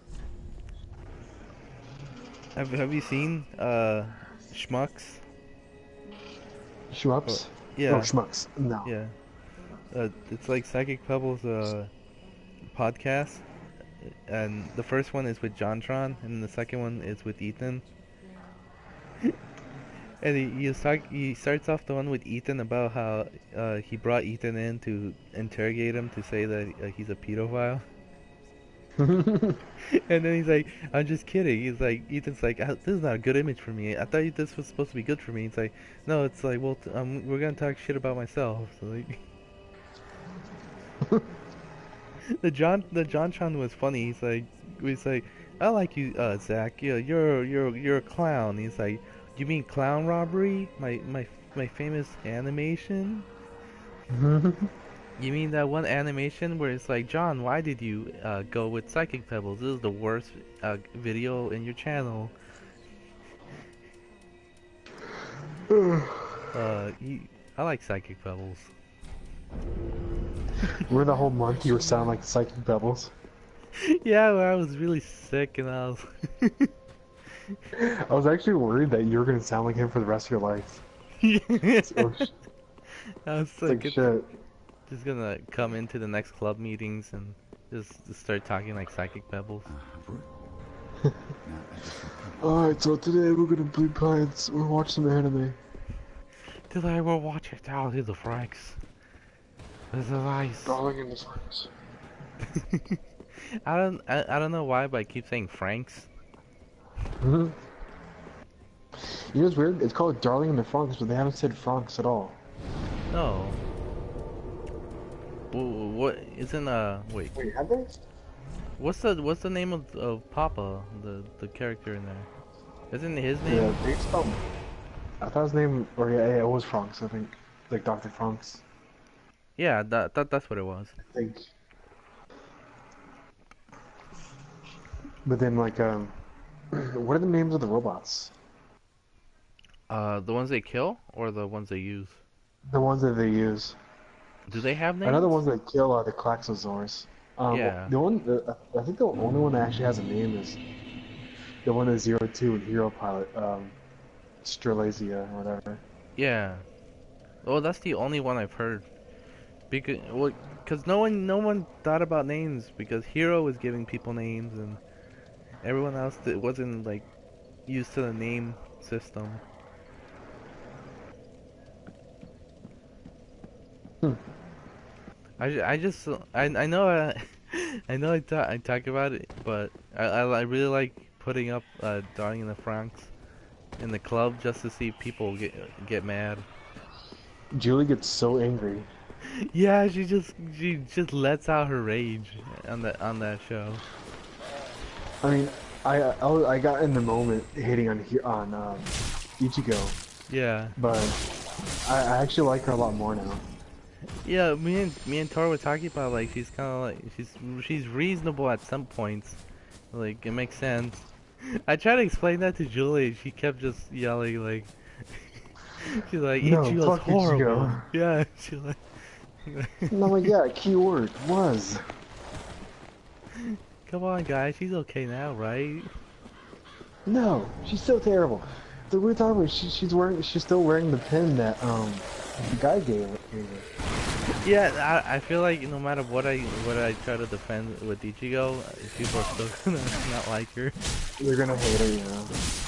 Have you seen Schmucks? Schmucks? Yeah. Oh, Schmucks. No. Yeah. It's like Psychic Pebbles podcast, and the first one is with JonTron, and the second one is with Ethan. And he starts off the one with Ethan about how he brought Ethan in to interrogate him to say that he's a pedophile. And then he's like, I'm just kidding. He's like, Ethan's like, this is not a good image for me. I thought this was supposed to be good for me. He's like, no, it's like, well, we're gonna talk shit about myself. So like, the JonTron was funny. He's like, I like you, Zach. Yeah, you're a clown. He's like, you mean Clown Robbery? My famous animation? You mean that one animation where it's like, John, why did you go with Psychic Pebbles? This is the worst video in your channel. I like Psychic Pebbles. We're the whole month you were sounding like Psychic Pebbles. Yeah, well, I was really sick and I was... I was actually worried that you were gonna sound like him for the rest of your life. I was like like, shit. just gonna come into the next club meetings and just start talking like Psychic Pebbles. Alright, so today we're gonna play Pirates. We're watching some anime. Today we'll watch it out in the Franks. This is nice. Darling in the Franks. I don't know why, but I keep saying Franks. You know what's weird? It's called Darling in the Franks, but they haven't said Franks at all. No. What isn't wait. Wait, have they? What's the name of Papa, the character in there? Isn't it his name? Yeah, they spelled. I thought his name, or yeah, it was Franks. I think, like Dr. Franks. Yeah, that's what it was. I think. But then, like, what are the names of the robots? The ones they kill or the ones they use? The ones that they use. Do they have names? I know the ones that kill are the Klaxosaurs. Yeah. The one, I think the only one that actually has a name is the one that's 02 in Hero Pilot, Strelazia or whatever. Yeah. Oh, that's the only one I've heard. Because, well, cause no one thought about names because Hero was giving people names and everyone else that wasn't like used to the name system. Hmm. I just I know I know I talk about it, but I really like putting up Dying in the Franxx in the club just to see people get mad. Julie gets so angry. Yeah, she just lets out her rage on that show. I mean, I got in the moment hating on Ichigo, Yeah. but I actually like her a lot more now. Yeah, me and Tor were talking about like she's kind of like she's reasonable at some points, like it makes sense. I tried to explain that to Julie, she kept just yelling like she's like No, Ichigo's fuck horrible. Ichigo. Yeah, she's like And I'm like, yeah, keyword was. come on guys, she's okay now, right? No, she's so terrible. The weird thing was she's still wearing the pin that the guy gave her. Yeah, I feel like no matter what I try to defend with Ichigo, people are still gonna not like her. They're gonna hate her, you know.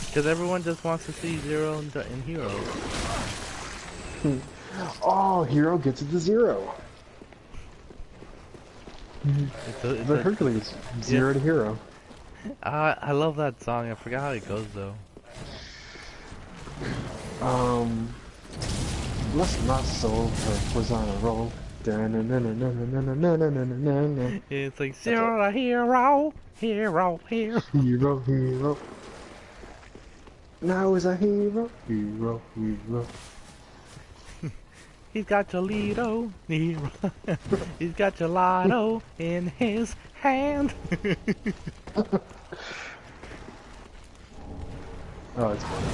Because everyone just wants to see Zero and Hero. Oh, Hero gets it to 0. The Hercules, 0 to Hero. I love that song. I forgot how it goes though. Let's not soul was on a roll. It's like Zero to Hero, Hero. Hero, hero. Now is a hero, hero. He's got Toledo, Hero. He's got gelato in his hand. Oh, it's funny.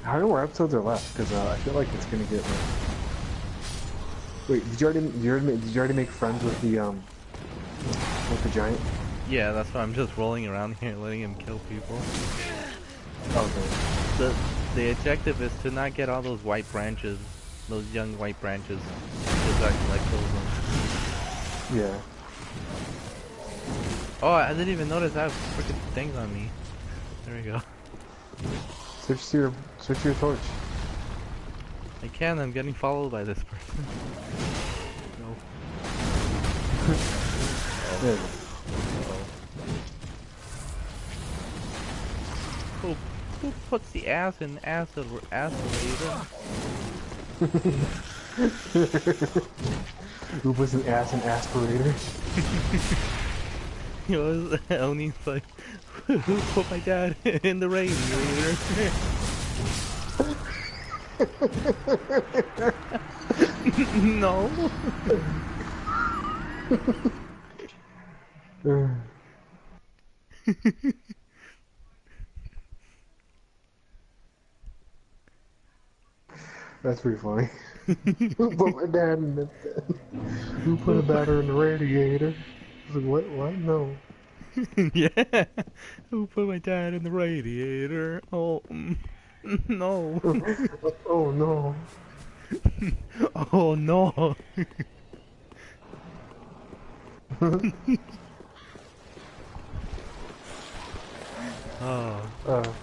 How many more episodes are left? Because I feel like it's gonna get like... Wait, did you already make friends with the giant? Yeah, that's why I'm just rolling around here, letting him kill people. Okay. The objective is to not get all those white branches, those young white branches, just like kill them. Yeah. Oh, I didn't even notice I have freaking things on me. There we go. Switch your torch. I can, I'm getting followed by this person. No. There you go. Who puts the ass in aspirator? Who puts an ass in aspirator? You know, Oni's like, who put my dad in the radiator? No. That's pretty funny. Who put my dad in the... Who put a batter in the radiator? I was like, what? No. Yeah. Who put my dad in the radiator? Oh, no. Oh, no. Oh, no. Oh.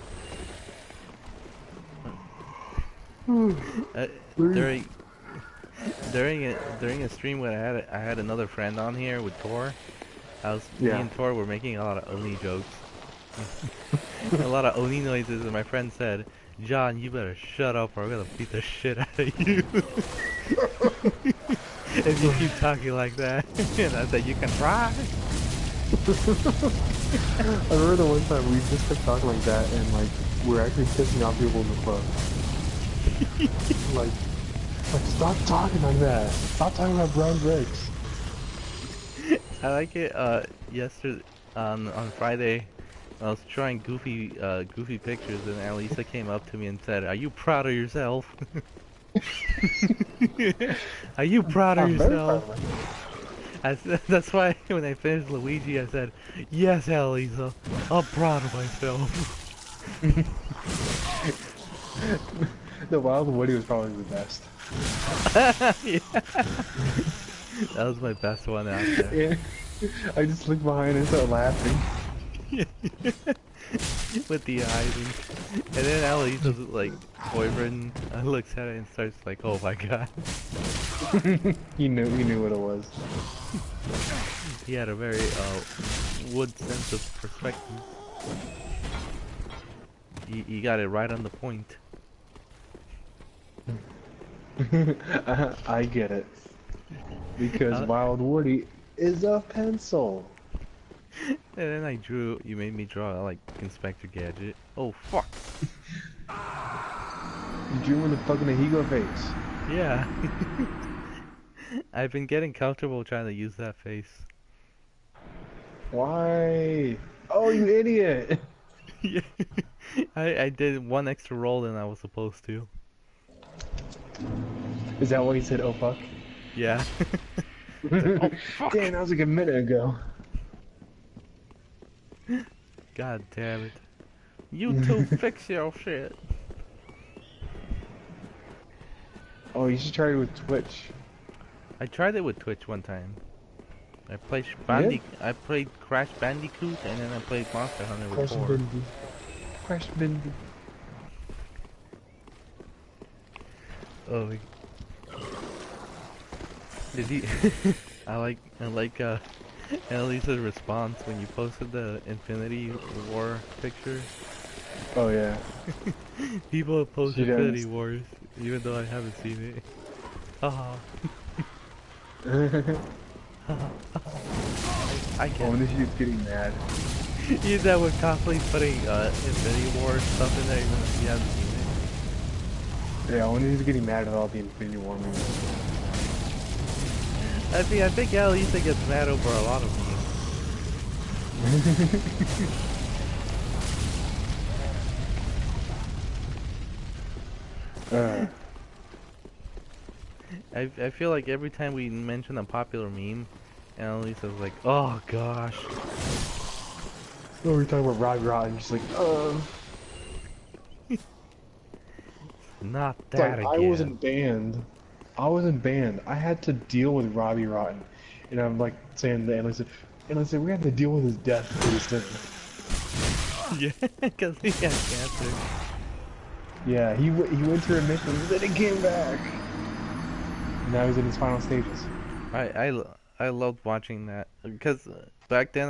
During a stream when I had another friend on here with Tor, me and Tor were making a lot of Oni jokes, a lot of Oni noises, and my friend said, "John, you better shut up or I'm gonna beat the shit out of you if you keep talking like that." And I said, "You can try." I remember the one time we just kept talking like that, and like we're actually pissing off people in the club. like, stop talking like that. Stop talking about brown bricks. I like it. Yesterday on Friday, I was trying goofy pictures, and Alisa came up to me and said, "Are you proud of yourself?" Are you proud of I'm very proud yourself? of myself. That's why when I finished Luigi, I said, "Yes, Elisa, I'm proud of myself." The Wild Woody was probably the best. Yeah. That was my best one out there. Yeah. I just looked behind and started laughing. With the eyes, and then Elisa's like boyfriend looks at it and starts like, "Oh my god." He knew what it was. He had a very wood sense of perspective. You got it right on the point. I get it. Because Wild Woody is a pencil. And then you made me draw like Inspector Gadget. Oh fuck. You drew him with a fucking Ahigo face. Yeah. I've been getting comfortable trying to use that face. Why? Oh, you idiot! Yeah. I did one extra roll than I was supposed to. Is that why you said, oh fuck? Yeah. Oh, fuck. Damn, that was like a minute ago. God damn it. You two fix your shit. Oh, you should try it with Twitch. I tried it with Twitch one time. I played Crash Bandicoot and then I played Monster Hunter with Crash four. Bandicoot. Crash Bandicoot. Oh. Did he? I like Annalisa's response when you posted the Infinity War picture. Oh yeah. People post She Infinity does. Wars, even though I haven't seen it. Haha. I Oh, get and she's getting mad. it. You that we're constantly putting Infinity War stuff in there even if you haven't seen it. Yeah, when he's getting mad at all the Infinity War movies. I think Annalisa gets mad over a lot of memes. I feel like every time we mention a popular meme, Annalisa's like, oh gosh. Oh, we're talking about Robbie Rotten, just like, Not It's that like, again. I wasn't banned. I had to deal with Robbie Rotten. And I'm like saying to Annalisa, we had to deal with his death pretty soon. Yeah, because he had cancer. Yeah, he went to remission, then he came back. And now he's in his final stages. I loved watching that because back then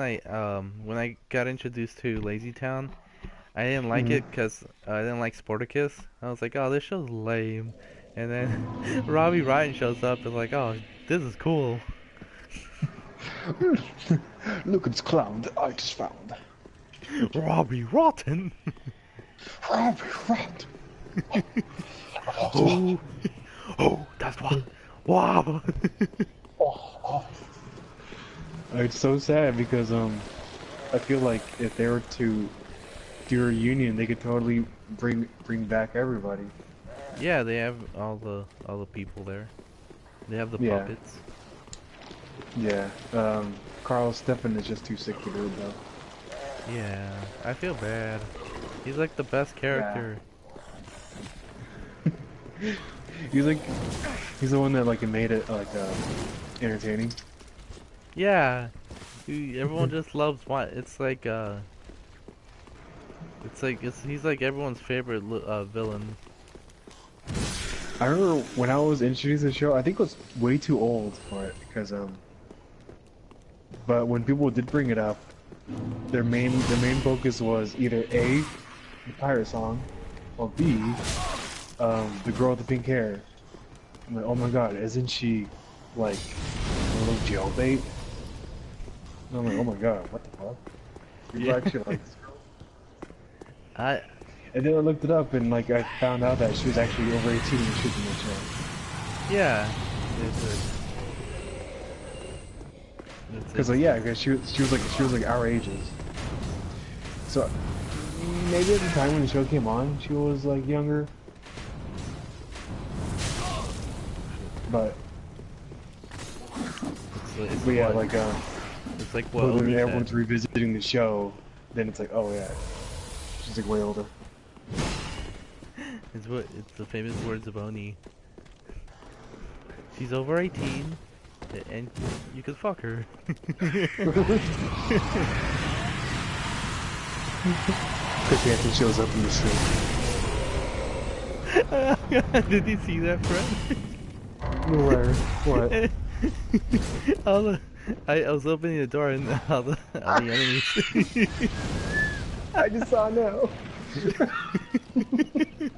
when I got introduced to Lazy Town, I didn't like it because I didn't like Sporticus. I was like, oh, this show's lame. And then Robbie Ryan shows up and like, oh, this is cool. Look at this clown that I just found. Robbie Rotten. Robbie Rotten. Oh, that's what. Wow. It's so sad because I feel like if they were to do a reunion, they could totally bring back everybody. Yeah, they have all the people there. They have the Yeah. puppets. Yeah. Carl Stefan is just too sick to do it though. Yeah, I feel bad. He's like the best character. He's the one that like made it like entertaining. Yeah, everyone just loves what it's like. He's like everyone's favorite villain. I remember when I was introduced to the show, I think it was way too old for it because but when people did bring it up, their main focus was either A, the pirate song, or B, the girl with the pink hair. I'm like, oh my god, isn't she like a little jailbait? And I'm like, oh my god, what the fuck? People actually like this girl? And then I looked it up and like I found out that she was actually over 18 when she was in the show. Yeah. Because yeah, because she was like our ages. So maybe at the time when the show came on, she was like younger. But It's but yeah, what, like it's like what when Oni everyone's said. revisiting the show, then it's like, oh yeah, she's like way older. It's the famous words of Oni. She's over 18, and you could fuck her. Chris Hansen shows up in the stream. Did you see that, Fred? Where? What? I was opening the door and all the enemies. I just saw now.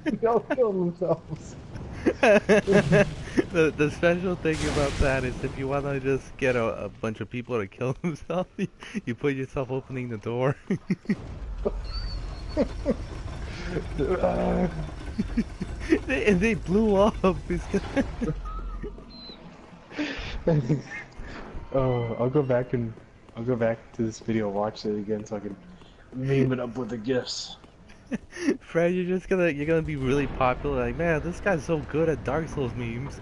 They all killed themselves. The special thing about that is if you want to just get a bunch of people to kill themselves, you put yourself opening the door. And they blew up. Oh, I'll go back to this video, watch it again, so I can meme it up with the gifs. Fred, you're gonna be really popular. Like, man, this guy's so good at Dark Souls memes.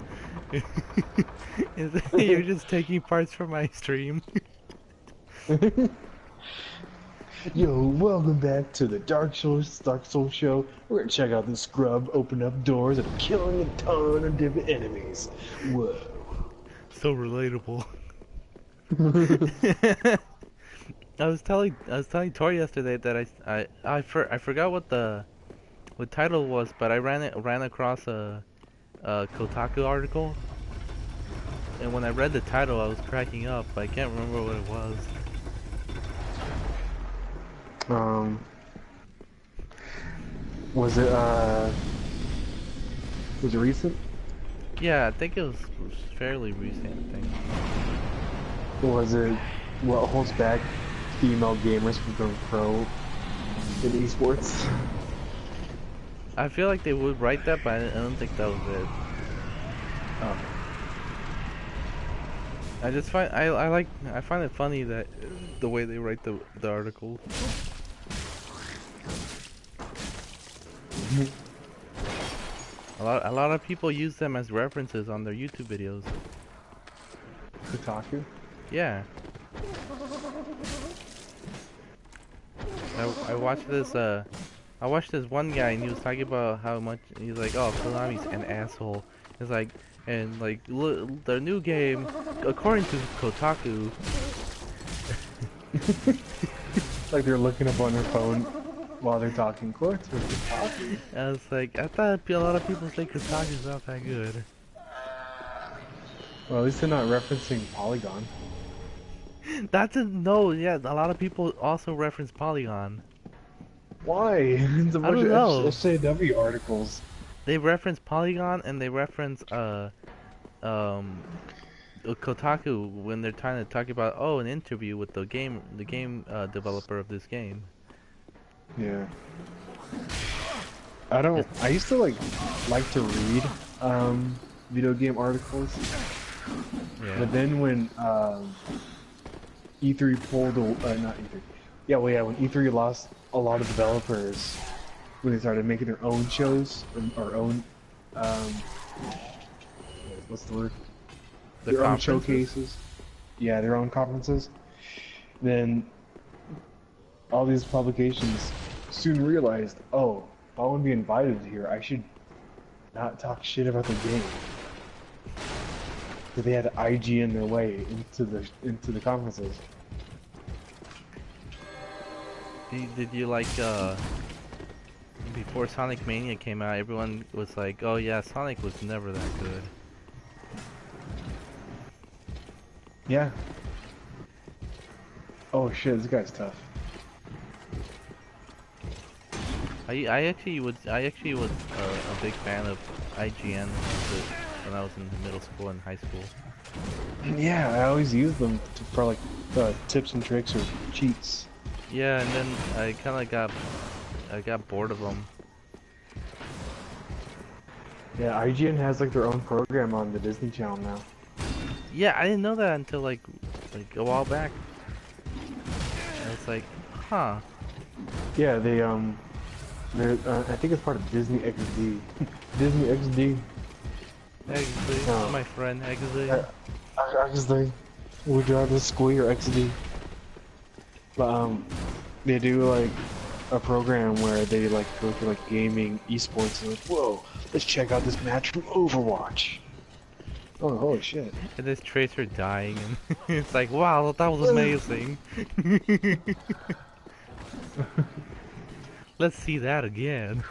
You're just taking parts from my stream. Yo, welcome back to the Dark Souls show. We're gonna check out this scrub open up doors and killing a ton of different enemies. Whoa. So relatable. I was telling Tori yesterday that I forgot what title was, but I ran across a Kotaku article, and when I read the title, I was cracking up. I can't remember what it was. Was it recent? Yeah, I think it was fairly recent. I think. Was it what holds back female gamers from going pro in esports? I feel like they would write that, but I don't think that was it. Oh. I find it funny that the way they write the articles. A lot of people use them as references on their YouTube videos. Kotaku? Yeah. I watched this one guy and he was talking about how much he's like, oh, Konami's an asshole. It's like, and like their new game, according to Kotaku. Like they're looking up on their phone while they're talking. According to Kotaku. I was like, I thought a lot of people think Kotaku's not that good. Well, at least they're not referencing Polygon. No, yeah, a lot of people also reference Polygon. Why? It's a bunch don't know. of SJW articles. They reference Polygon and they reference Kotaku when they're trying to talk about an interview with the game developer of this game. Yeah. I used to like to read video game articles. Yeah. But then when E3 pulled not E3. Yeah, well yeah, when E3 lost a lot of developers when they started making their own shows or own what's the word? Their own showcases. Yeah, their own conferences. Then all these publications soon realized, oh, if I want to be invited here, I should not talk shit about the game. So they had to IGN their way into the conferences. Did you like before Sonic Mania came out, everyone was like, oh yeah, Sonic was never that good. Yeah. Oh shit, this guy's tough. I actually was a big fan of IGN when I was in middle school and high school. Yeah, I always use them for like tips and tricks or cheats. Yeah, and then I kind of got bored of them. Yeah, IGN has like their own program on the Disney Channel now. Yeah, I didn't know that until like a while back. I was like, huh. Yeah, they're I think it's part of Disney XD. Disney XD. Exley, No. my friend Exley. Actually, would you rather Squee or XD? But they do like a program where they like go through like gaming, esports, and like, whoa, let's check out this match from Overwatch. Oh, holy shit! And this Tracer dying, and it's like, wow, that was amazing. Let's see that again.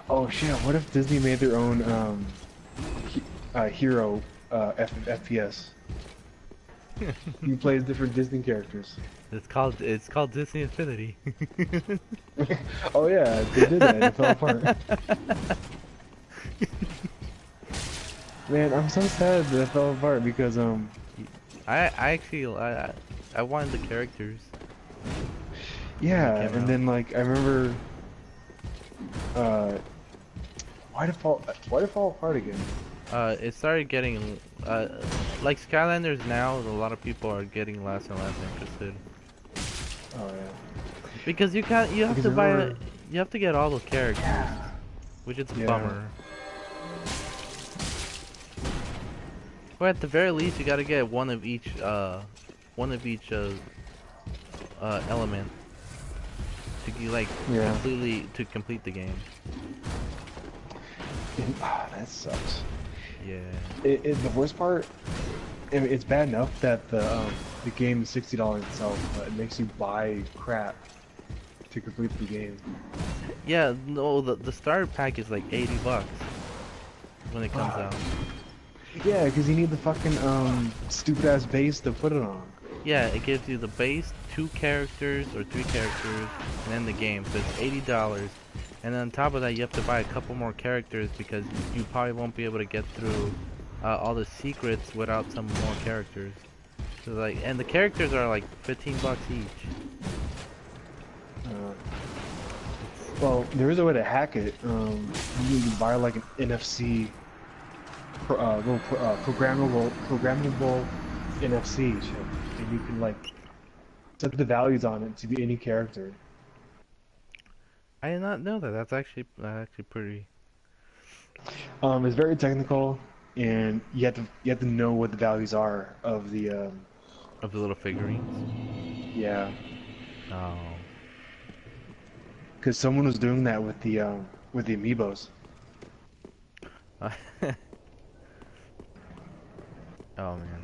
Oh shit! What if Disney made their own hero FPS? You play as different Disney characters. It's called Disney Infinity. Oh yeah, they did that. It fell apart. Man, I'm so sad that it fell apart because I wanted the characters. yeah, Came out. and then like I remember why did it fall apart again? It started getting like Skylanders now. A lot of people are getting less and less interested Oh yeah. because you have Because to buy remember- you have to get all those characters, which is a Yeah. bummer. Or at the very least, you gotta get one of each element to Yeah. complete the game. That sucks. Yeah. The worst part, I mean, it's bad enough that the game is $60 itself, but it makes you buy crap to complete the game. Yeah, no, the starter pack is like $80 when it comes out. Yeah, because you need the fucking stupid ass base to put it on. Yeah, it gives you the base, 2 characters or 3 characters, and then the game. So it's $80. And then on top of that, you have to buy a couple more characters because you probably won't be able to get through all the secrets without some more characters. So like, and the characters are like $15 each. Well, there is a way to hack it. You can buy like an NFC, programmable NFC chip, and you can like set the values on it to be any character. I did not know that. That's actually pretty. It's very technical, and you have to know what the values are of the Of the little figurines. yeah. Oh. Because someone was doing that with the amiibos. Oh man.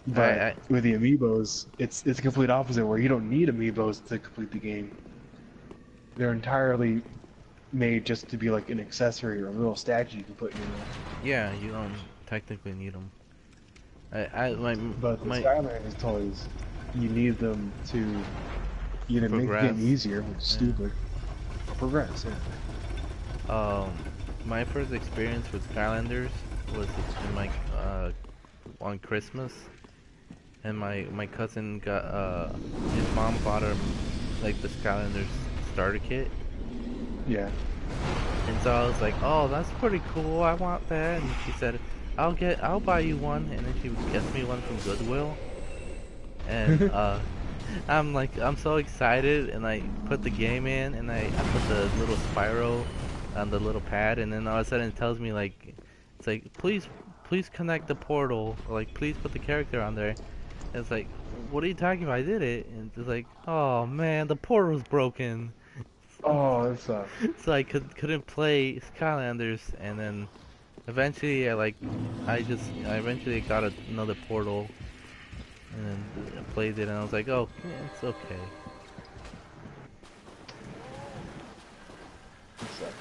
But with the amiibos, it's the complete opposite, where you don't need amiibos to complete the game. They're entirely made just to be like an accessory or a little statue you can put in your room. Yeah, you don't technically need them. But the my Skylanders toys, you need them to either make the Progress. game easier, which is stupid, or progress. Yeah. my first experience with Skylanders was in my on Christmas, and my cousin got his mom bought him like the Skylanders starter kit, Yeah. and so I was like, oh, that's pretty cool, I want that. And she said, I'll buy you one, and then she gets me one from Goodwill, and I'm so excited, and I put the game in, and I put the little Spyro on the little pad, and then all of a sudden it tells me like, it's like, please connect the portal, or like please put the character on there. And it's like, what are you talking about? I did it. And it's like, oh man, the portal's broken. Oh, that sucks. So I couldn't play Skylanders, and then eventually I eventually got another portal, and then I played it, and I was like, oh, yeah, it's okay. That sucks.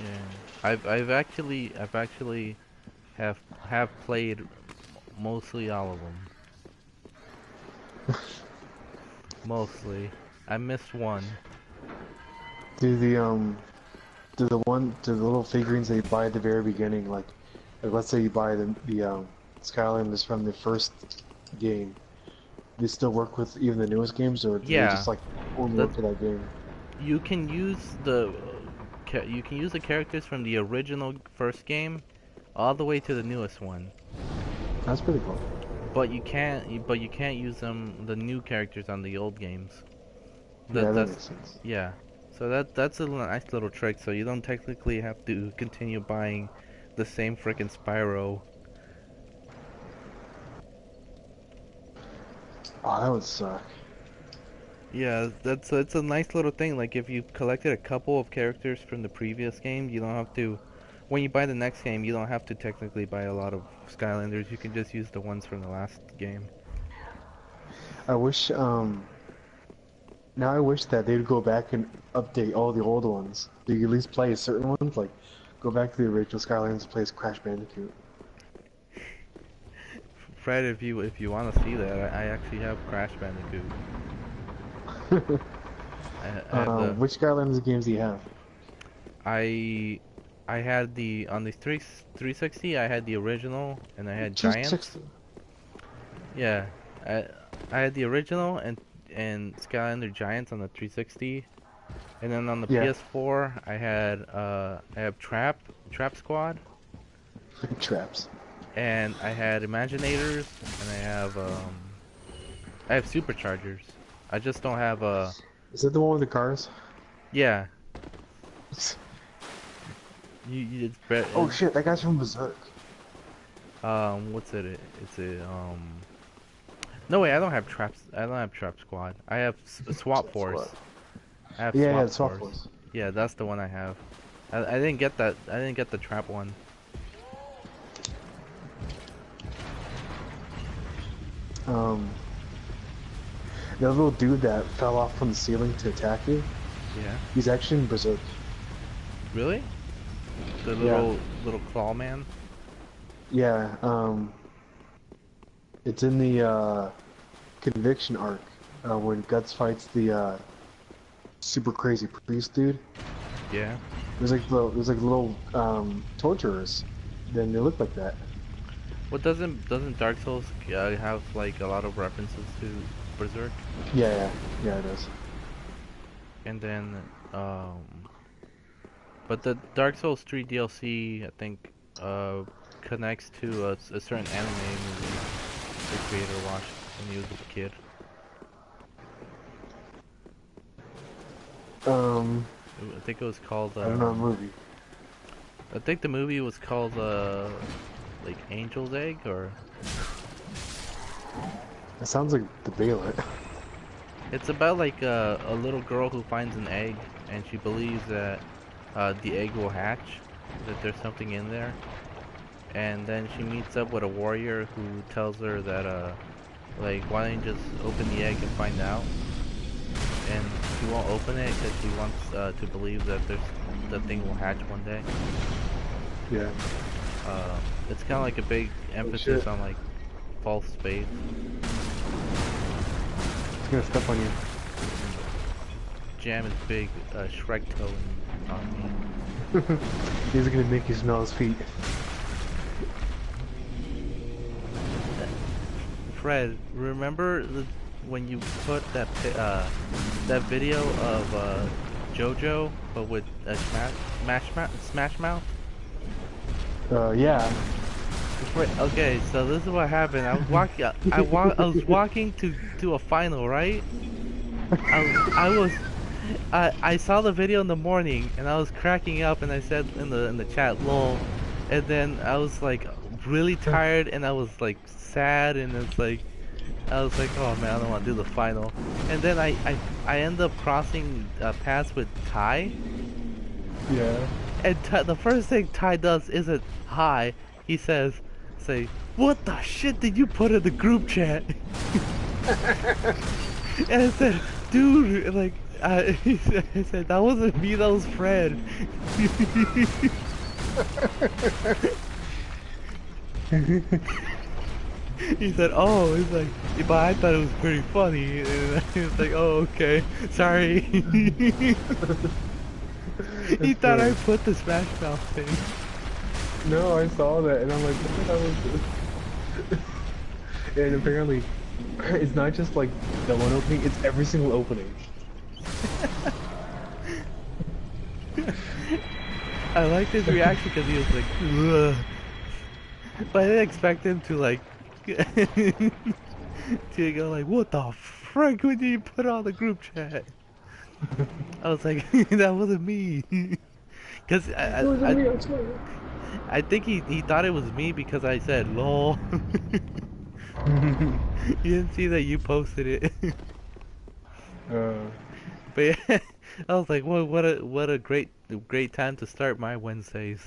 Yeah, I've actually have played mostly all of them. Mostly, I missed one. Do the little figurines that you buy at the very beginning, like let's say you buy the Skylanders from the first game, they still work with even the newest games, or do Yeah. they just like only work for that game? You can use the characters from the original first game all the way to the newest one. That's pretty cool. But you can't use the new characters on the old games. Yeah, that That's makes sense. yeah. So that's a nice little trick. So you don't technically have to continue buying the same freaking Spyro. Oh, that would suck. Yeah, it's a nice little thing. Like if you collected a couple of characters from the previous game, you don't have to. When you buy the next game, you don't have to technically buy a lot of Skylanders. You can just use the ones from the last game. I wish, now I wish that they'd go back and update all the old ones. So you can at least play certain ones, like go back to the original Skylanders and play as Crash Bandicoot. Fred, if you want to see that, I actually have Crash Bandicoot. I have the, Which Skylanders games do you have? I had the on the 360. I had the original, and I had Giants. 360. Yeah, I had the original and Skylander Giants on the 360, and then on the Yeah. PS4 I have Trap Squad, Traps. and I had Imaginators, and I have Superchargers. I just don't have Is that the one with the cars? yeah. It's better. Oh shit, that guy's from Berserk. What's it? It's a No way, I don't have Trap Squad. I have Swap Force. I have Yeah, Swap Swap Force. Force. Yeah, that's the one I have. I didn't get that. I didn't get the Trap one. The little dude that fell off from the ceiling to attack you, Yeah. he's actually in Berserk. Really? The Yeah. little claw man. Yeah, it's in the Conviction arc when Guts fights the super crazy priest dude. Yeah. There's like little torturers. Then they look like that. Well, doesn't Dark Souls have like a lot of references to Berserk? Yeah, it does. And then but the Dark Souls 3 DLC, I think, connects to a certain anime movie the creator watched when he was a kid. I think it was called. I don't know the movie. I think the movie was called like Angel's Egg, or It sounds like the Bailet. it's about like a little girl who finds an egg and she believes that the egg will hatch, that there's something in there, and then she meets up with a warrior who tells her that like, why don't you just open the egg and find out? And she won't open it because she wants to believe that the thing will hatch one day. Yeah. It's kind of like a big emphasis on like false faith. It's gonna step on you. Jam is big Shrek toe on me. He's gonna make you smell his feet. Fred, remember when you put that video of JoJo but with a Smash Mouth? Yeah. Okay, so this is what happened. I was walking. I was walking to a final, right? I saw the video in the morning and I was cracking up and I said in the chat, "lol," and then I was like really tired and I was like sad and it's like I was like, oh man, I don't want to do the final. And then I end up crossing paths with Ty. Yeah. And the first thing Ty does isn't hi. He says, "What the shit did you put in the group chat?" And I said, "Dude, like," he said, "That wasn't me, that was Fred." He said, "Oh," he's like, "but I thought it was pretty funny." And he was like, "Oh, okay, sorry." He thought I put the Smash Mouth thing. No, I saw that and I'm like, what the hell is this? And apparently, it's not just like the one opening, it's every single opening. I liked his reaction because he was like, ugh. But I didn't expect him to like, to go like, "What the frick would you put on the group chat?" I was like, that wasn't me. Cause I think he thought it was me because I said lol. You didn't see that you posted it. uh, But yeah, I was like, "Whoa, what a great time to start my Wednesdays."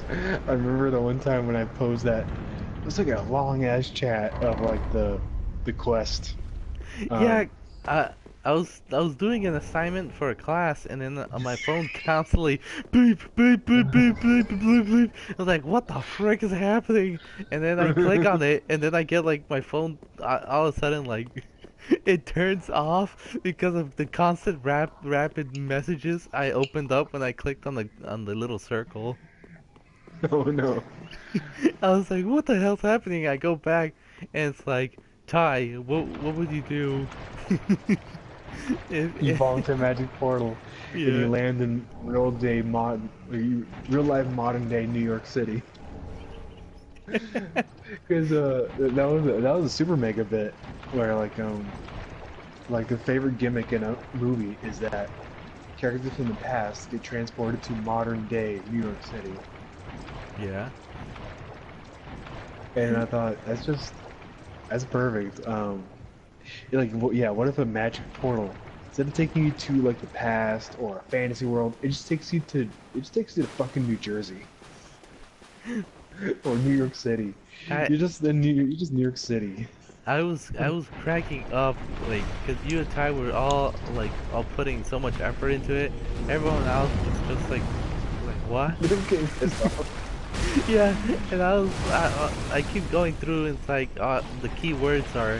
I remember the one time when I posed that. It was like a long ass chat of like the quest. Yeah, I was doing an assignment for a class, and then on my phone constantly beep beep beep beep beep beep beep. I was like, "What the frick is happening?" And then I click on it, and then I get like my phone all of a sudden like it turns off because of the constant rapid messages I opened up when I clicked on the little circle. Oh no. I was like, "What the hell's happening?" I go back, and it's like, "Ty, what would you do?" You fall into a magic portal and you Yeah. land in real life modern day New York City. Because that was a super mega bit where like the favorite gimmick in a movie is that characters from the past get transported to modern day New York City. Yeah. And I thought that's perfect. Yeah, what if a magic portal, instead of taking you to like the past or a fantasy world, it just takes you to fucking New Jersey or New York City. I You're just New York City. I was cracking up like because you and Ty were all all putting so much effort into it. Everyone else was just like what? I'm getting pissed off. Yeah, and I keep going through and it's like the key words are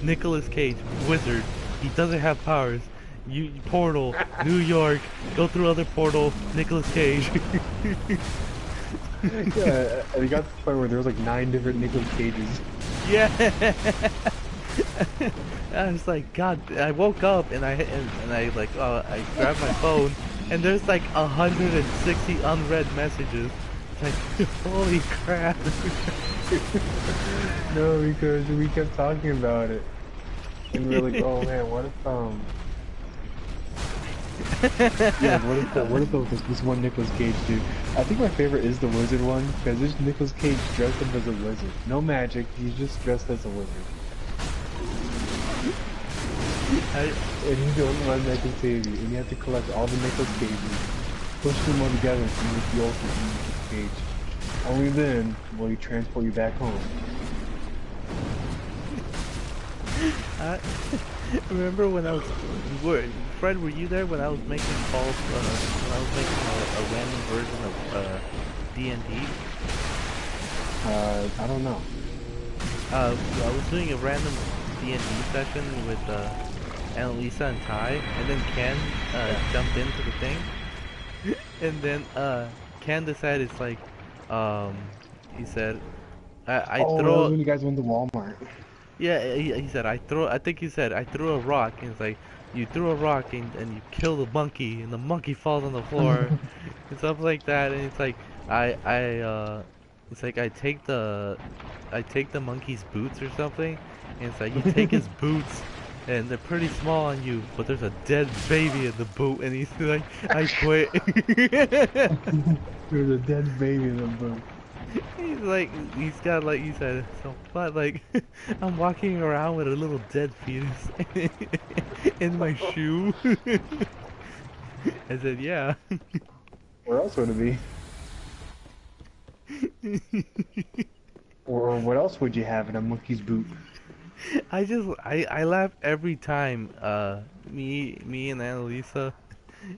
Nicolas Cage, wizard. He doesn't have powers. You portal, New York. Go through other portal, Nicolas Cage. Yeah, and it got to the point where there was like 9 different Nicolas Cages. Yeah. I was like, God. I woke up and I like I grabbed my phone and there's like 160 unread messages. It's like, holy crap. No, because we kept talking about it. And we were like, oh man, what if yeah, what if this one Nicolas Cage dude? I think my favorite is the wizard one, because there's Nicolas Cage dressed up as a wizard. No magic, he's just dressed as a wizard. And he's the only one that can save you, and you have to collect all the Nicolas Cages, push them all together to make the ultimate Nicolas Cage. Only then will he transport you back home. Remember when Fred, were you there when I was making calls, when I was making a random version of D&D? I don't know. I was doing a random D&D session with Annalisa and Ty, and then Ken jumped into the thing, and then Ken decided it's like, he said, I Oh, that throw. was when you guys went to Walmart. Yeah, he said I think he said I threw a rock, and it's like you threw a rock and you kill the monkey and the monkey falls on the floor and stuff like that, and it's like it's like I take the monkey's boots or something, and it's like you take his boots and they're pretty small on you, but there's a dead baby in the boot, and he's like, I quit. There's a dead baby in the boot. He's like, he's got like you said, so but like, I'm walking around with a little dead fetus in my shoe. I said, yeah. Where else would it be? Or what else would you have in a monkey's boot? I laugh every time. Me and Annalisa,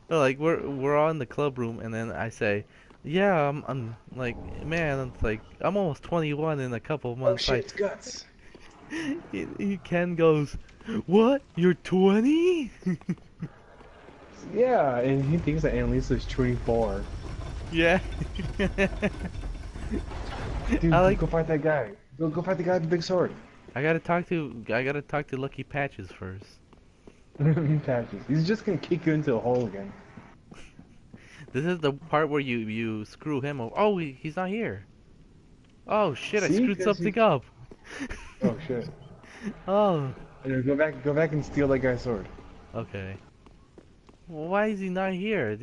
like we're all in the club room, and then I say, yeah, I'm like, man, it's like I'm almost 21 in a couple of Oh months. shit, Like, it's guts. Ken goes, what? You're 20? Yeah, and he thinks that Annalisa's 24. Yeah. Dude, I like. go fight that guy. Go fight the guy with the big sword. I gotta talk to Lucky Patches first. Patches. He's just gonna kick you into a hole again. This is the part where you screw him over. Oh, he's not here. Oh shit! I See? screwed 'Cause something up. Oh shit. Oh. Go back and steal that guy's sword. Okay. Well, why is he not here?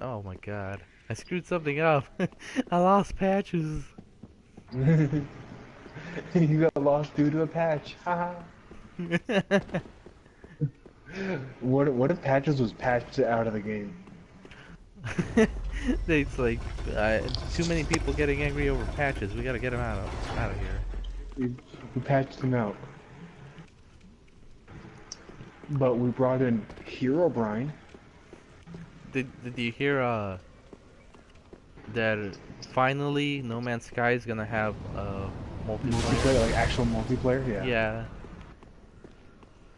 Oh my god. I screwed something up. I lost patches. You got lost due to a patch. Haha. What if patches was patched out of the game? It's like too many people getting angry over patches. We gotta get them out of here. We patched them out. But we brought in Hero Brian. Did you hear that finally No Man's Sky is gonna have multiplayer? Like actual multiplayer, yeah. Yeah.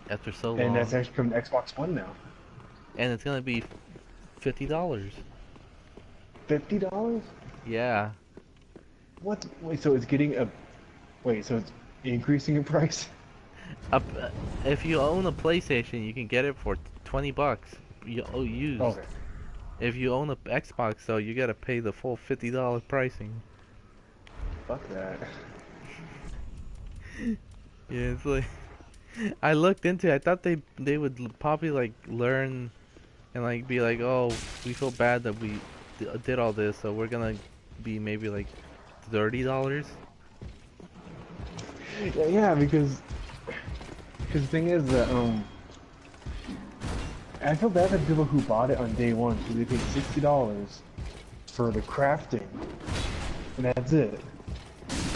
After so long. And that's actually from Xbox One now. And it's gonna be $50. $50? Yeah. What? Wait, so it's getting a... Wait, so it's increasing in price? If you own a PlayStation, you can get it for $20. Used. Okay. If you own a Xbox, though, you gotta pay the full $50 pricing. Fuck that. Yeah, it's like I looked into it. I thought they would probably like learn and like be like, oh, we feel bad that we did all this, so we're gonna be maybe like $30. Yeah, because the thing is that I feel bad for the people who bought it on day one because they paid $60 for the crafting, and that's it.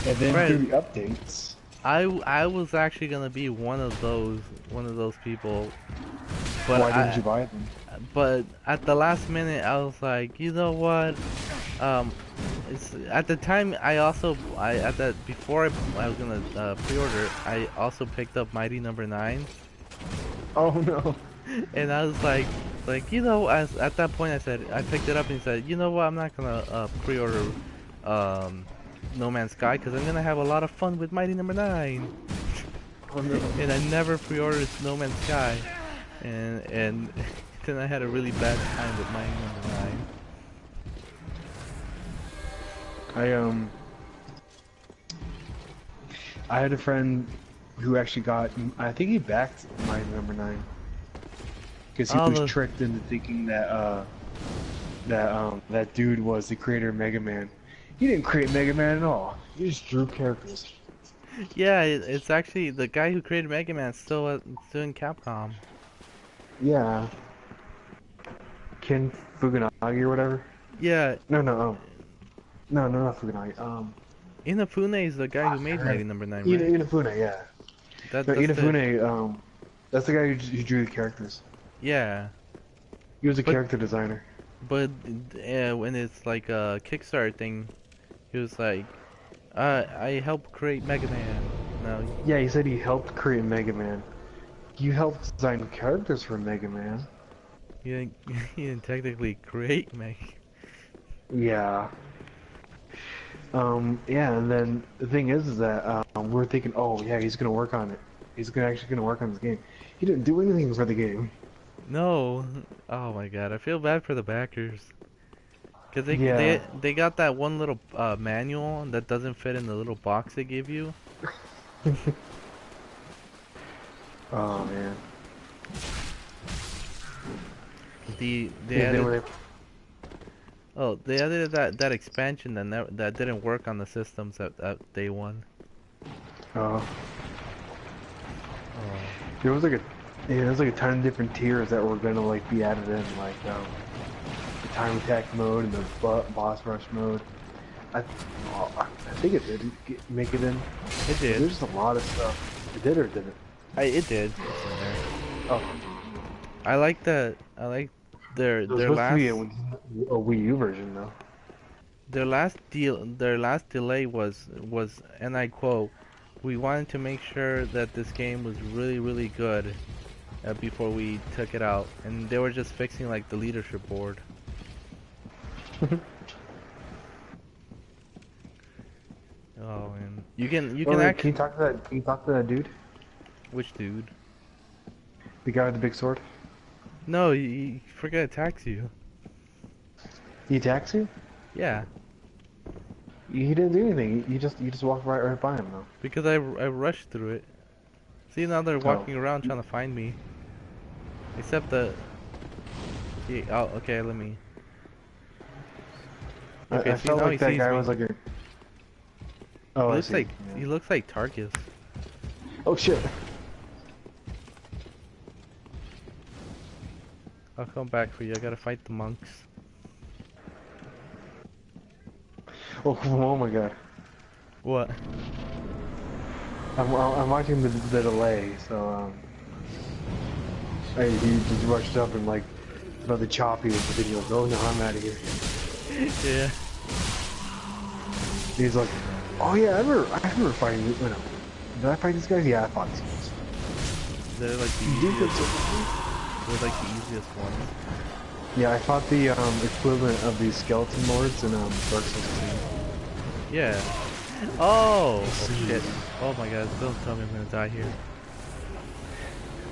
And then Right. through the updates. I was actually gonna be one of those people, but Why didn't you buy them? But at the last minute, I was like, you know what? It's at the time before I was gonna pre-order, I also picked up Mighty Number 9, Oh no. and I was like you know, at that point I picked it up and said, you know what? I'm not gonna pre-order No Man's Sky because I'm gonna have a lot of fun with Mighty Number 9. Oh no. And I never pre-ordered No Man's Sky, and then I had a really bad time with Mighty Number 9. I had a friend who actually got, I think he backed my number 9 because he was tricked into thinking that that dude was the creator of Mega Man. He didn't create Mega Man at all. He just drew characters. Yeah, it's actually the guy who created Mega Man still in Capcom. Yeah. Ken Fukunaga or whatever. Yeah. No, not Fukunaga. Inafune is the guy who made Mighty Number 9, right? Inafune, yeah. Inafune, that's the guy who drew the characters. Yeah. He was a character designer. But when it's like a Kickstarter thing, he was like, I helped create Mega Man. No. Yeah, he said he helped create Mega Man. You helped design characters for Mega Man. He didn't technically create Mega. Yeah. Yeah, and then the thing is that we're thinking, oh yeah, he's gonna work on it. He's actually gonna work on this game. He didn't do anything for the game. No. Oh my god, I feel bad for the backers. Cause Yeah. they got that one little manual that doesn't fit in the little box they give you. Oh man. They Yeah, added, they added that expansion that didn't work on the systems at day one. Oh. Oh. There was like a ton of different tiers that were gonna like be added in, like the time attack mode and the boss rush mode. I think it did make it in. It did. There's just a lot of stuff. It did or didn't? It did. It's in there. Oh. I like their It was supposed to be a Wii U version though. Their last delay was, and I quote, "We wanted to make sure that this game was really good before we took it out," and they were just fixing like the leadership board. Oh man, you can Can you talk to that dude? Which dude? The guy with the big sword? No, he forget attacks you. He attacks you? Yeah. He didn't do anything. You just walked right by him though. Because I rushed through it. See, now they're walking around trying to find me. Except the... oh, okay, let me... Okay, I see, felt now like he that sees guy me. was like a. He Oh, I looks see. like he looks like Tarkus. Oh shit! I'll come back for you. I gotta fight the monks. Oh my god! What? I'm watching the delay, so he just rushed up and like about to chop you with the video. Oh no, I'm out of here. Yeah. He's like, oh yeah, I remember fighting. No, did I fight these guys? Yeah, I fought these guys. They're like the You did easiest. that They're like the easiest ones. Yeah, I fought the equivalent of these skeleton lords in Dark Souls 2. Yeah. Oh! Oh shit. Oh my god, don't tell me I'm gonna die here.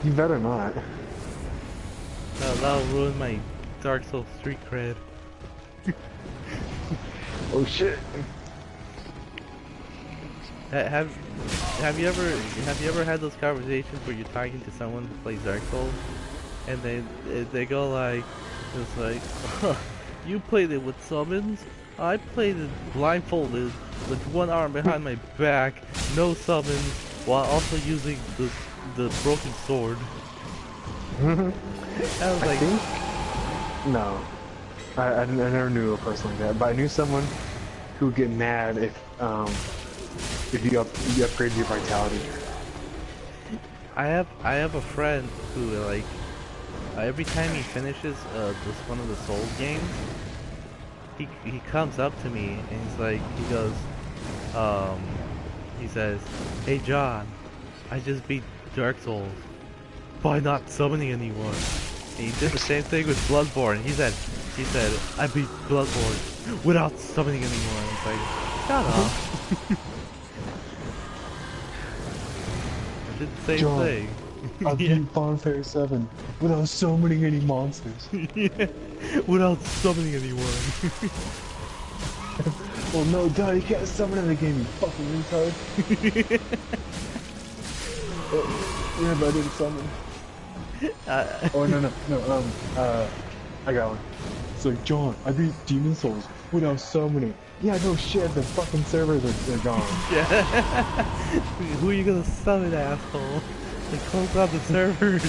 You better not. That'll ruin my Dark Souls street cred. Oh shit. Have you ever had those conversations where you're talking to someone who plays Dark Souls and they go like, it's like, you played it with summons, I played it blindfolded with one arm behind my back, no summons, while also using the broken sword. I was like, No. I never knew a person like that, but I knew someone who would get mad if you upgrade your vitality. I have a friend who like every time he finishes this one of the Souls games, he comes up to me and he's like, he says, "Hey John, I just beat Dark Souls by not summoning anyone." And he did the same thing with Bloodborne. He said, I beat Bloodborne without summoning anyone. It's like, shut up. I did the same John, thing. I beat Bonfire 7 without summoning any monsters. Yeah, without summoning anyone. Well, no, duh, you can't summon in the game, you fucking retard. Yeah, but I didn't summon. Oh, no, I got one. It's like, John, I beat Demon Souls without summoning. Yeah, no shit, the fucking servers are gone. Yeah. Who are you gonna summon, asshole? Like, close out the servers.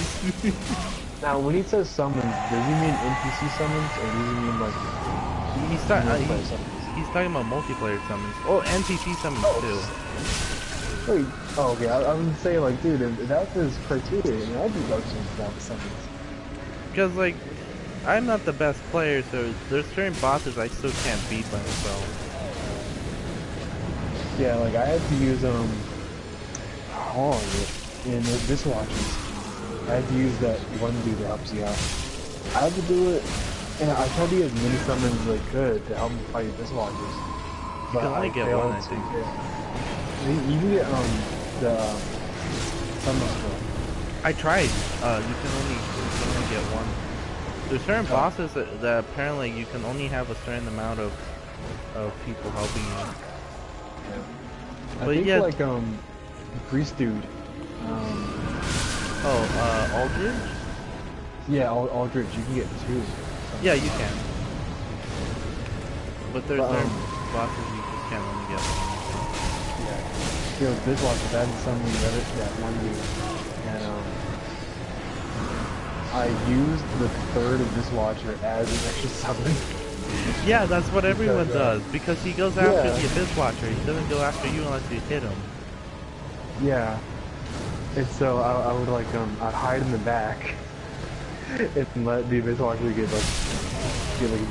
Now, when he says summons, does he mean NPC summons, or does he mean, like, multiplayer summons? He's talking about multiplayer summons. Oh, NPC summons too. Wait, oh, okay, I was gonna say, like, dude, if that's his criteria, then I'd do Dark Souls without summons. Because, like, I'm not the best player, so there's certain bosses I still can't beat by myself. Yeah, like, I had to use, in this watches. I had to use that one dude that helps you out. I had to do it, and I tried to get as many summons as I could to help me fight this watches. But can only get one, I think. You can get, the, summon scroll. I tried. You can only get one. There's certain bosses that apparently you can only have a certain amount of people helping you. I But think, yeah, like, Priest Dude, Aldridge? yeah, Aldridge, you can get 2. Yeah, you can. But there's But, certain bosses you just can't only get one. Yeah. Yo, this watch, I had to summon that one dude, and, I used the third of this watcher as an extra summon. Yeah, that's what everyone Because, does, because he goes after yeah. the Abyss Watcher. He doesn't go after you unless you hit him. Yeah. And so I would like I'd hide in the back and let the Abyss Watcher get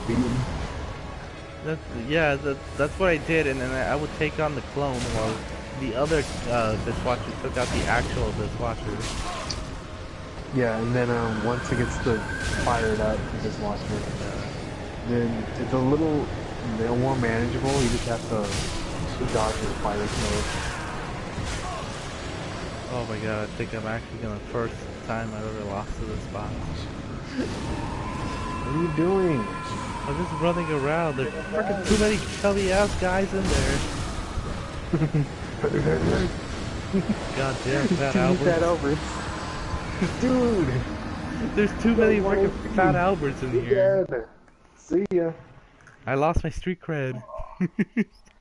beaten. That's what I did, and then I would take on the clone while the other Abyss Watcher took out the actual Abyss Watcher. Yeah, and then once it gets fired up, Abyss Watcher, then it's a little more manageable. You just have to dodge the fire mode. Oh my god, I think I'm actually gonna first time I've ever lost to this boss. What are you doing? I'm just running around. There's freaking too many chubby ass guys in there. Goddamn Fat Fat Albert. Albert. Dude! There's too many freaking Fat Alberts in here. Dead. See ya. I lost my street cred.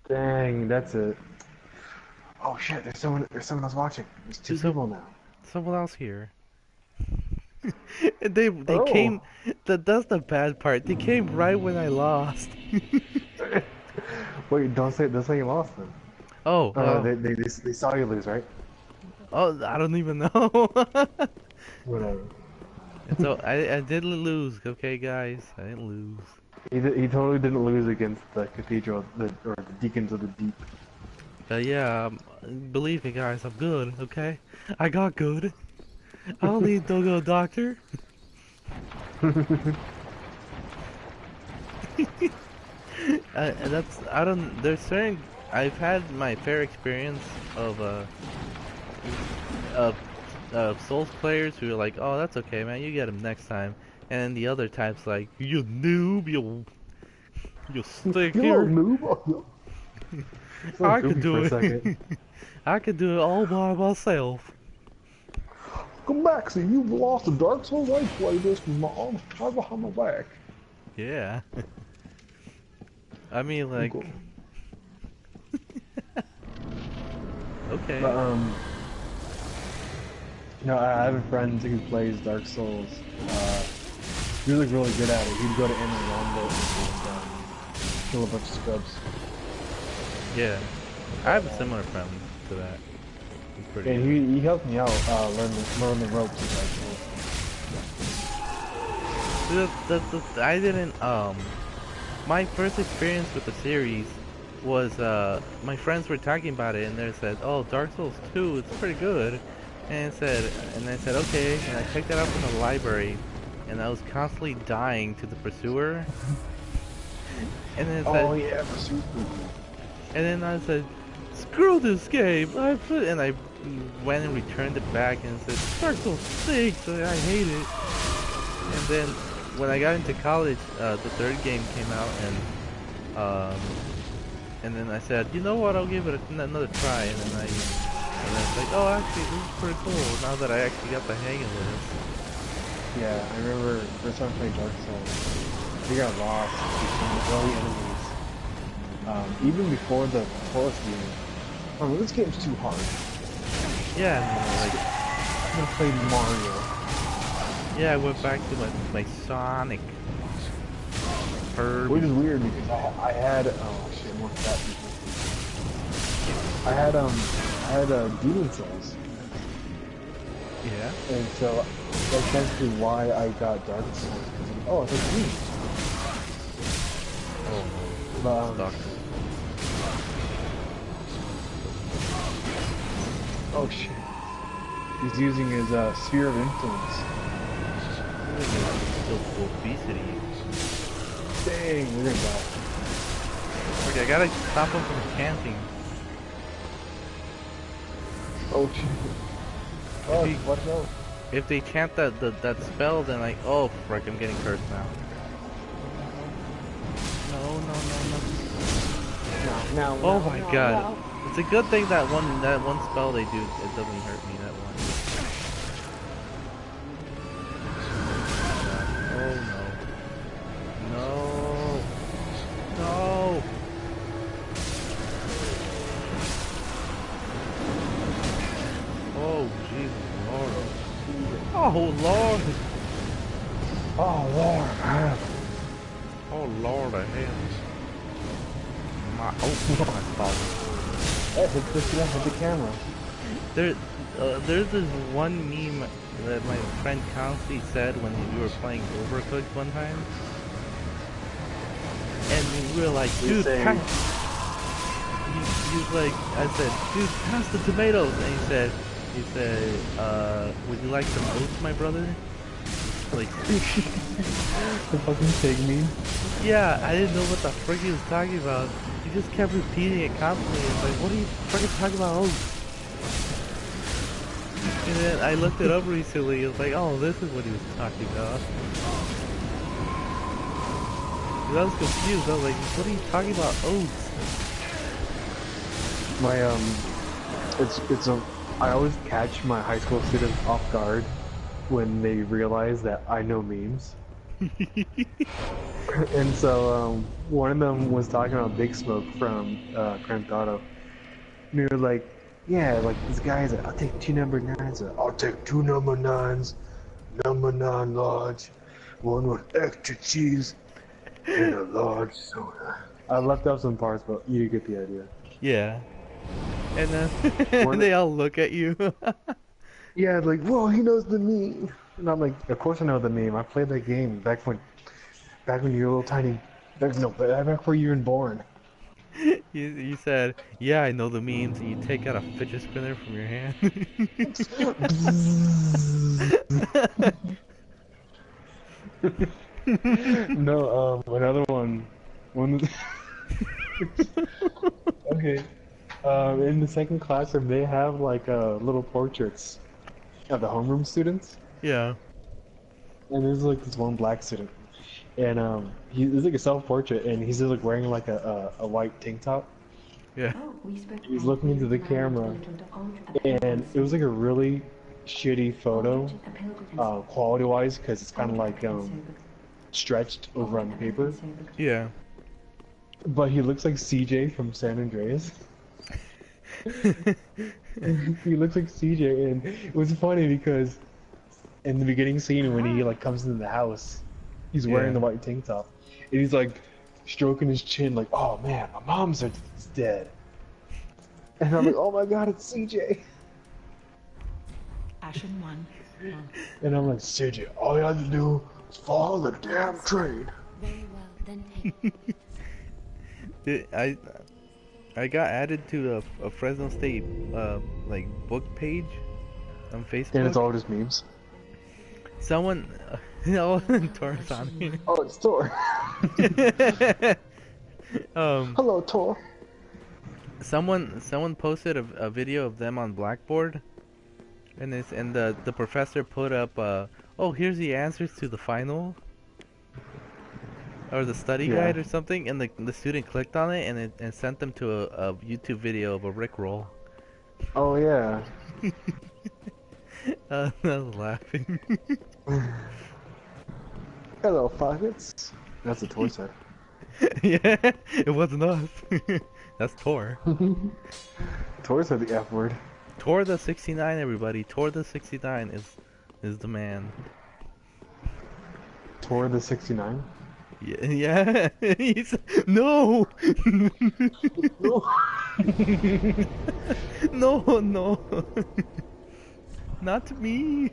Dang, that's it. Oh shit, there's someone else watching. There's two There's people now. someone else here. They Oh. came. That's the bad part. They came right when I lost. Wait, don't say you lost them. Oh, Oh, no, they saw you lose, right? oh, I don't even know. Whatever. So I did lose. Okay, guys, I didn't lose. He totally didn't lose against the cathedral, or the deacons of the deep. But yeah, believe me, guys, I'm good. Okay, I got good. I don't need to go to a doctor. And that's I don't. There's certain. I've had my fair experience of Souls players who are like, oh, that's okay, man, you get him next time. And the other types like, you noob, you stick here. Noob. I could do it. I could do it all by myself. Come back, see, you've lost the Dark Souls. I play this, Mom. I'm behind my back. Yeah. I mean, like. Cool. Okay. But, you know, I have a friend who plays Dark Souls. He's like really good at it. He'd go to any run and kill a bunch of scrubs. Yeah. I have a similar friend to that. He's pretty And good. he helped me out learn the ropes of Dark Souls. I didn't, my first experience with the series was, my friends were talking about it and they said, oh, Dark Souls 2, it's pretty good. And I said, okay, and I picked it up from the library, and I was constantly dying to the pursuer. And then Oh yeah, Pursuit. and then I said, screw this game, and I went and returned it back and said, Dark Souls 6, I hate it. And then when I got into college, the third game came out, and then I said, you know what, I'll give it another try, and then I was like, oh, actually, this is pretty cool, now that I actually got the hang of this. Yeah, I remember first time I played Dark Souls. I think I lost between the early enemies. Even before the tutorial screen. Oh, this game's too hard. Yeah, like, I'm gonna play Mario. yeah, I went back to my Sonic. Which is weird because I had oh shit, more fat people. I had Demon Souls, Yeah. and so that's basically why I got Dark Souls. Oh, it's like me. Oh, But, stuck. oh shit. He's using his sphere of influence. Still obesity. Dang, we're gonna die. Okay, I gotta stop him from camping. Oh shit. Oh, He- watch out. If they chant that spell, then like, oh frick, I'm getting cursed now. No. Now, Oh my god. It's a good thing that one spell they do, it doesn't hurt me, that one. Oh no. No! Oh Jesus Lord. Oh Lord! Oh Lord, man. Oh Lord of hell. My fault. Hey, hit the camera. There's this one meme that my friend constantly said when we were playing Overcooked one time. And we were like, dude, saying- he's like, I said, dude, pass the tomatoes. And he said, would you like some oats, my brother? Like, The fucking pig meme. yeah, I didn't know what the frick he was talking about. He just kept repeating it constantly. It's like, what are you freaking talking about oats? And then I looked it up recently. It was like, oh, this is what he was talking about. 'Cause I was confused. I was like, what are you talking about oats? I always catch my high school students off guard when they realize that I know memes. And so one of them was talking about Big Smoke from Grand Theft Auto. And they were like, yeah, like this guy's like, I'll take 2 number 9s. I'll take 2 number 9s, number 9 large, one with extra cheese, and a large soda. I left out some parts, but you get the idea. Yeah. And then they all look at you. Yeah, like, whoa, he knows the meme. And I'm like, of course I know the meme. I played that game back when you were a little tiny. Back before you were born. You said, yeah, I know the memes, and you take out a fidget spinner from your hand. No, another one. Okay. In the second classroom, they have like little portraits of the homeroom students. Yeah. And there's like this one black student, and he's like a self-portrait, and he's just like wearing like a white tank top. Yeah. He's looking into the camera, and it was like a really shitty photo, quality-wise, because it's kind of like stretched over on the paper. Yeah. But he looks like CJ from San Andreas. He looks like CJ, and it was funny because in the beginning scene when he like comes into the house, he's wearing the white tank top, and he's like stroking his chin like, oh man, my mom's dead. And I'm like, oh my god, it's CJ. Ashen 1. And I'm like, CJ, all you have to do is follow the damn train. Very well, then take. I got added to a Fresno State like book page on Facebook. And it's all just memes. Someone, Tor's on here. Oh, it's Tor. Hello, Tor. Someone posted a video of them on Blackboard, and the professor put up oh, here's the answers to the final or the study guide or something, and the student clicked on it and it sent them to a YouTube video of a Rickroll. Oh yeah. I was laughing. Hello, faggots. That's what Tor said. Yeah, it wasn't us. That's Tor. Tor said the F word. Tor the 69, everybody. Tor the 69 is the man. Tor the 69? Yeah. He's no. No, no. Not me.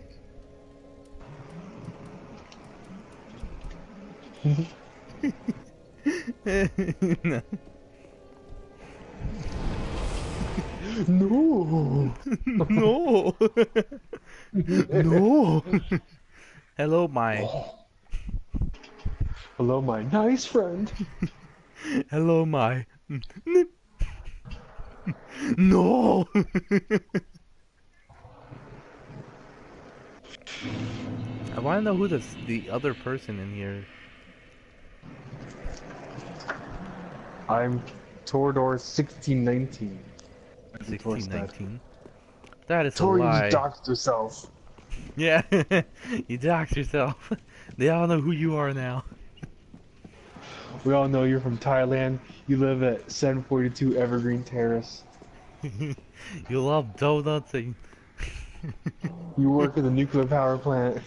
No. No. No. No. Hello, my. Hello, my nice friend. Hello, my. No. I want to know who the other person in here. I'm Torador 1619. 1619. That is Tori a lie. just doxed herself. Yeah, you doxed yourself. They all know who you are now. We all know you're from Thailand. You live at 742 Evergreen Terrace. You love donuts and... You work at the nuclear power plant.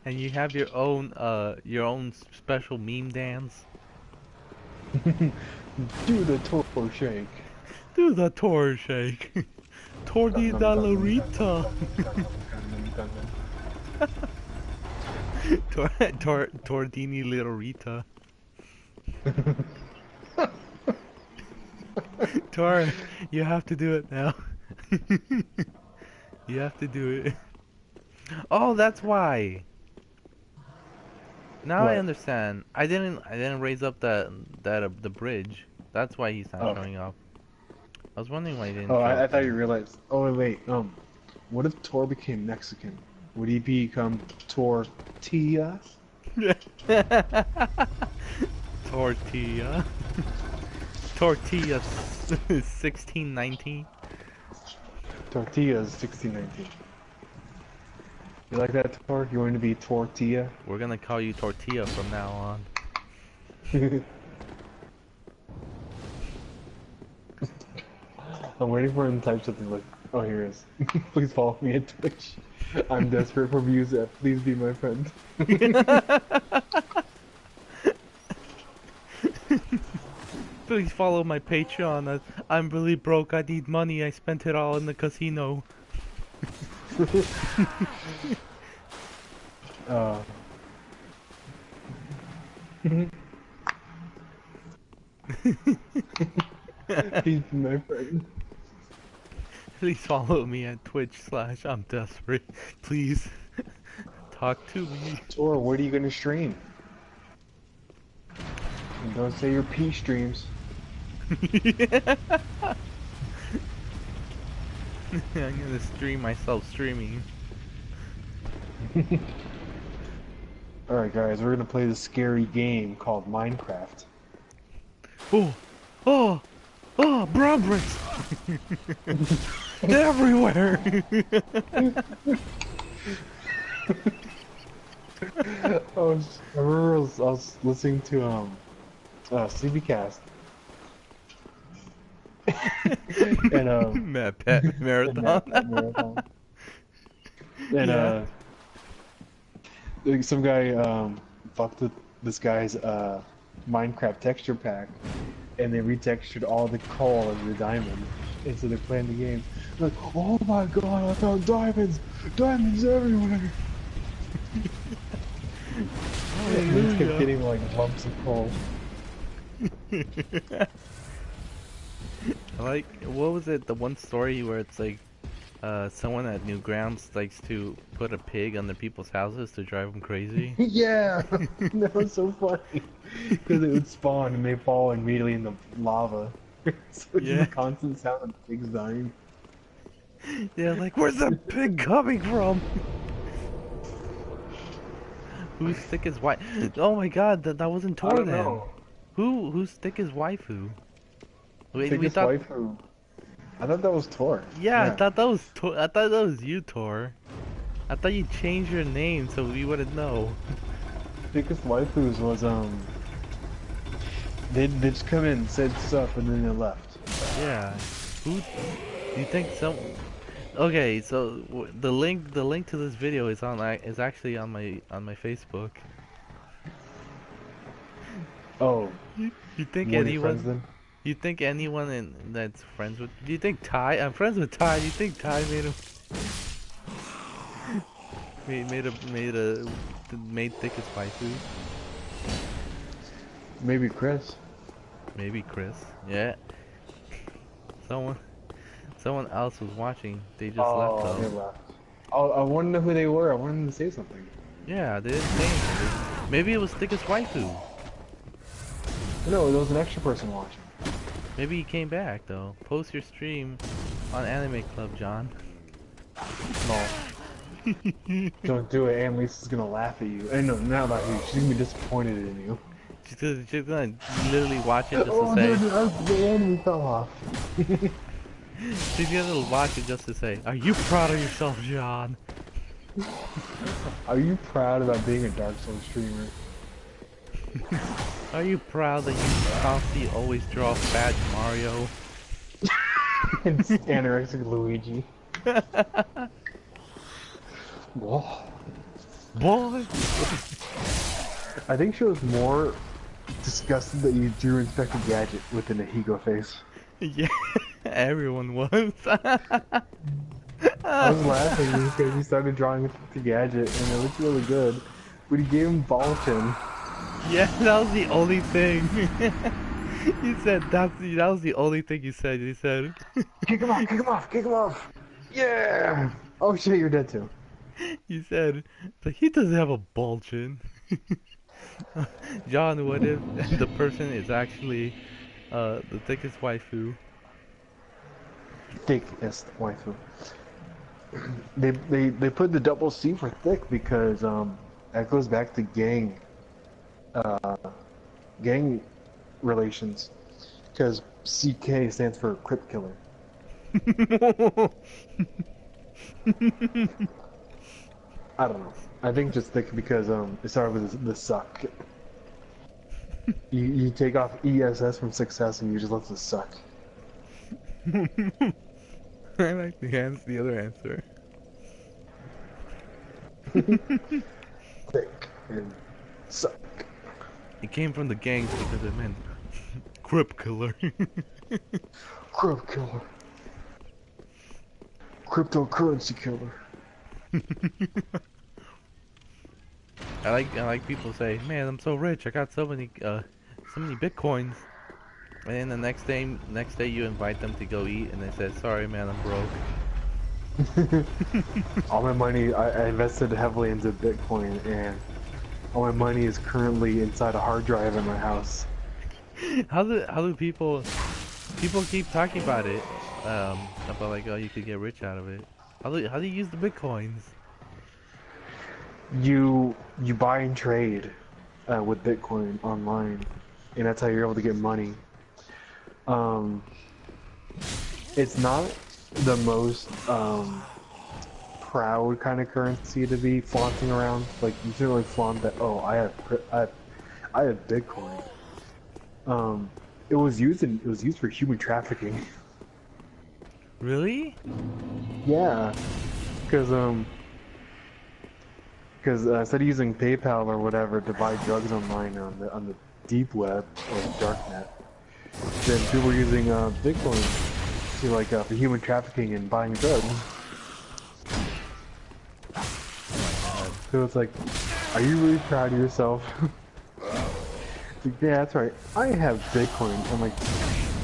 And you have your own special meme dance. Do the Tor shake. Do the Tor shake. Tordi da la Rita. Tordini little Rita. Tor, you have to do it now. You have to do it. Oh, that's why. Now What? I understand. I didn't raise up the bridge. That's why he's not showing up. I was wondering why he didn't. Oh, show I up. thought you realized. Oh wait. What if Tor became Mexican? Would he become Tortilla? Tortilla. Tortilla 1619. Tortillas 1619. You like that, Tor? You want to be Tortilla? We're gonna call you Tortilla from now on. I'm waiting for him to type something like, oh, here it is. Please follow me at Twitch. I'm desperate for views. Please be my friend. Please follow my Patreon. I'm really broke. I need money. I spent it all in the casino. Please be my friend. Please follow me at Twitch/I'm desperate. Please talk to me. Tor, what are you gonna stream? And don't say your P streams. I'm gonna stream myself streaming. Alright guys, we're gonna play this scary game called Minecraft. Oh! Oh! Oh! Brombricks! They're everywhere! I remember I was listening to CBcast. and Mad Pet Marathon. And Yeah. like some guy fucked with this guy's Minecraft texture pack, and they retextured all the coal and the diamond, and so they're playing the game. Like, oh my god, I found diamonds! Diamonds everywhere! And they just kept getting like lumps of coal. Like, what was it? The one story where it's like, someone at Newgrounds likes to put a pig under people's houses to drive them crazy. Yeah, that was so funny because it would spawn and they fall immediately in the lava. So it's Yeah. the constant sound of pigs dying. Yeah, like, where's that pig coming from? Whose stick is white? Oh my god, that wasn't I Tor don't then. know. Whose stick is waifu? Wait, we Biggest thought. waifu. I thought that was Tor. Yeah, I thought that was I thought that was you, Tor. I thought you changed your name so we wouldn't know. Biggest waifus was they just come in, said stuff, and then they left. Yeah. Who? Do you think some? Okay, so the link to this video is actually on my Facebook. Oh, You think more your friends anyone? then? You think anyone that's friends with? Do you think Ty? I'm friends with Ty. Do you think Ty made him? made thickest waifu? Maybe Chris. Maybe Chris. Yeah. Someone else was watching. They just left They though. left. Oh, I want to know who they were. I wanted them to say something. Yeah, they didn't say anything. Maybe it was thickest waifu. No, there was an extra person watching. Maybe he came back though. Post your stream on Anime Club, John. No. Don't do it. Aunt Lisa's gonna laugh at you. No, not about you. She's gonna be disappointed in you. She's gonna literally watch it just Oh, to say. dude, the enemy fell off. She's gonna watch it just to say, "Are you proud of yourself, John?" Are you proud about being a Dark Souls streamer? Are you proud that you constantly always draw fat Mario? It's anorexic Luigi. Whoa. Boy! I think she was more disgusted that you drew Inspector Gadget with an Ahigo face. Yeah, everyone was. I was laughing because he started drawing Inspector Gadget and it looked really good. But he gave him ball chin. Yeah, that was the only thing. You said that was the only thing you said. You said. Kick him off, kick him off, kick him off! Yeah! Oh shit, you're dead too. You said, like, he doesn't have a ball chin. John, what if the person is actually the thickest waifu? Thickest waifu. They put the double C for thick because that goes back to gang relations. Because CK stands for Crip Killer. I don't know. I think just because it started with the suck. You take off ESS from success and you just let the suck. I like the other answer. Thick and suck. It came from the gangs because it meant crip killer. Crip killer. Cryptocurrency killer. I like people say, man, I'm so rich. I got so many bitcoins. And then the next day you invite them to go eat, and they say, sorry, man, I'm broke. All my money, I invested heavily into Bitcoin, and all my money is currently inside a hard drive in my house. How do people keep talking about it? About like, oh, you could get rich out of it. How do you use the bitcoins? You buy and trade with Bitcoin online, and that's how you're able to get money. It's not the most proud kind of currency to be flaunting around. Like you shouldn't like flaunt that. Oh, I have Bitcoin. It was used for human trafficking. Really? Yeah, because instead of using PayPal or whatever to buy drugs online on the deep web or the darknet, then people were using Bitcoin to like for human trafficking and buying drugs. So it's like, are you really proud of yourself? It's like, yeah, that's right. I have Bitcoin. I'm like,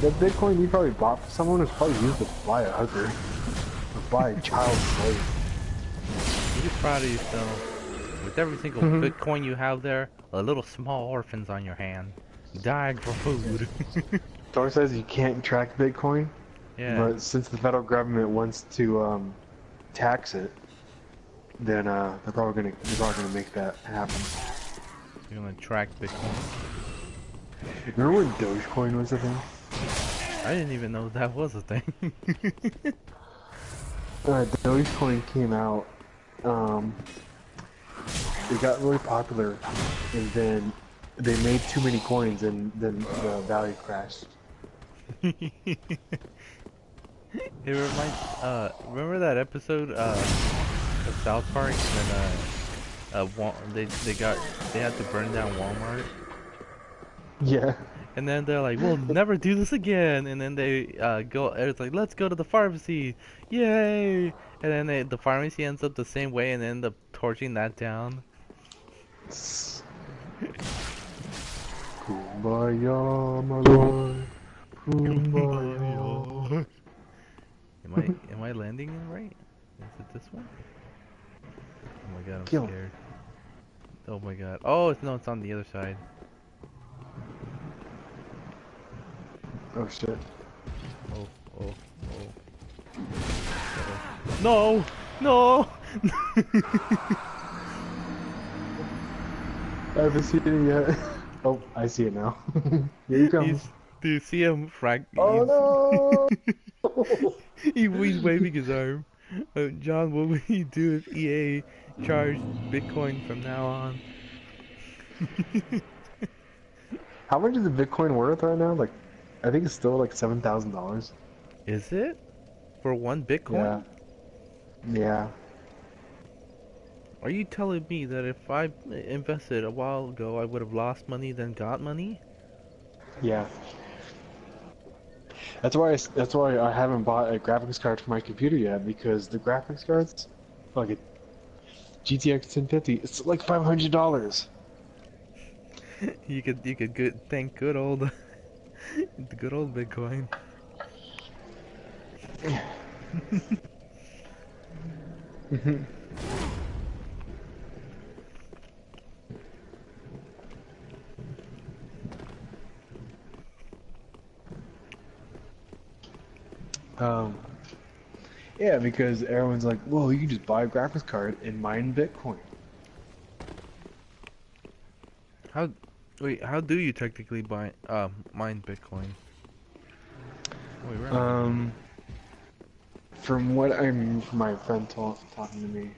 that Bitcoin you probably bought for someone who's probably used it to buy a hooker or buy a child slave. You're proud of yourself. With every single Bitcoin you have there, a little small orphan's on your hand, dying for food. Thor says you can't track Bitcoin, Yeah. but since the federal government wants to tax it, then they're probably gonna make that happen. You're gonna track Bitcoin. Remember when Dogecoin was a thing? I didn't even know that was a thing. Dogecoin came out. It got really popular, and then they made too many coins, and then the value crashed. It reminds. Remember that episode of South Park when they had to burn down Walmart, Yeah. and then they're like, "We'll never do this again," and then they go. It's like, "Let's go to the pharmacy, yay!" And then the pharmacy ends up the same way, and end up torching that down. Kumbaya, my lord. Kumbaya. Am I landing it right? Is it this one? Oh my god, I'm Kill. scared. Oh my god. Oh, no, it's on the other side. Oh shit. Oh. No! No! I haven't seen it yet. Oh, I see it now. Here he comes. Do you see him Oh no! He's waving his arm. John, what would you do if EA charged Bitcoin from now on? How much is the Bitcoin worth right now? Like, I think it's still like $7,000. Is it? For one Bitcoin? Yeah. Are you telling me that if I invested a while ago, I would have lost money then got money? Yeah. That's why I haven't bought a graphics card for my computer yet, because the graphics cards, like a GTX 1050, it's like $500. You could thank good old the good old Bitcoin. Yeah, because everyone's like, whoa, you can just buy a graphics card and mine Bitcoin. How do you technically mine Bitcoin? Wait, where am From what my friend talking to me,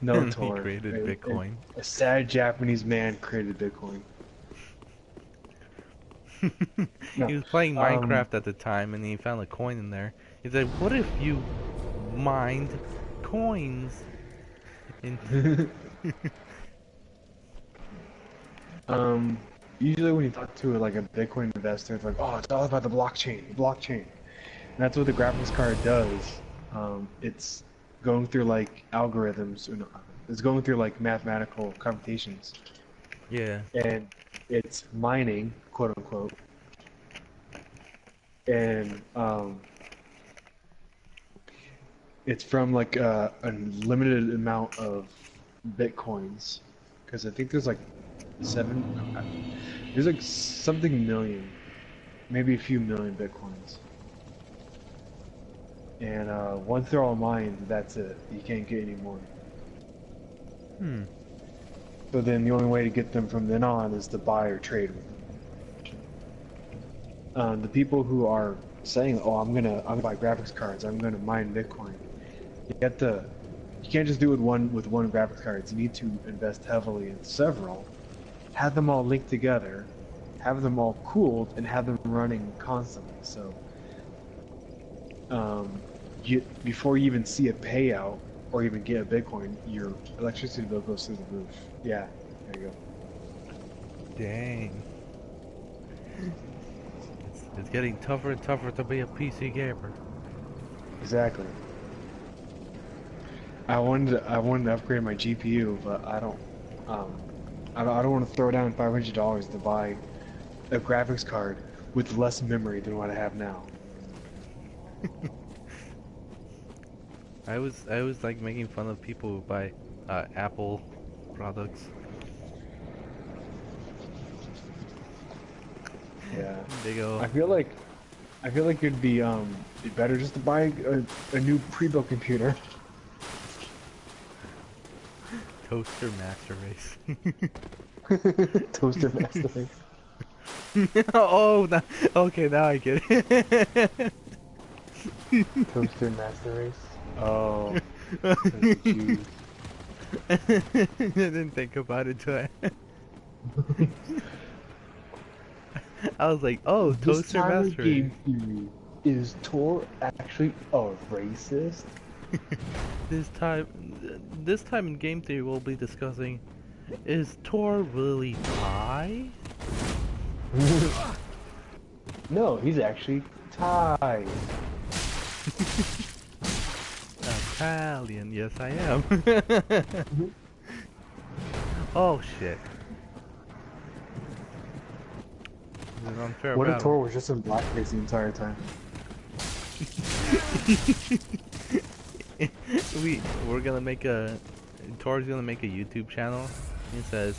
No, He Tor. created Bitcoin. A sad Japanese man created Bitcoin. No, He was playing um, Minecraft at the time and he found a coin in there. He's like, what if you mined coins? And Usually when you talk to like a Bitcoin investor, it's like, oh, it's all about the blockchain. And that's what the graphics card does. It's going through like algorithms, it's going through like mathematical computations, yeah. and it's mining, quote unquote. And it's from like a limited amount of bitcoins, because I think there's like there's like something million, maybe a few million bitcoins. And once they're all mined, that's it. You can't get any more. So then the only way to get them from then on is to buy or trade with them. The people who are saying, "Oh, I'm gonna buy graphics cards. I'm gonna mine Bitcoin." You can't just do it with one graphics card. You need to invest heavily in several, have them all linked together, have them all cooled, and have them running constantly. So, before you even see a payout or even get a Bitcoin, your electricity bill goes through the roof. Yeah, there you go. Dang. It's getting tougher and tougher to be a PC gamer. Exactly. I wanted to upgrade my GPU, but I don't want to throw down $500 to buy a graphics card with less memory than what I have now. I was like making fun of people who buy Apple products. Yeah. They go. I feel like it'd be better just to buy a new pre-built computer. Toaster Master Race. Toaster Master Race. Oh, okay, now I get it. Toaster Master Race. Oh. I didn't think about it till I was like, oh, Toaster Master Race. Game theory. Is Tor actually a racist? This time in game theory we'll be discussing, is Tor really Thai? No, he's actually Thai. Italian, yes I am. Oh shit. This is an unfair What if battle. Tor was just in blackface the entire time? We're gonna make Tor's gonna make a YouTube channel. He says,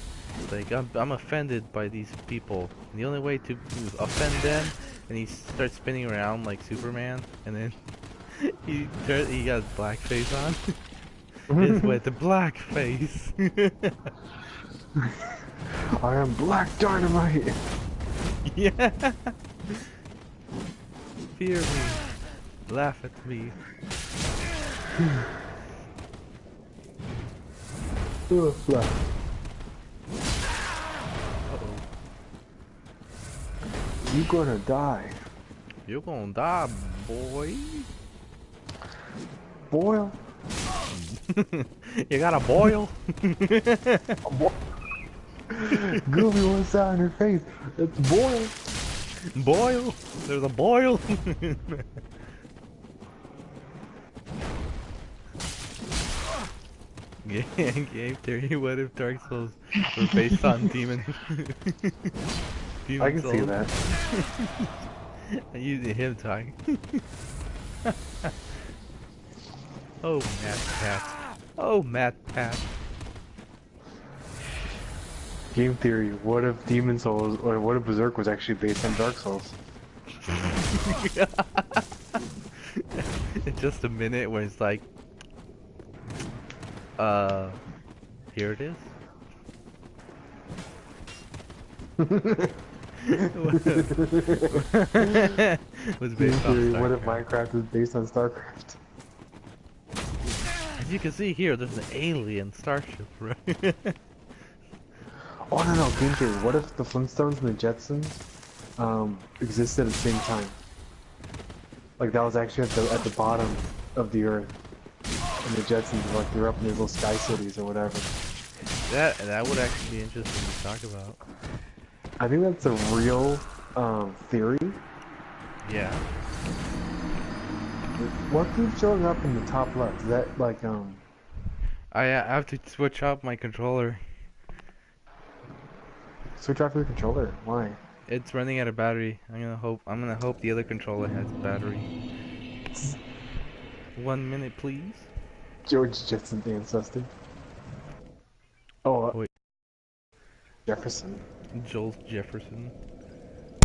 like, I'm offended by these people. And the only way to offend them, and he starts spinning around like Superman, and then he got blackface on. Is with the blackface. I am Black Dynamite. Yeah. Fear me. Laugh at me. Uh-oh. You gonna die. You're gonna die, boy. Boil. You got a boil? Gooby wants that on your face. It's boil. Boil? There's a boil? Game theory, what if Dark Souls were based on Demon I can Souls? see that. I'm using him talking. Oh, Matt Pat. Oh, Matt Pat. Game theory, what if Demon Souls, or what if Berserk was actually based on Dark Souls? In just a minute where it's like, here it is. Was Game based on theory, what if StarCraft. Minecraft is based on StarCraft? As you can see here, there's an alien starship, right? Oh no, Ginger, what if the Flintstones and the Jetsons existed at the same time? Like that was actually at the bottom of the Earth, and the Jetsons were like they're up in these little sky cities or whatever. That would actually be interesting to talk about. I think that's a real theory. Yeah. What keeps showing up in the top left? Is that like I have to switch off my controller. switch off your controller? Why? It's running out of battery. I'm gonna hope the other controller has battery. 1 minute, please. George Jetson's ancestor. Oh, Wait. Jefferson. Joel Jefferson.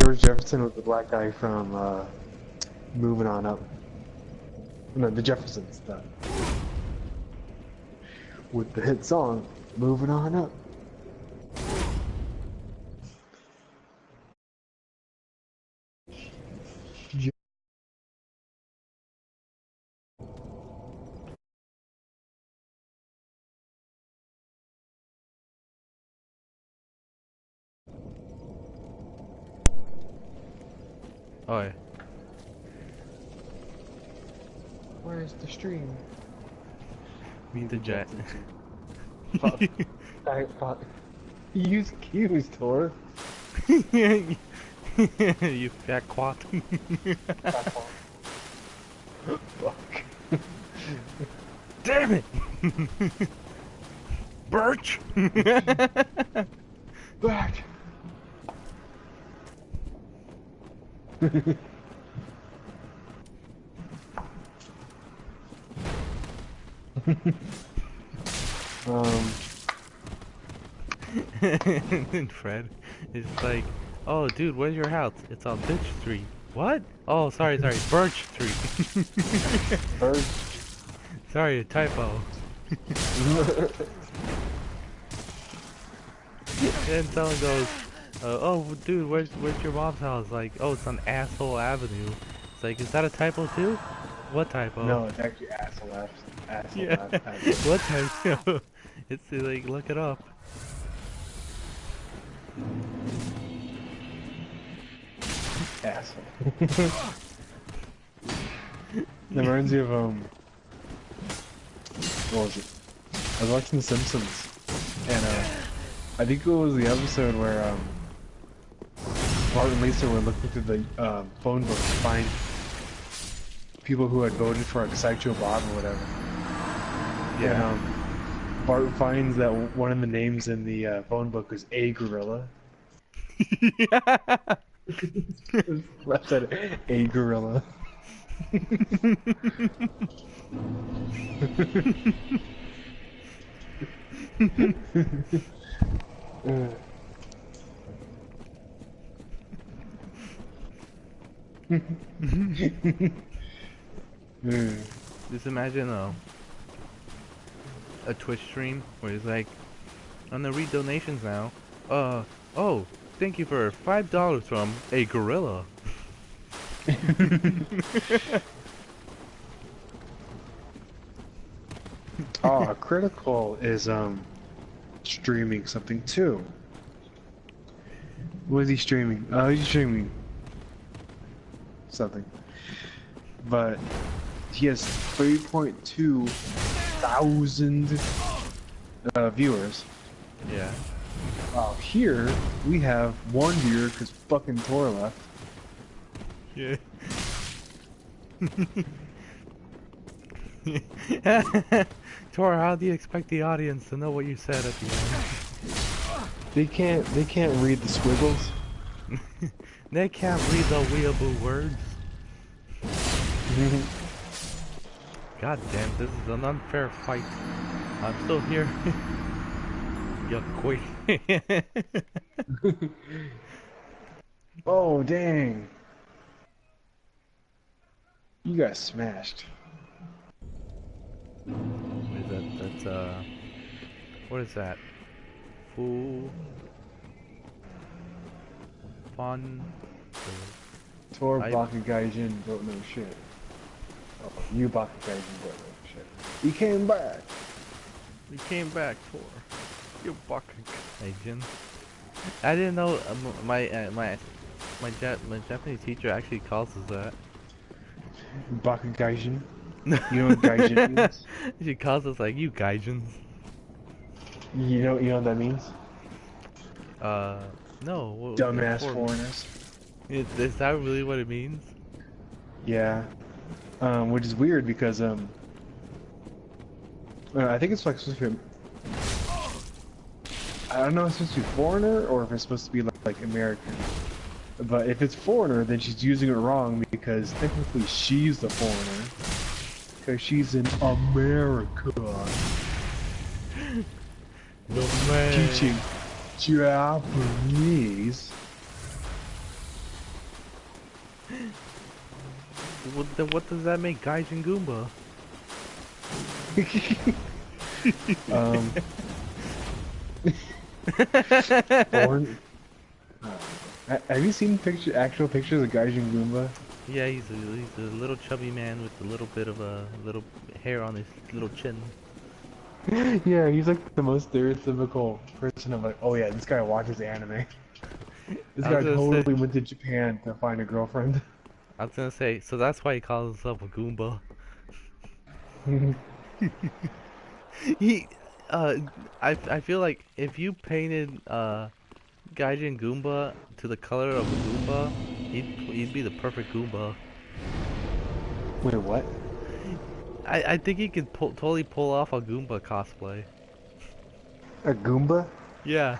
George Jefferson was the black guy from Moving On Up. No, the Jeffersons. With the hit song, Moving On Up. Oh yeah. Where's the stream? Meet the jet. Fuck. Fuck. Use cues, Tor. You fat quat. Fuck. Damn it! Birch! Back. And Fred is like, oh dude, where's your house? It's on Bitch Street. What? Oh, sorry, Birch Street. Bird. Sorry, a typo. And someone goes, oh dude, where's your mom's house? Like, oh, it's on Asshole Avenue. It's like, is that a typo too? What typo? No, it's actually asshole left. Asshole Yeah. left. What typo? It's like, look it up. Asshole. That reminds me of what was it? I was watching The Simpsons, and I think it was the episode where Bart and Lisa were looking through the phone book to find people who had voted for like Sideshow Bob or whatever. Yeah. And Bart finds that one of the names in the phone book was A Gorilla. Left side, A Gorilla. Just imagine a Twitch stream where it's like, I'm gonna read donations now. Oh, thank you for $5 from A Gorilla. Oh, Critical is streaming something too. What is he streaming? He's streaming something. But he has 3.2 thousand viewers. Yeah. Here we have one viewer because fucking Tor left. Yeah. Tor, how do you expect the audience to know what you said at the end? They can't read the squiggles. They can't read the weeaboo words. God damn, this is an unfair fight. I'm still here. You quit. Oh dang. You got smashed. What is that? That's what is that? Fool. Fun. Tor Baka Gaijin don't know shit. Oh, you Baka Gaijin don't know shit. He came back. We came back for you fucking Asian. I didn't know my Japanese teacher actually calls us that. Bakugaijin. You know what gaijin means? She calls us like you gaijins. You know what that means? No. Dumbass foreigners. Is that really what it means? Yeah. Which is weird because I think it's like supposed to be. I don't know if it's supposed to be foreigner or if it's supposed to be like American. But if it's foreigner, then she's using it wrong because technically she's the foreigner. Because she's in America. No man. Teaching Japanese. What does that make Gaijin Goomba? Foreign. Have you seen actual pictures of Gaijin Goomba? Yeah, he's a little chubby man with a little bit of a little hair on his little chin. Yeah, he's like the most stereotypical person of like, oh yeah, this guy watches anime. This guy totally went to Japan to find a girlfriend. I was gonna say, so that's why he calls himself a Goomba. I feel like if you painted Gaijin Goomba to the color of a Goomba, he'd be the perfect Goomba. Wait, what? I think he could totally pull off a Goomba cosplay. A Goomba? Yeah.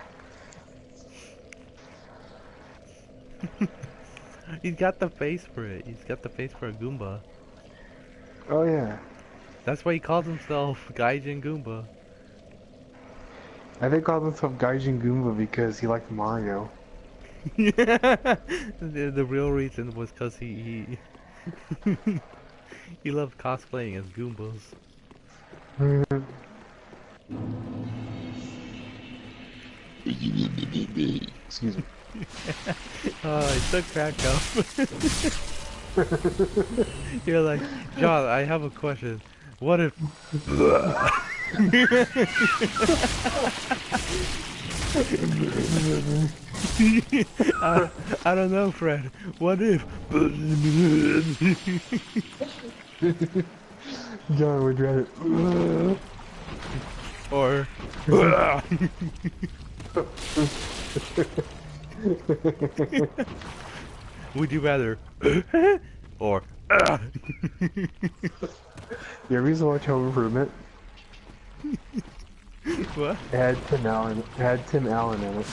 He's got the face for it. He's got the face for a Goomba. Oh yeah. That's why he calls himself Gaijin Goomba. I think he called himself Gaijin Goomba because he liked Mario. The real reason was because he he loved cosplaying as Goombas. Excuse me. Oh, I took crack up. You're like, John, I have a question. What if... I don't know, Fred. What if... John would rather... or... Would you rather... or... You ever used to watch Home Improvement? What? It had Tim Allen. It had Tim Allen in it.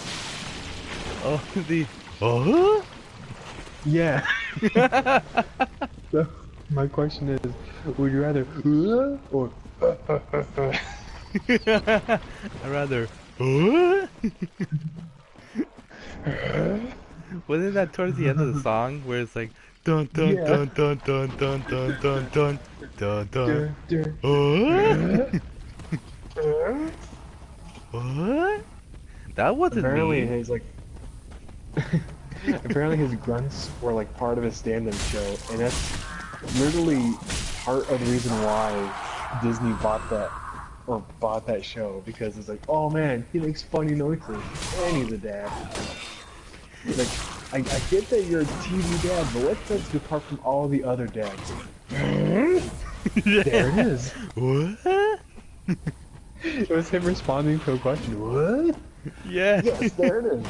Oh, the... Oh? Yeah. So, my question is, would you rather or I'd rather... Wasn't that towards the end of the song where it's like dun dun dun dun dun dun dun dun dun dun dun what? That wasn't apparently me. his like apparently his grunts were like part of his stand-up show, and that's literally part of the reason why Disney bought that show, because it's like, oh man, he makes funny noises and he's a dad. Like, I get that you're a TV dad, but what sets you apart from all the other dads? There it is. What? It was him responding to a question. What? Yeah. Yes, there it is.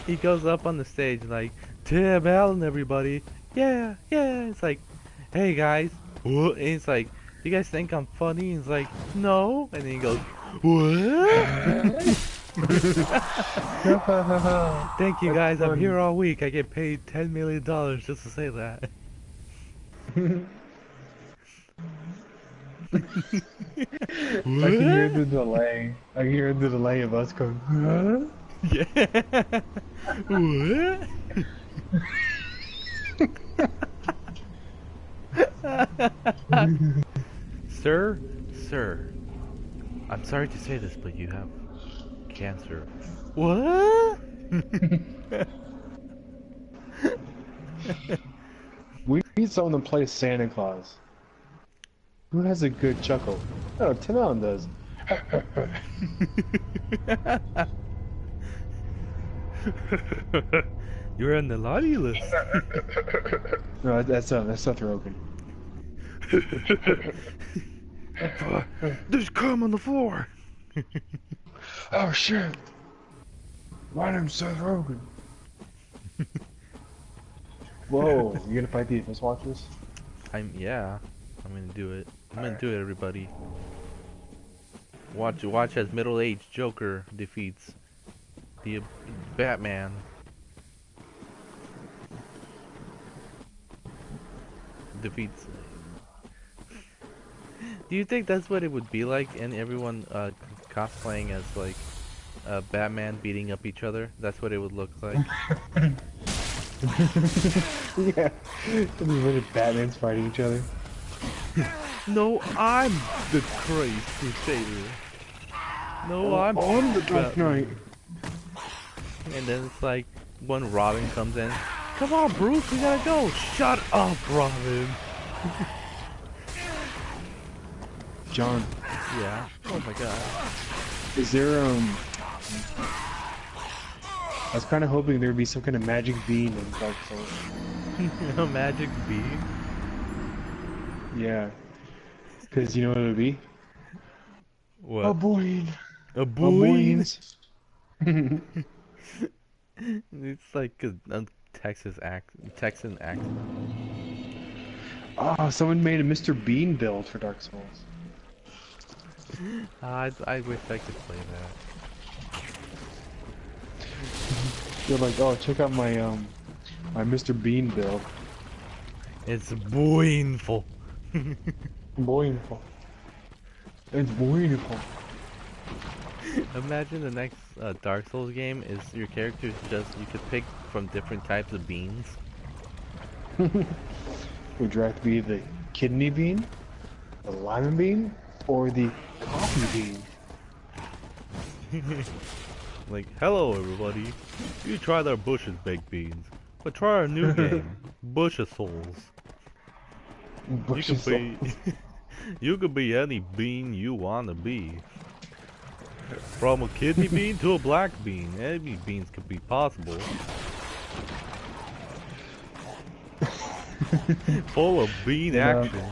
He goes up on the stage like, Tim Allen, everybody. Yeah, yeah. It's like, hey guys. What? And it's like, you guys think I'm funny? He's like, no. And then he goes, what? Thank you guys. I'm here all week. I get paid $10 million just to say that. I can hear the delay. I can hear the delay of us going, huh? Yeah. What? Sir, I'm sorry to say this, but you have cancer. What? We need someone to play Santa Claus. Who has a good chuckle? Oh, Tim Allen does. You're on the naughty list. No, that's Seth Rogen. There's cum on the floor. Oh shit! My name's Seth Rogen. Whoa, you gonna fight the Abyss Watchers? I'm gonna do it. I'm gonna do it, everybody. Watch as middle-aged Joker defeats the Batman. Defeats. Do you think that's what it would be like, and everyone cosplaying as like Batman beating up each other? That's what it would look like. Yeah, a bunch of Batmans fighting each other. No, I'm the Christ Crusader. No, I'm the Dark Knight. And then it's like when Robin comes in. Come on, Bruce, we gotta go. Shut up, Robin. John, Yeah. Oh my god. is there I was kind of hoping there would be some kind of magic bean in Dark Souls. A magic bee? Yeah. Because you know what it would be? What? A boing. A A boing? boing. It's like a Texan accent. Oh, someone made a Mr. Bean build for Dark Souls. I wish I could play that. They're like, oh, check out my my Mr. Bean build. It's boingful. Boingful. It's boingful. Imagine the next Dark Souls game is your characters just, you could pick from different types of beans. Would you like to be the kidney bean, the lima bean, or the coffee bean? Like, hello everybody, you tried our Bush's baked beans, but try our new game, Bush of Souls. Bush You of could be, you could be any bean you wanna be. From a kidney bean to a black bean, any beans could be possible. Full of bean action.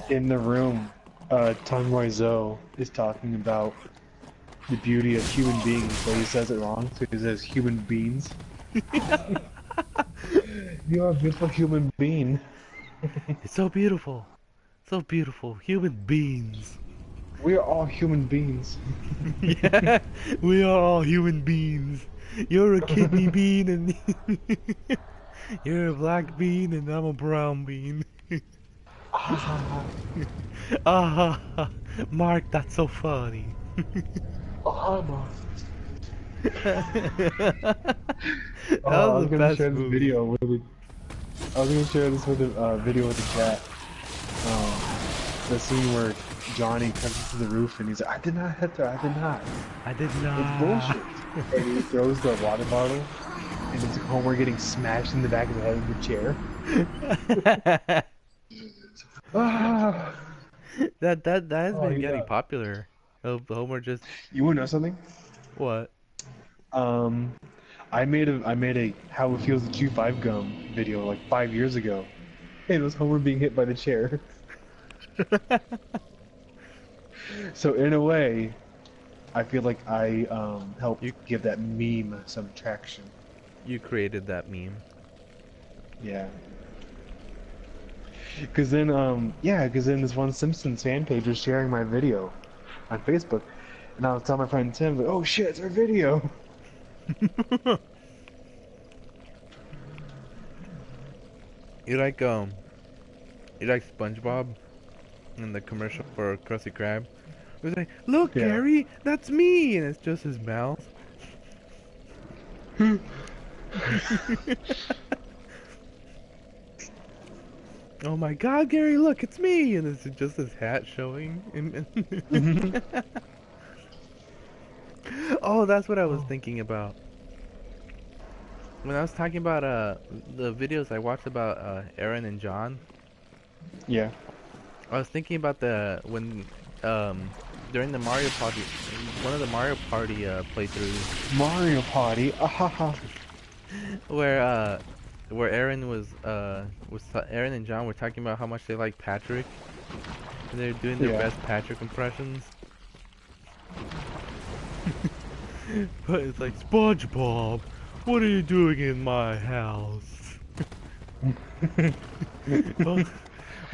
In the room, Tong Wiseau is talking about the beauty of human beings, so he says it wrong, so he says human beings. You're a beautiful human being. It's so beautiful. So beautiful. Human beings. We are all human beings. Yeah, we are all human beings. You're a kidney bean and you're a black bean and I'm a brown bean. Ah, Mark, that's so funny. Oh, That I was was the gonna best share this movie. video with the, I was gonna share this with the video with the chat. The scene where Johnny comes into the roof and he's like, I did not hit her, I did not. I did not. It's bullshit. And he throws the water bottle and it's Homer getting smashed in the back of the head with the chair. Ah. That has been yeah. getting popular. Of Homer just You wanna know something? what? I made a How It Feels to Chew 5 Gum video like 5 years ago. And it was Homer being hit by the chair. So in a way, I feel like I helped give that meme some traction. You created that meme. Yeah. Cause then this one Simpsons fan page was sharing my video on Facebook, and I was telling my friend Tim, like, oh shit, it's our video. You like SpongeBob in the commercial for Krusty Krab? It was like, look, Yeah. Gary, that's me, and it's just his mouth. Oh my God, Gary, look, it's me, and it's just his hat showing. Oh, that's what I was thinking about. When I was talking about the videos I watched about Aaron and John. Yeah. I was thinking about when during the Mario Party, one of the Mario Party playthroughs, Mario Party. Ahaha. where Aaron Aaron and John were talking about how much they like Patrick, and they're doing their Yeah. best Patrick impressions. But it's like, SpongeBob, what are you doing in my house?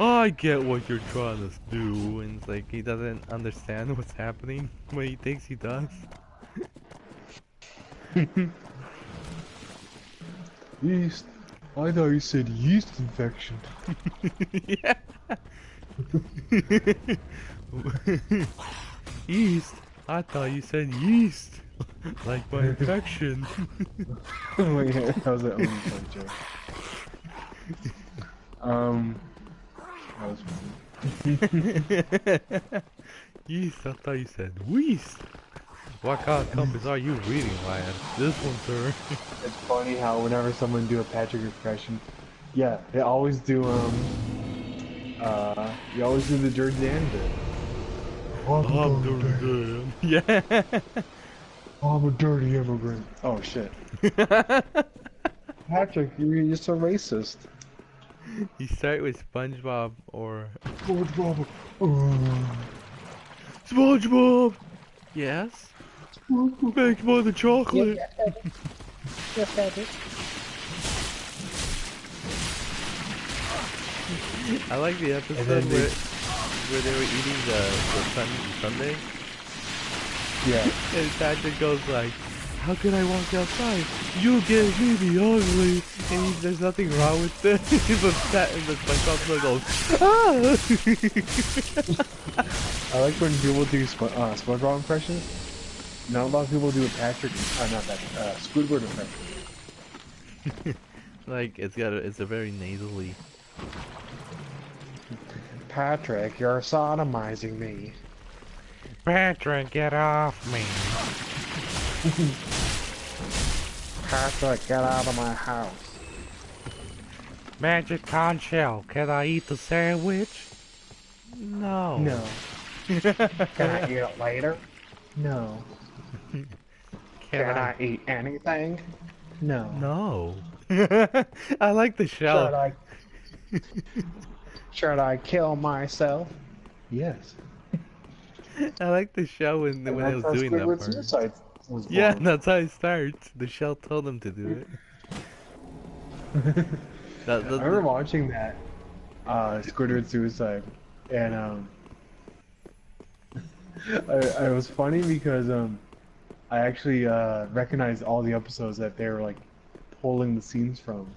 Oh, I get what you're trying to do, and it's like he doesn't understand what's happening when he thinks he does. Yeast. I thought you said yeast infection. Yeah. Yeast? I thought you said yeast. Like my infection. Wait, that was an funny joke. That was funny. Yeast, I thought you said weast. What kind of compass are you reading, lad? This one, sir. It's funny how whenever someone do a Patrick impression, yeah, they always do you always do the Dirty Dan bit. I'm dirty. Yeah. I'm a dirty immigrant. Oh shit. Patrick, you're just a racist. You start with SpongeBob or SpongeBob. SpongeBob. Yes. Make more the chocolate. Yes, Patrick. I like the episode where they were eating the sundae. Yeah. And Patrick goes like, how can I walk outside? You gave me the ugly. And there's nothing wrong with this. And the SpongeBob goes, ah. I like when people do SpongeBob impressions. Not a lot of people do a Patrick, not that, Squidward impression. Like, it's a very nasally. Patrick, you're sodomizing me. Patrick, get off me. Patrick, get out of my house. Magic conch shell, can I eat the sandwich? No. No. Can I eat it later? No. Can I eat anything? No. No. I like the shell. Should I kill myself? Yes. I like the shell when it was doing that part. Suicide was born. Yeah, that's how it starts. The shell told him to do it. I remember watching that Squidward Suicide, and it was funny because I actually recognized all the episodes that they were like pulling the scenes from.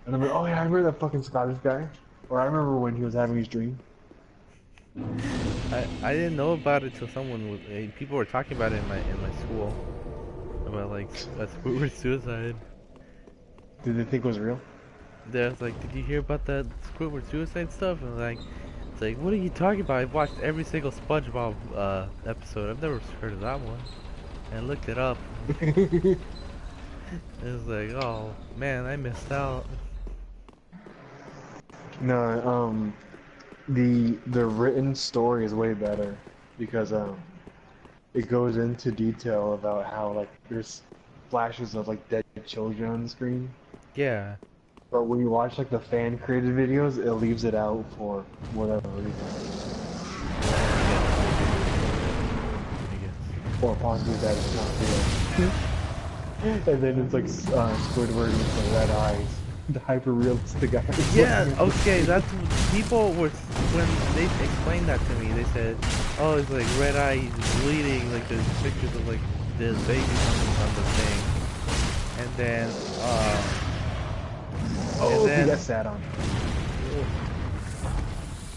And I'm like, oh yeah, I remember that fucking Scottish guy. Or I remember when he was having his dream. I didn't know about it till people were talking about it in my school about like a Squidward suicide. Did they think it was real? They was like, did you hear about that Squidward suicide stuff? And like, it's like, what are you talking about? I've watched every single SpongeBob episode. I've never heard of that one. And I looked it up. It was like, oh man, I missed out. No, the written story is way better because it goes into detail about how like there's flashes of like dead children on the screen. Yeah. But when you watch like the fan created videos, it leaves it out for whatever reason. Or possibly that it's not real. And then it's like Squidward with the red eyes. The hyper-realistic eyes. Yeah, okay, that's people were, when they explained that to me, they said, oh, it's like red eye bleeding, like there's pictures of like this baby on the thing. And then, he got sat on.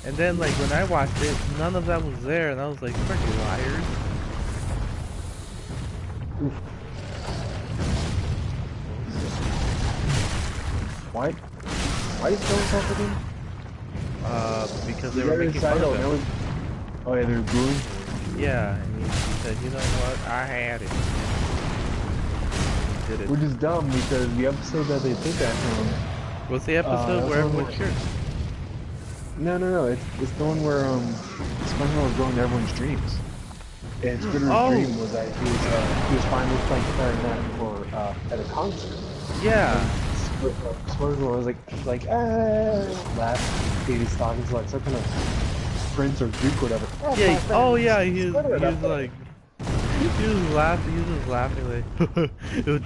And then like when I watched it, none of that was there, and I was like, freaking liars. Oof. Why? Why is going off again? Because they were making fun of him. Oh yeah, they were booing. Yeah, and he said, you know what, I had it. He did it. Which is dumb because the episode that they took that from What's the episode where everyone's cured? No. It's the one where SpongeBob was going to everyone's dreams. And Squidward's dream was that he was finally playing clarinet for at a concert. Yeah. SpongeBob was like laugh, 80 stockings like some kind of prince or duke, whatever. Yeah. Oh yeah. He was like. He was laughing like,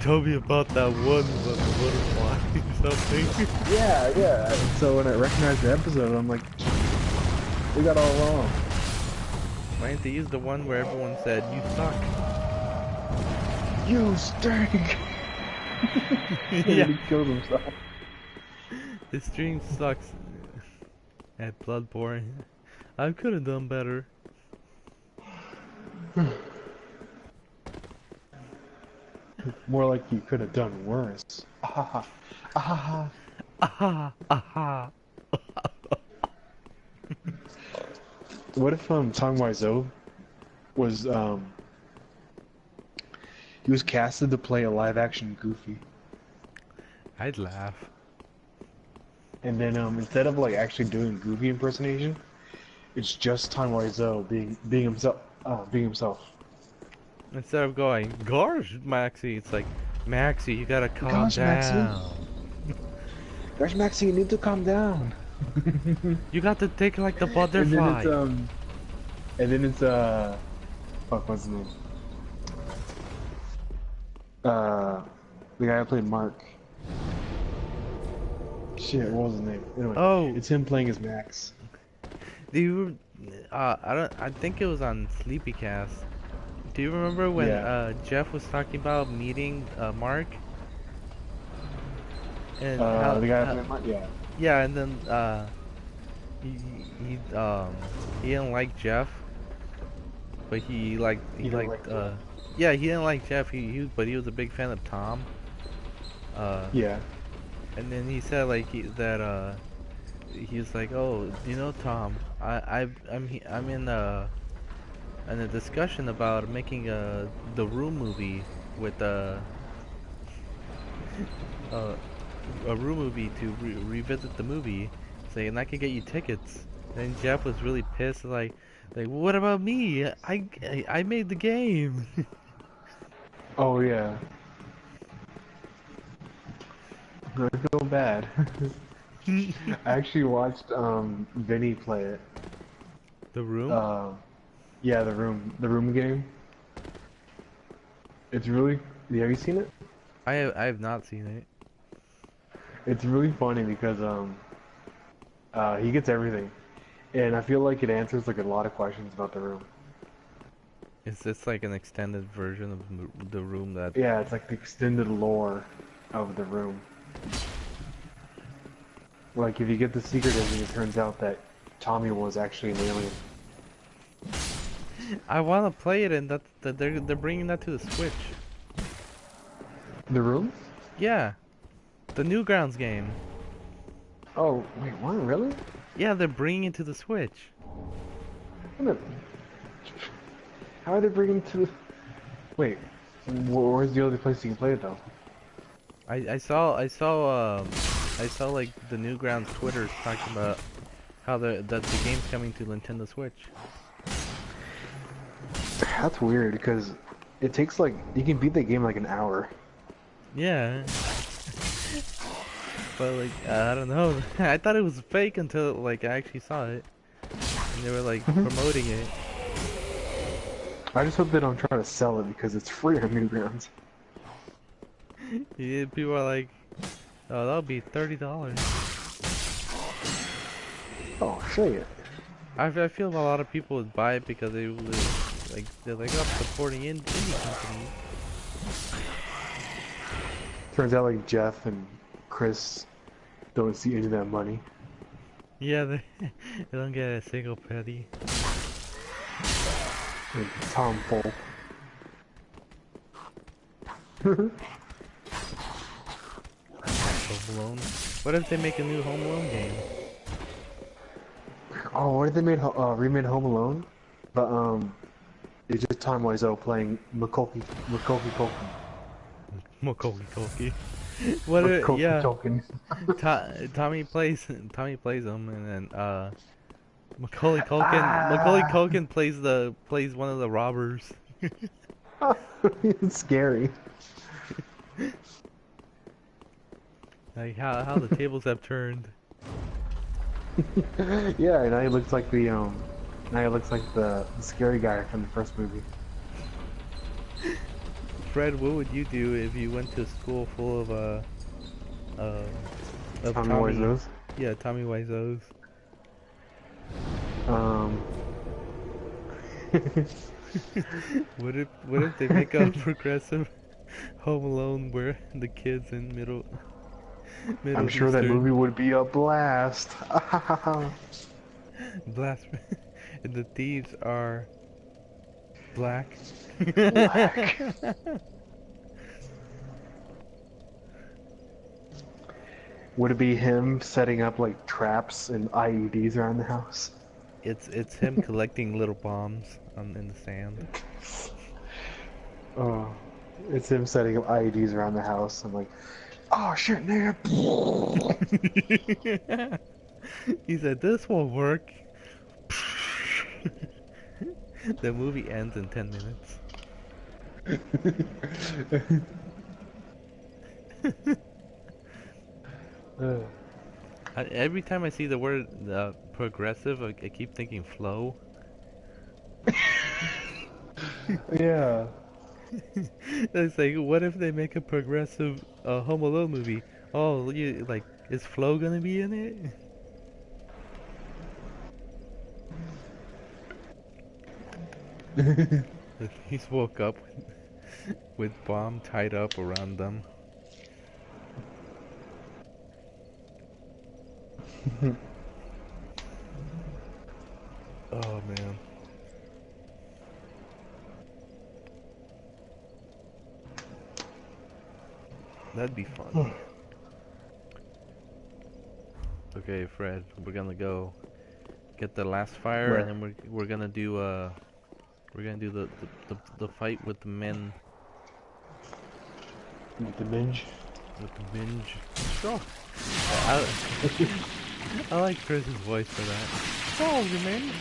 tell me about that one butterfly or something. Yeah. And so when I recognized the episode, I'm like, we got all wrong. Why didn't they use the one where everyone said, you suck? You stink! Yeah. He killed himself. This stream sucks. At Bloodborne. I could have done better. More like you could have done worse. Ahaha. Ahaha. Aha. Aha. What if Tong Wiseau was he was casted to play a live action Goofy, I'd laugh. and then instead of like actually doing Goofy impersonation, it's just Tong Wiseau being himself. Instead of going, gosh, Maxie, it's like, Maxie, you gotta calm Gosh, Maxie. down. Gosh, Maxie, you need to calm down. You got to take like the butterfly. And then it's fuck, what's his name? The guy who played Mark. Shit, what was his name? Anyway, Oh. it's him playing as Max. Do you, I think it was on Sleepycast. Do you remember when Jeff was talking about meeting Mark? And how, the guy who played Mark. Yeah. yeah, and then he didn't like Jeff, but he liked He didn't like Jeff. yeah, he didn't like Jeff. But he was a big fan of Tom. Yeah. And then he said like he was like, oh, you know, Tom, I'm in a discussion about making the Room movie with a Room movie to revisit the movie, saying I could get you tickets. And Jeff was really pissed, like what about me? I made the game. Oh yeah. I feel bad. I actually watched Vinny play it. The Room? Yeah, the room game. It's really. Have you seen it? I have not seen it. It's really funny because he gets everything, and I feel like it answers like a lot of questions about the room. Is this like an extended version of the Room that? Yeah, it's like the extended lore of the room. Like if you get the secret ending, it turns out that Tommy was actually an alien. I want to play it, and they're bringing that to the Switch. The room? Yeah, the Newgrounds game. Oh wait, what? Really? Yeah, they're bringing it to the Switch. How are they bringing it to the... Wait, where's the other place you can play it though? I saw like the Newgrounds Twitter talking about how that the game's coming to Nintendo Switch. That's weird because it takes like you can beat the game like an hour. Yeah. But like I don't know. I thought it was fake until like I actually saw it, and they were like promoting it. I just hope they don't try to sell it because it's free on Newgrounds. Yeah, people are like, oh, that'll be $30. Oh shit! I feel a lot of people would buy it because they're like I'm supporting indie companies. Turns out like Jeff and Chris don't see any of that money. Yeah, they don't get a single penny. Like Tom Folk. Home Alone. What if they make a new Home Alone game? Oh, what if they made remade Home Alone? But it's just Tom Wiseau playing Macaulay Culkin. Macaulay Culkin. What? With Coke Yeah. Token. Tommy plays him, and then Macaulay Culkin. Ah! Macaulay Culkin plays one of the robbers. It's scary. Like how the tables have turned. Yeah, and now he looks like the scary guy from the first movie. Fred, what would you do if you went to a school full of Tommy Wiseaus. Yeah, Tommy Wiseaus. What if they make a progressive Home Alone where the kids in middle I'm sure that Eastern movie would be a blast. blast and the thieves are black. Black. Would it be him setting up like traps and IEDs around the house? It's him collecting little bombs in the sand. Oh, it's him setting up IEDs around the house. I'm like, oh shit, nigga. He said this won't work. The movie ends in 10 minutes. Every time I see the word progressive, I keep thinking flow. Yeah. It's like, what if they make a progressive Home Alone movie? Oh, is Flo gonna be in it? He's woke up with bomb tied up around them. Oh man. That'd be fun. Okay, Fred, we're gonna go get the last fire, Where? and then we're gonna do the fight with the men. With the binge. With the binge. Sure. I like Chris's voice for that. Oh, the minge.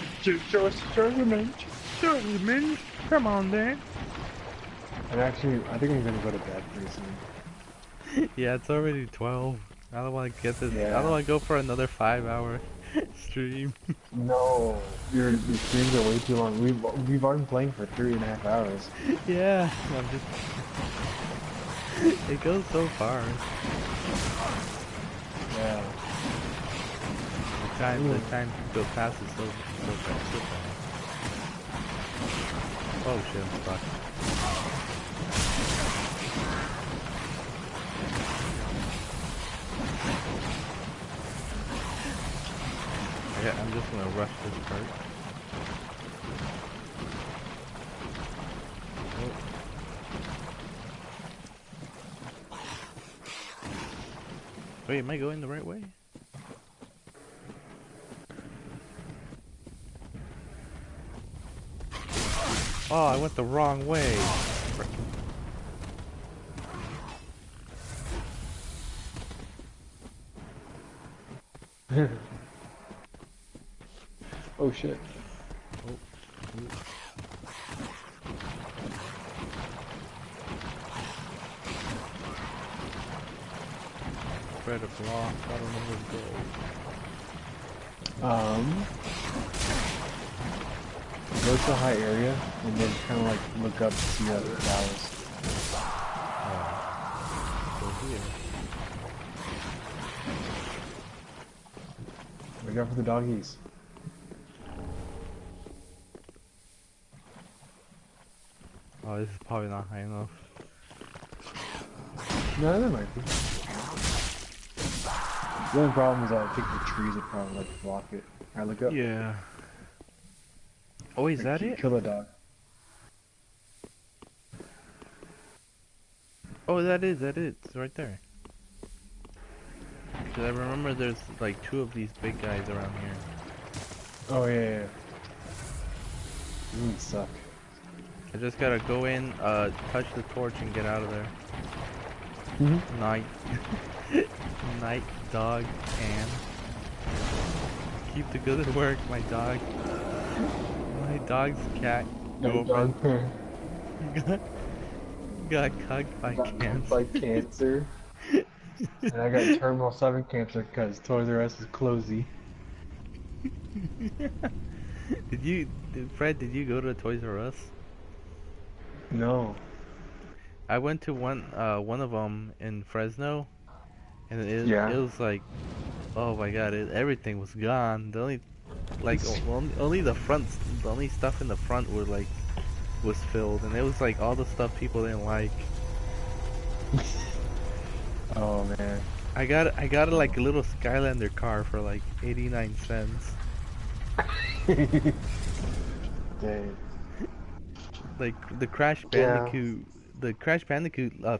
Show the binge. Sure, the minge. Come on, Dan. And actually, I think I'm gonna go to bed pretty soon. Yeah, it's already 12. I don't want to get this. Yeah. I don't want to go for another 5-hour stream. No, your streams are way too long. We've already been playing for 3.5 hours. Yeah, I'm just. It goes so far. Yeah. The time go passes so fast. Oh shit, I'm stuck. Yeah, I'm just gonna rush this part. Wait, am I going the right way? Oh, I went the wrong way. Oh shit. Spread a block, I don't know where to go. Go to a high area and then kind of like look up to see the flowers. Go here. Look out for the doggies. Oh, this is probably not high enough. No, there might be. The only problem is I think the trees would probably like block it. Alright, look up. Yeah. Oh, is that it? Kill the dog. Oh, that is it. It's right there. 'Cause I remember there's like 2 of these big guys around here. Oh yeah. Suck. I just gotta go in, touch the torch and get out of there. Night. Night dog can. Keep the good work, my dog. My dog's cat girlfriend got cucked by cancer. By cancer. And I got terminal 7 cancer because Toys R Us is closey. Fred, did you go to Toys R Us? No. I went to one of them in Fresno, and it was like, oh my god, everything was gone. The only, like, only the only stuff in the front was filled, and it was like all the stuff people didn't like. Oh man. I got like a little Skylander car for like 89 cents. Dang. Like the Crash Bandicoot,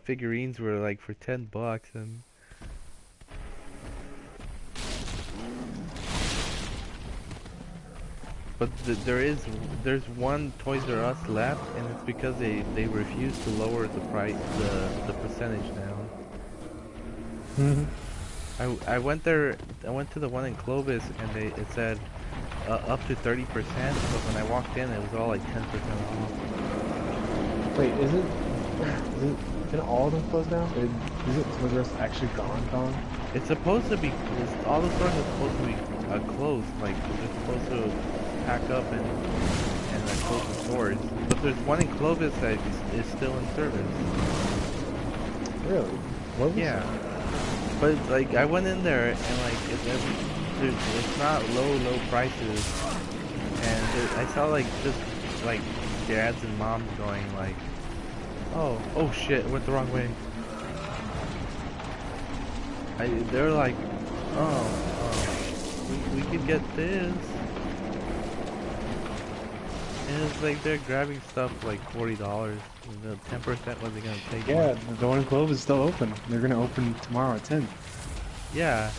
figurines were like for $10, and but there's one Toys R Us left, and it's because they refuse to lower the price, the percentage now. I went there. I went to the one in Clovis, and it said up to 30%. But when I walked in, it was all like 10% off. Wait, didn't all of them close down? Isn't Toys R Us actually gone? It's supposed to be. All the stores are supposed to be closed. Like they're supposed to pack up and close the stores. But there's one in Clovis that is still in service. Really? What was Yeah. But like I went in there and like it's not low prices, and I saw like just like dads and moms going like, oh shit, went the wrong way. They're like, we could get this, and it's like they're grabbing stuff like $40. The 10% wasn't gonna take. Yeah, the one in Clovis is still open. They're gonna open tomorrow at 10. Yeah,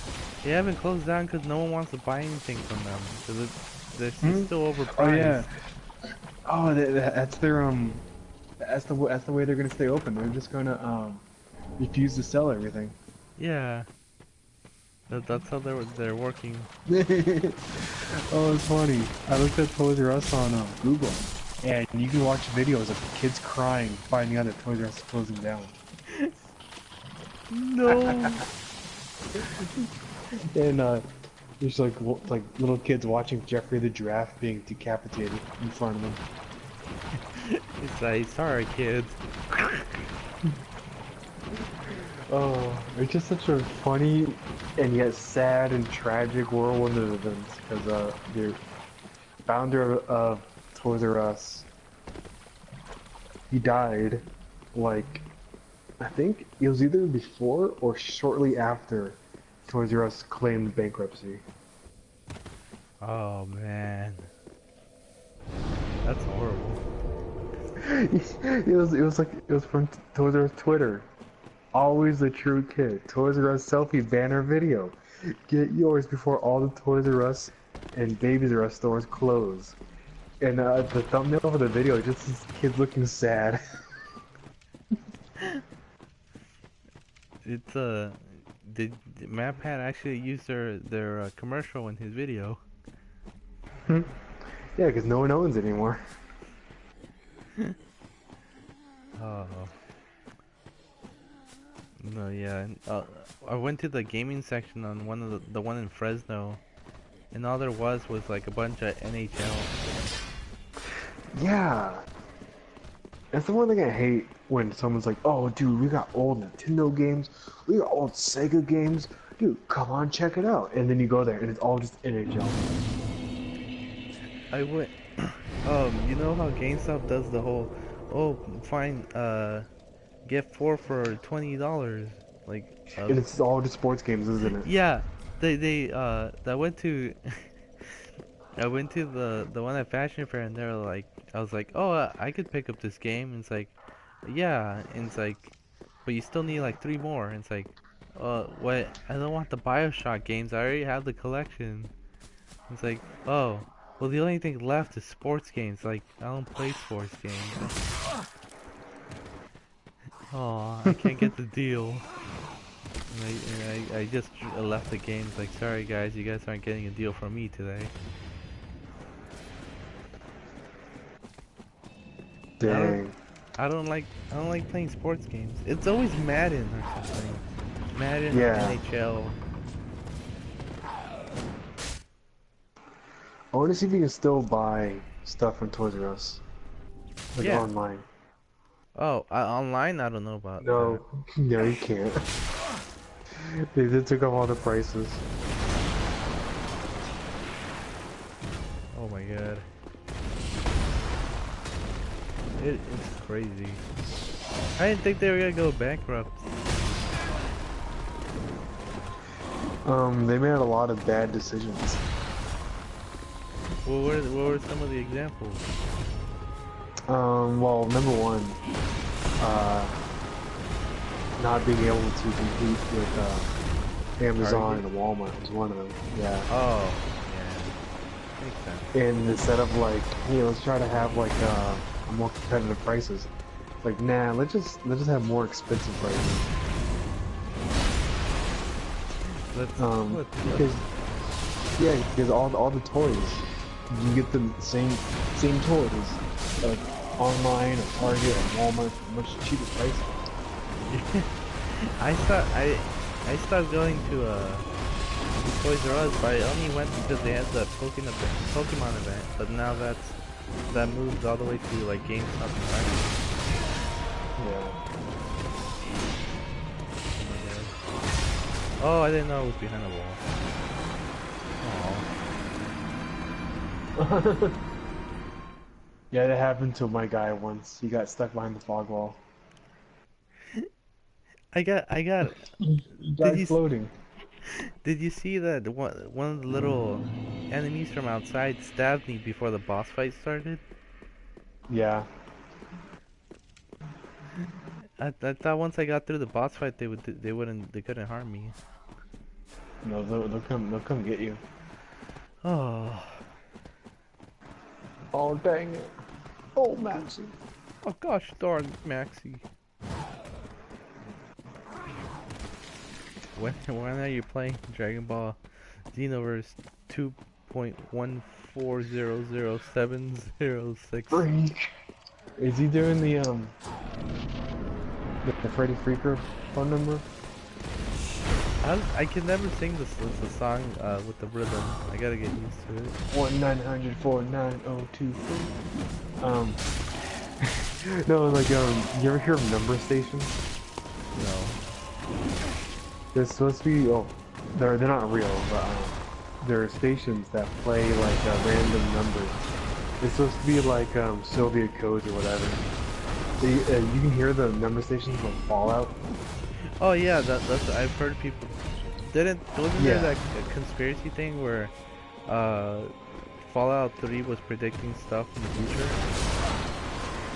they haven't closed down because no one wants to buy anything from them. Because they're still overpriced. Oh yeah. Oh, that's their that's the way they're gonna stay open. They're just gonna refuse to sell everything. Yeah. That's how they're working. Oh, it's funny. I looked at Toys R Us on Google, and you can watch videos of kids crying, finding out that Toys R Us is closing down. No. And there's like little kids watching Jeffrey the Giraffe being decapitated in front of them. It's like, sorry kids. Oh, it's just such a funny and yet sad and tragic whirlwind of events, because the founder of Toys R Us, he died, like, I think it was either before or shortly after Toys R Us claimed bankruptcy. Oh man, that's horrible. it was from Toys R Us Twitter. Always the true kid. Toys R Us selfie banner video. Get yours before all the Toys R Us and Babies R Us stores close. And the thumbnail for the video is just this kid looking sad. It's did MatPat actually use their commercial in his video? Yeah, because no one owns it anymore. Oh. No, yeah. I went to the gaming section on the one in Fresno, and all there was like a bunch of NHL. Yeah. That's the one thing I hate when someone's like, oh dude, we got old Nintendo games, we got old Sega games, dude, come on, check it out. And then you go there and it's all just NHL. I went, you know how GameStop does the whole, oh, fine, get 4 for $20, like. And it's all just sports games, isn't it? Yeah, I went to, I went to the one at Fashion Fair, and they're like, I was like, oh, I could pick up this game, and it's like, yeah, and it's like, but you still need like 3 more, and it's like, what? I don't want the BioShock games. I already have the collection. It's like, oh, well, the only thing left is sports games. Like, I don't play sports games. Oh, I can't get the deal. And I just left the game. Like, sorry guys, you guys aren't getting a deal from me today. Dang. I don't like playing sports games. It's always Madden or something. Madden or Yeah. NHL. I want to see if you can still buy stuff from Toys R Us. Like Yeah. online. Oh, online? I don't know about No. No, you can't. They just took off all the prices. Oh my god. It's crazy. I didn't think they were gonna go bankrupt. They made a lot of bad decisions. What were some of the examples? Well, number one, not being able to compete with Amazon Target? and Walmart was one of them. Yeah. Oh, yeah. Makes sense. And instead of like, hey, let's try to have like more competitive prices. Like, nah, let's just have more expensive prices. Because all the toys, you can get the same toys like online or Target or Walmart for much cheaper prices. I stopped going to Toys R Us, but I only went because they had the Pokemon event. But now that moves all the way to like GameStop and Target. Yeah. Oh, I didn't know it was behind the wall. Aww. Yeah, that happened to my guy once. He got stuck behind the fog wall. I got. He died you floating. Did you see that one of the little enemies from outside stabbed me before the boss fight started? Yeah. I thought once I got through the boss fight they couldn't harm me. No, they'll come get you. Oh. Oh dang it. Oh Maxie. Oh gosh darn Maxie. When are you playing Dragon Ball Xenoverse 2.1400706? Freak. Is he doing the Freddy Freaker phone number? I can never sing the song with the rhythm. I gotta get used to it. 1-900-490-2. No, like you ever hear of number stations? No. They're supposed to be they're not real, but they're stations that play like random numbers. It's supposed to be like Soviet codes or whatever. You can hear the number stations like Fallout. Oh yeah, that's I've heard people. Wasn't there that conspiracy thing where Fallout 3 was predicting stuff in the future?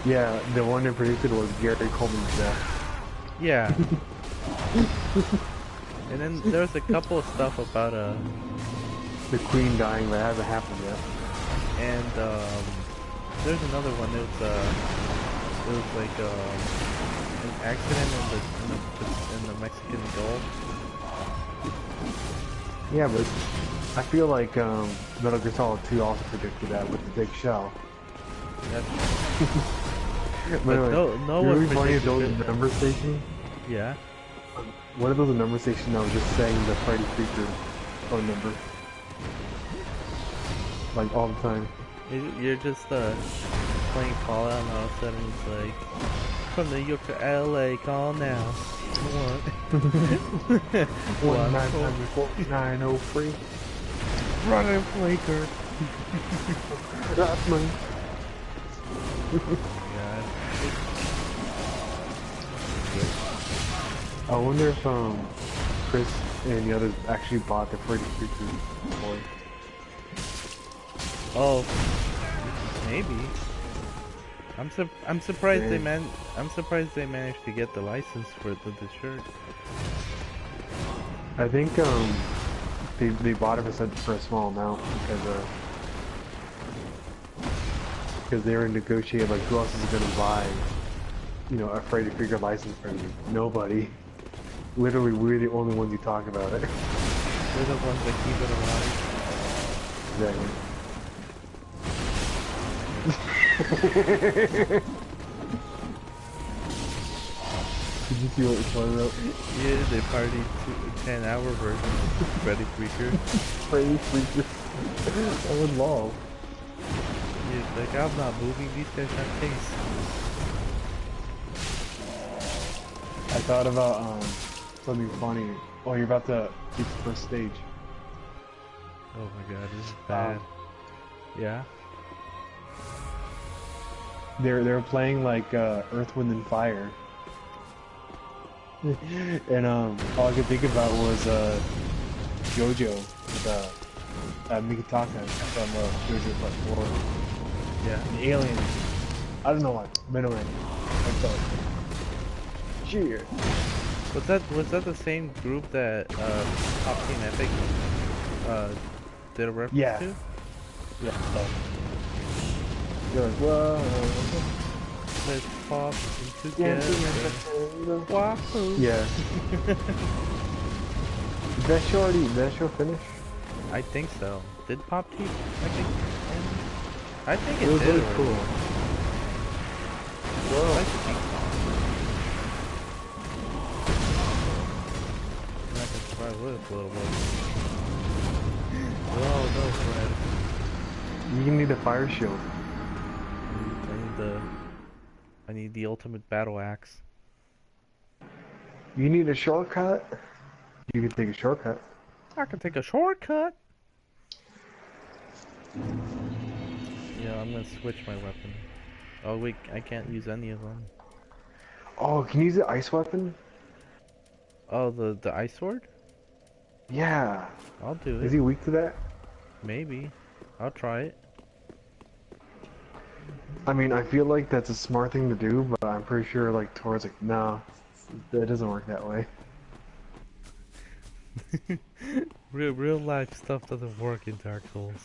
Yeah, the one that predicted was Gary Coleman's death. Yeah. And then there's a couple of stuff about the Queen dying that hasn't happened yet. And there's another one. It was like an accident in the Mexican Gulf. Yeah, but I feel like Metal Gear Solid 2 also predicted that with the big shell. But anyway, no one predicted those it. number stations. Yeah. One of those number stations that was just saying the Freddy Freaker phone number, like all the time. You're just playing Fallout, and all of a sudden it's like, from New York to LA, call now. What? 1-900-4903. Running Flaker. That's me. God. I wonder if Chris and the others actually bought the Freddy Freaker toy. Oh, maybe. I'm surprised I'm surprised they managed to get the license for the shirt. I think they bought it for a small amount because they were negotiating like who else is gonna buy you know, afraid to figure license from you? Nobody. Literally, we're the only ones who talk about it. We're the ones that keep it alive. Exactly. Did you see what was going up? Yeah, they partied to 10-hour version of Freddy Freaker. Freddy Freaker. That would love. Yeah, like, I'm not moving, these guys have taste. I thought about something funny. Oh, you're about to reach the first stage. Oh my god, this is bad. Yeah? They're playing like Earth, Wind, and Fire. And all I could think about was JoJo with Mikitaka from JoJo Part 4. Yeah. And Aliens. I don't know why. But anyway, I thought. Cheer. Was that the same group that Pop Team Epic did a reference to? Yeah. So. You're like, whoa. Let's pop together. Wahoo! Yeah. Did that show finish? I think so. Did Pop Team Epic end? I think It was did. really cool. I like the theme song. I'm not gonna survive with this a little bit. Oh no, Fred. You need a fire shield. I need the ultimate battle axe. You need a shortcut? You can take a shortcut. I can take a shortcut! Yeah, I'm gonna switch my weapon. Oh wait, I can't use any of them. Oh, can you use the ice weapon? Oh, the ice sword? Yeah. I'll do it. Is he weak to that? Maybe. I'll try it. I mean, I feel like that's a smart thing to do, but I'm pretty sure like Tor's like, no, that doesn't work that way. real life stuff doesn't work in Dark Souls.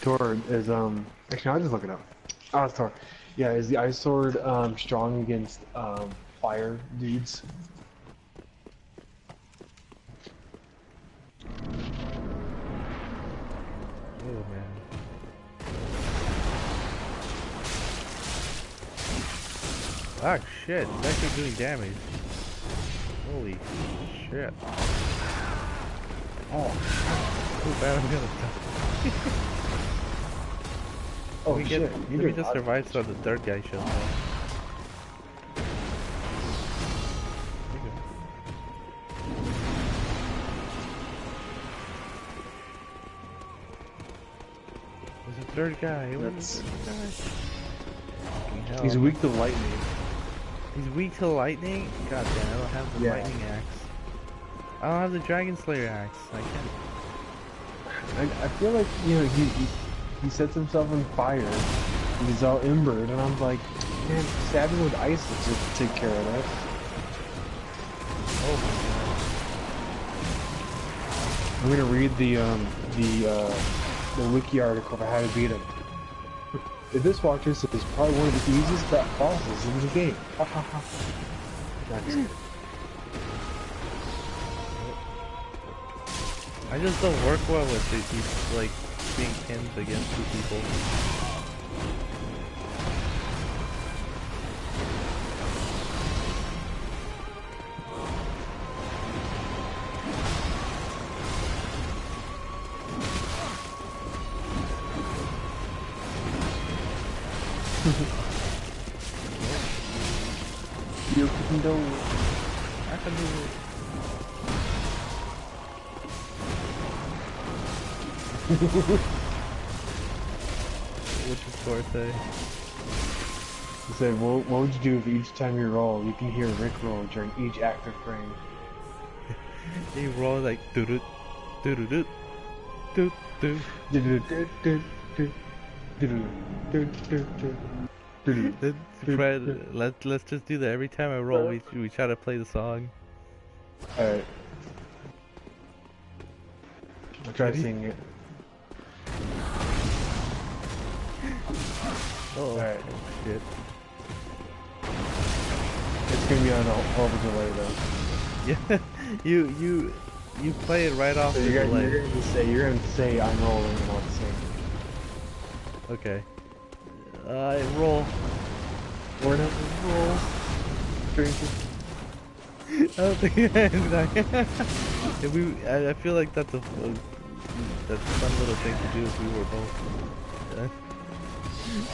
Tor is actually I'll just look it up. Oh, it's Tor. Yeah, is the ice sword strong against fire dudes? Oh man. Ah shit, it's actually doing damage. Holy shit. Oh. Too bad I'm gonna die. Oh let shit. me just survive so the third guy shows up. There's a third guy. He's weak to lightning. He's weak to lightning? God damn, I don't have the lightning axe. I don't have the Dragon Slayer axe. I can't. I feel like, you know, he sets himself on fire. And he's all embered, and I'm like, man, stab him with ice to take care of that. Oh my god. I'm gonna read the wiki article for how to beat him. If this watcher says it's probably one of the easiest bosses in the game. Ha ha ha. Not just kidding. I just don't work well with it. He's like being pinned against two people. You can do it. I can do it. What's your score say? He said, what would you do if each time you roll, you can hear Rick roll during each active frame? He rolls like doo doo doo doo doo doo doo. Fred, let's just do that every time I roll. We try to play the song. Alright. I'll try singing it. Oh, Alright. shit. It's gonna be on a horrible delay though. Yeah, you play it right off So the delay. you're gonna say I'm rolling and I'll sing. Okay. Roll. We're not Roll. drinking. I don't think if I feel like that's a fun little thing to do if we were both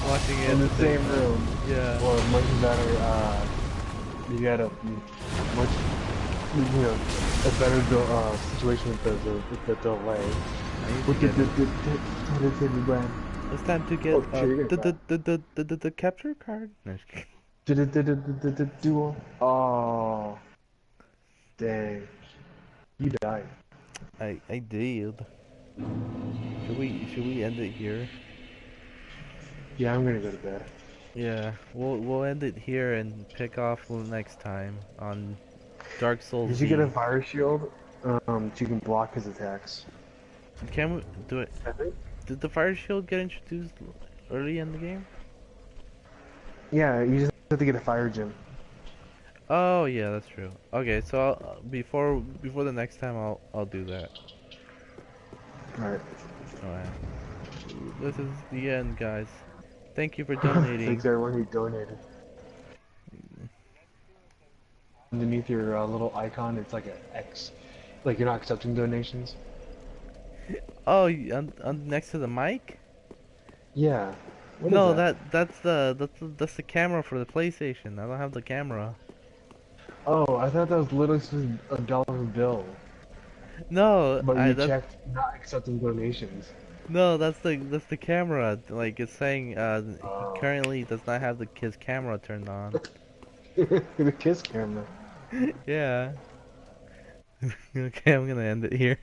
watching it In the same room. Yeah. Or much better, you got a much, a better situation with the delay. With the brand. It's time to get Oh, shit, the capture card. No, just kidding. Duel. Oh, dang! You died. I did. Should we end it here? Yeah, I'm gonna go to bed. Yeah, we'll end it here and pick off next time on Dark Souls. Did you get a fire shield? So you can block his attacks. Can we do it? I think. Did the fire shield get introduced early in the game? Yeah, you just have to get a fire gem. Oh yeah, that's true. Okay, so before the next time, I'll do that. Alright. Alright. This is the end, guys. Thank you for donating. Thanks everyone who donated. Underneath your little icon, it's like an X. Like you're not accepting donations. Oh, next to the mic? Yeah. What No, is that? that's the camera for the PlayStation. I don't have the camera. Oh, I thought that was literally just a dollar bill. No, But you that's, checked not accepting donations. no, that's the camera. Like it's saying, he currently does not have his camera turned on. The kiss camera. Yeah. Okay, I'm gonna end it here.